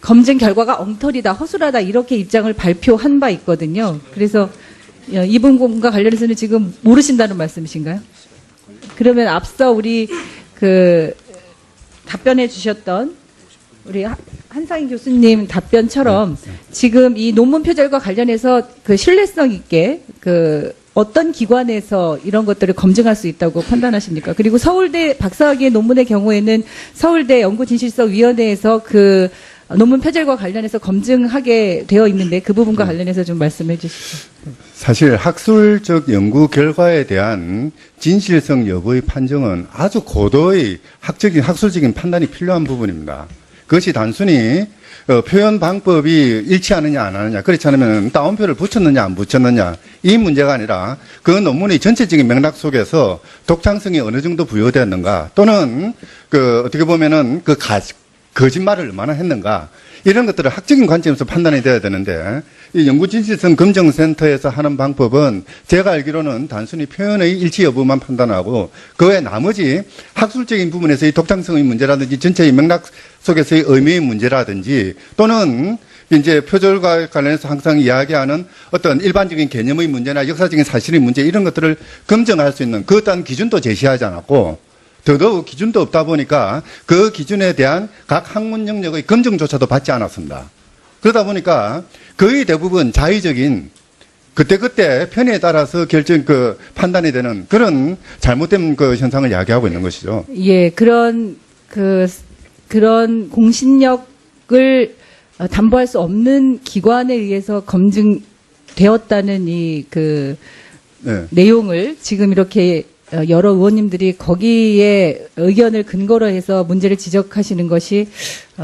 검증 결과가 엉터리다, 허술하다 이렇게 입장을 발표한 바 있거든요. 그래서 이 부분과 관련해서는 지금 모르신다는 말씀이신가요? 그러면 앞서 우리 답변해 주셨던 우리 한상희 교수님 답변처럼 지금 이 논문 표절과 관련해서 신뢰성 있게 어떤 기관에서 이런 것들을 검증할 수 있다고 판단하십니까? 그리고 서울대 박사학위의 논문의 경우에는 서울대 연구진실성위원회에서 논문 표절과 관련해서 검증하게 되어 있는데 그 부분과 관련해서 좀 말씀해 주시죠. 사실 학술적 연구 결과에 대한 진실성 여부의 판정은 아주 고도의 학술적인 판단이 필요한 부분입니다. 그것이 단순히 표현 방법이 일치하느냐 안 하느냐, 그렇지 않으면 따옴표를 붙였느냐 안 붙였느냐 이 문제가 아니라 그 논문의 전체적인 맥락 속에서 독창성이 어느 정도 부여되었는가, 또는 어떻게 보면은 거짓말을 얼마나 했는가, 이런 것들을 학적인 관점에서 판단이 돼야 되는데, 이 연구진실성 검증센터에서 하는 방법은 제가 알기로는 단순히 표현의 일치 여부만 판단하고 그 외 나머지 학술적인 부분에서의 독창성의 문제라든지 전체의 맥락 속에서의 의미의 문제라든지, 또는 이제 표절과 관련해서 항상 이야기하는 어떤 일반적인 개념의 문제나 역사적인 사실의 문제, 이런 것들을 검증할 수 있는 그 어떤 기준도 제시하지 않았고, 더더욱 기준도 없다 보니까 그 기준에 대한 각 학문 영역의 검증조차도 받지 않았습니다. 그러다 보니까 거의 대부분 자의적인 그때그때 편의에 따라서 판단이 되는 그런 잘못된 현상을 이야기하고 있는 것이죠. 예, 그런 공신력을 담보할 수 없는 기관에 의해서 검증되었다는 네. 내용을 지금 이렇게 여러 의원님들이 거기에 의견을 근거로 해서 문제를 지적하시는 것이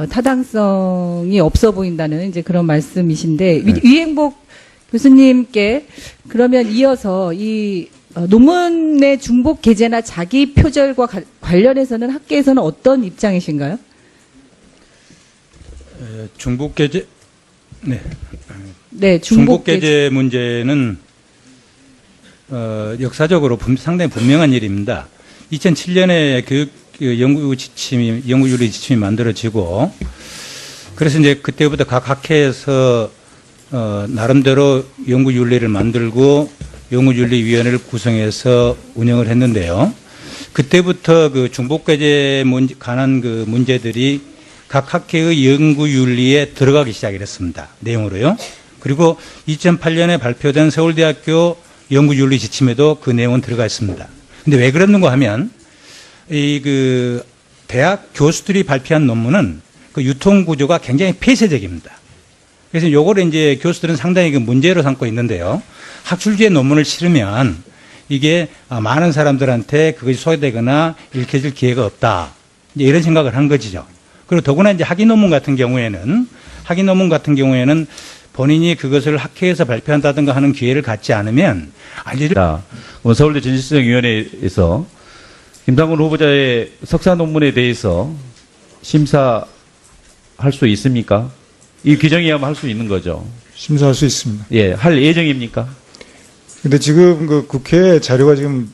타당성이 없어 보인다는 이제 그런 말씀이신데, 네. 위행복 교수님께 그러면 이어서 이 논문의 중복 게재나 자기 표절과 관련해서는 학계에서는 어떤 입장이신가요? 중복 게재, 네. 네, 중복 게재 문제는 역사적으로 상당히 분명한 일입니다. 2007년에 연구윤리 지침이 만들어지고, 그래서 이제 그때부터 각 학회에서 나름대로 연구윤리를 만들고 연구윤리위원회를 구성해서 운영을 했는데요. 그때부터 중복게재 관한 문제들이 각 학회의 연구윤리에 들어가기 시작했습니다. 내용으로요. 그리고 2008년에 발표된 서울대학교 연구윤리 지침에도 그 내용은 들어가 있습니다. 근데 왜 그랬는가 하면, 대학 교수들이 발표한 논문은 유통 구조가 굉장히 폐쇄적입니다. 그래서 요거를 이제 교수들은 상당히 문제로 삼고 있는데요. 학술지의 논문을 실으면 이게 많은 사람들한테 그것이 소개되거나 읽혀질 기회가 없다. 이제 이런 생각을 한 것이죠. 그리고 더구나 이제 학위 논문 같은 경우에는 본인이 그것을 학회에서 발표한다든가 하는 기회를 갖지 않으면 서울대 진실성위원회에서 김상곤 후보자의 석사 논문에 대해서 심사할 수 있습니까? 이 규정이야만 할 수 있는 거죠. 심사할 수 있습니다. 예, 할 예정입니까? 근데 지금 국회에 자료가 지금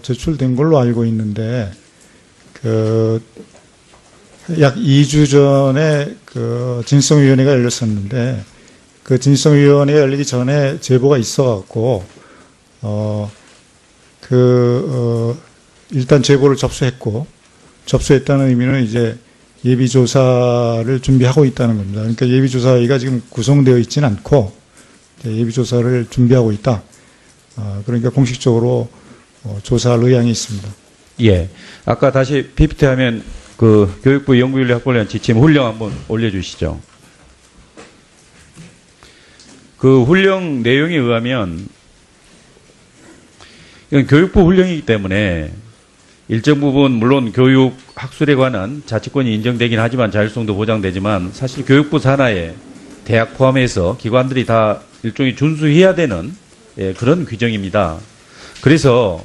제출된 걸로 알고 있는데, 약 2주 전에 진실성위원회가 열렸었는데, 그 진실성위원회가 열리기 전에 제보가 있어갖고, 일단 제보를 접수했다는 의미는 이제 예비조사를 준비하고 있다는 겁니다. 그러니까 예비조사위가 지금 구성되어 있지는 않고, 예비조사를 준비하고 있다. 그러니까 공식적으로 조사할 의향이 있습니다. 예. 아까 다시 PPT하면 교육부 연구윤리학벌관 지침 훈령 한번 올려주시죠. 그 훈령 내용에 의하면 이건 교육부 훈령이기 때문에 일정 부분 물론 교육 학술에 관한 자치권이 인정되긴 하지만 자율성도 보장되지만 사실 교육부 산하에 대학 포함해서 기관들이 다 일종의 준수해야 되는 그런 규정입니다. 그래서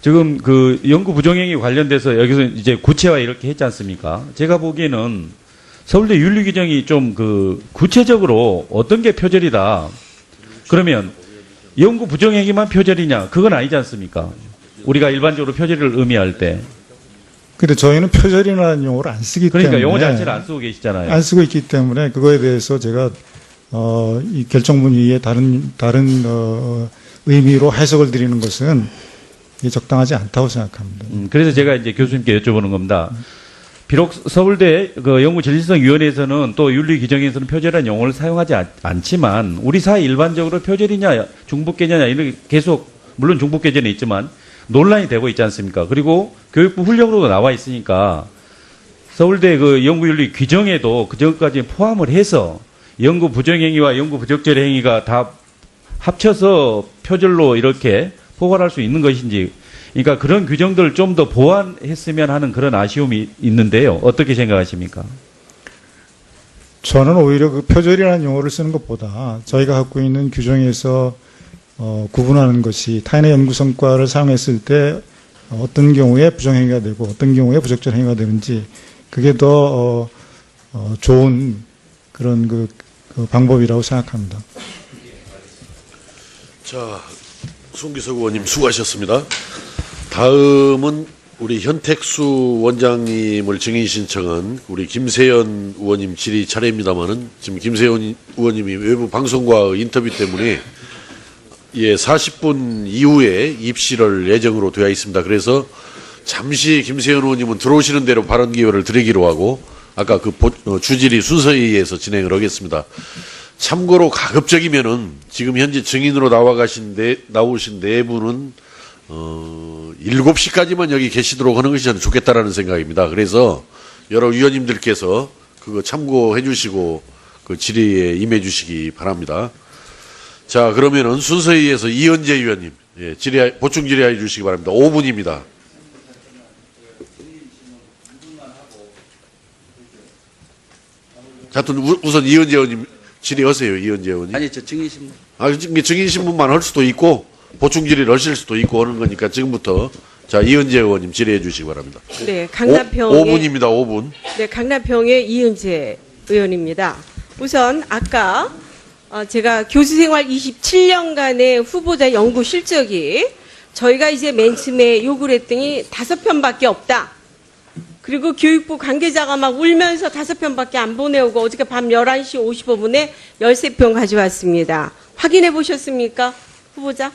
지금 그 연구 부정행위 관련돼서 여기서 이제 구체화 이렇게 했지 않습니까? 제가 보기에는 서울대 윤리 규정이 좀 그 구체적으로 어떤 게 표절이다. 그러면 연구 부정행위만 표절이냐? 그건 아니지 않습니까? 우리가 일반적으로 표절을 의미할 때. 근데 저희는 표절이라는 용어를 안 쓰기 그러니까 때문에. 용어 자체를 안 쓰고 계시잖아요. 안 쓰고 있기 때문에 그거에 대해서 제가 이 결정문의에 다른 의미로 해석을 드리는 것은 이게 적당하지 않다고 생각합니다. 그래서 제가 이제 교수님께 여쭤보는 겁니다. 비록 서울대 그 연구진실성위원회에서는 또 윤리 규정에서는 표절이라는 용어를 사용하지 않지만 우리 사회 일반적으로 표절이냐 중복계냐 이렇게 계속 물론 중복계전에 있지만 논란이 되고 있지 않습니까? 그리고 교육부 훈령으로도 나와 있으니까 서울대 그 연구윤리 규정에도 그 전까지 포함을 해서 연구 부정행위와 연구 부적절 행위가 다 합쳐서 표절로 이렇게 포괄할 수 있는 것인지, 그러니까 그런 규정들을 좀 더 보완했으면 하는 그런 아쉬움이 있는데요. 어떻게 생각하십니까? 저는 오히려 그 표절이라는 용어를 쓰는 것보다 저희가 갖고 있는 규정에서 구분하는 것이 타인의 연구 성과를 사용했을 때 어떤 경우에 부정행위가 되고 어떤 경우에 부적절 행위가 되는지 그게 더 좋은 그런 그 방법이라고 생각합니다. 자, 송기석 의원님 수고하셨습니다. 다음은 우리 현택수 원장님을 증인 신청한 우리 김세연 의원님 질의 차례입니다만은 지금 김세연 의원님이 외부 방송과의 인터뷰 때문에 40분 이후에 입실을 예정으로 되어 있습니다. 그래서 잠시 김세연 의원님은 들어오시는 대로 발언 기회를 드리기로 하고 아까 그 주질의 순서에 의해서 진행을 하겠습니다. 참고로 가급적이면은 지금 현재 증인으로 나오신 네 분은 7시까지만 여기 계시도록 하는 것이 저는 좋겠다라는 생각입니다. 그래서 여러 위원님들께서 그거 참고해 주시고 그 질의에 임해 주시기 바랍니다. 자, 그러면은 순서에 의해서 이현재 위원님, 보충 질의해 주시기 바랍니다. 5분입니다. 자, 우선 이현재 의원님 질의하세요. 이현재 의원님. 아니, 저 증인신문. 증인신문만 할 수도 있고 보충 질의를 하실 수도 있고 하는 거니까 지금부터 자, 이은재 의원님 질의해 주시기 바랍니다. 네, 강남평 5분입니다. 5분. 네, 강남평의 이은재 의원입니다. 우선 아까 제가 교수생활 27년간의 후보자 연구 실적이 저희가 이제 맨 처음에 요구를 했더니 5편밖에 없다. 그리고 교육부 관계자가 막 울면서 5편밖에 안 보내오고 어저께 밤 11시 55분에 13편 가져왔습니다. 확인해 보셨습니까? 후보자?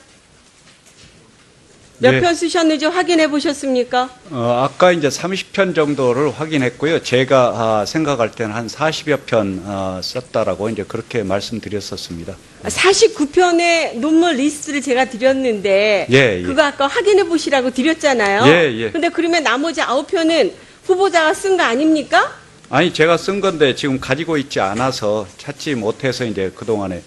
몇 편 쓰셨는지 확인해 보셨습니까? 아까 이제 30편 정도를 확인했고요. 제가 생각할 때는 한 40여 편 썼다라고 이제 그렇게 말씀드렸었습니다. 49편의 논문 리스트를 제가 드렸는데 그거 아까 확인해 보시라고 드렸잖아요. 근데 그러면 나머지 9편은 후보자가 쓴 거 아닙니까? 아니, 제가 쓴 건데 지금 가지고 있지 않아서 찾지 못해서 이제 그동안에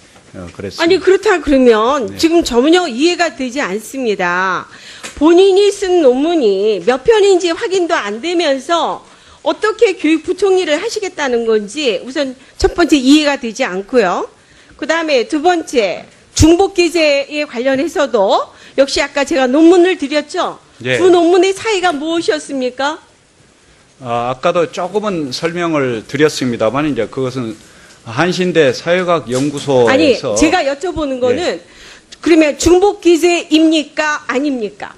그랬습니다. 아니, 그렇다 그러면 지금 전혀 이해가 되지 않습니다. 본인이 쓴 논문이 몇 편인지 확인도 안 되면서 어떻게 교육부총리를 하시겠다는 건지 우선 첫 번째 이해가 되지 않고요. 그 다음에 두 번째, 중복기재에 관련해서도 역시 아까 제가 논문을 드렸죠. 두 논문의 차이가 무엇이었습니까? 아까도 조금은 설명을 드렸습니다만 이제 그것은 한신대 사회과학 연구소에서 아니, 제가 여쭤보는 거는 그러면 중복기재입니까? 아닙니까?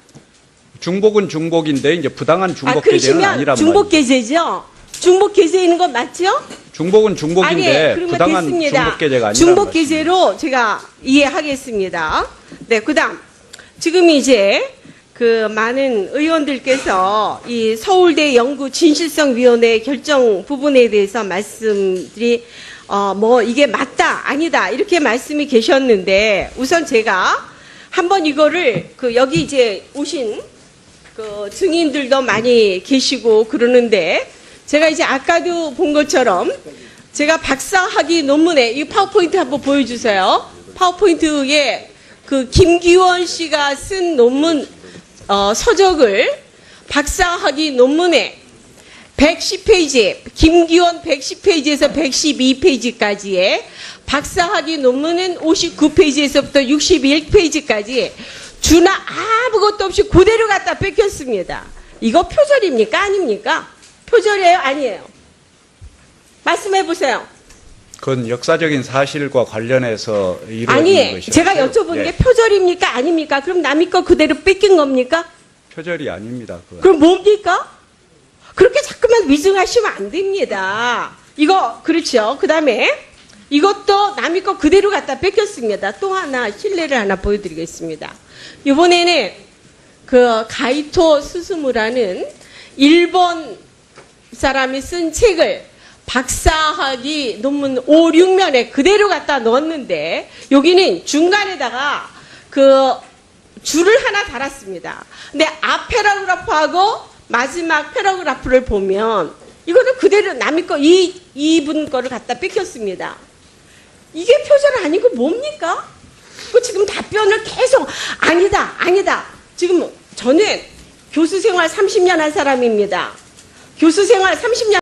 중복은 중복인데 이제 부당한 중복기재는 아니란 말이에요. 중복기재죠? 중복기재인 건 맞죠? 중복은 중복인데 아니, 부당한 됐습니다. 중복기재가 아니란 중복기재로 제가 이해하겠습니다. 네, 그다음 지금 이제 그 많은 의원들께서 이 서울대 연구진실성위원회 결정 부분에 대해서 말씀들이 뭐 이게 맞다 아니다 이렇게 말씀이 계셨는데 우선 제가 한번 이거를 그 여기 이제 오신 그 증인들도 많이 계시고 그러는데 제가 이제 아까도 본 것처럼 제가 박사학위 논문에 이 파워포인트 한번 보여주세요. 파워포인트에 그 김기원 씨가 쓴 논문 서적을 박사학위 논문에 110페이지, 김기원 110페이지에서 112페이지까지의 박사학위 논문은 59페이지에서부터 61페이지까지 주나 아무것도 없이 그대로 갖다 뺏겼습니다. 이거 표절입니까? 아닙니까? 표절이에요? 아니에요? 말씀해 보세요. 그건 역사적인 사실과 관련해서 이루어진 아니, 것이죠. 제가 여쭤본 게 표절입니까? 아닙니까? 그럼 남의 거 그대로 뺏긴 겁니까? 표절이 아닙니다. 그건. 그럼 뭡니까? 그렇게 자꾸만 위증하시면 안 됩니다. 이거 그렇죠. 그다음에 이것도 남의 거 그대로 갖다 뺏겼습니다. 또 하나 실례를 하나 보여드리겠습니다. 이번에는 그 가이토 스스무라는 일본 사람이 쓴 책을 박사학위 논문 5, 6면에 그대로 갖다 넣었는데 여기는 중간에다가 그 줄을 하나 달았습니다. 근데 앞 패러그래프하고 마지막 패러그래프를 보면 이거는 그대로 남의 거 이분 거를 갖다 뺏겼습니다. 이게 표절 아니고 뭡니까? 그 지금 답변을 계속 아니다. 지금 저는 교수 생활 30년 한 사람입니다. 교수 생활 30년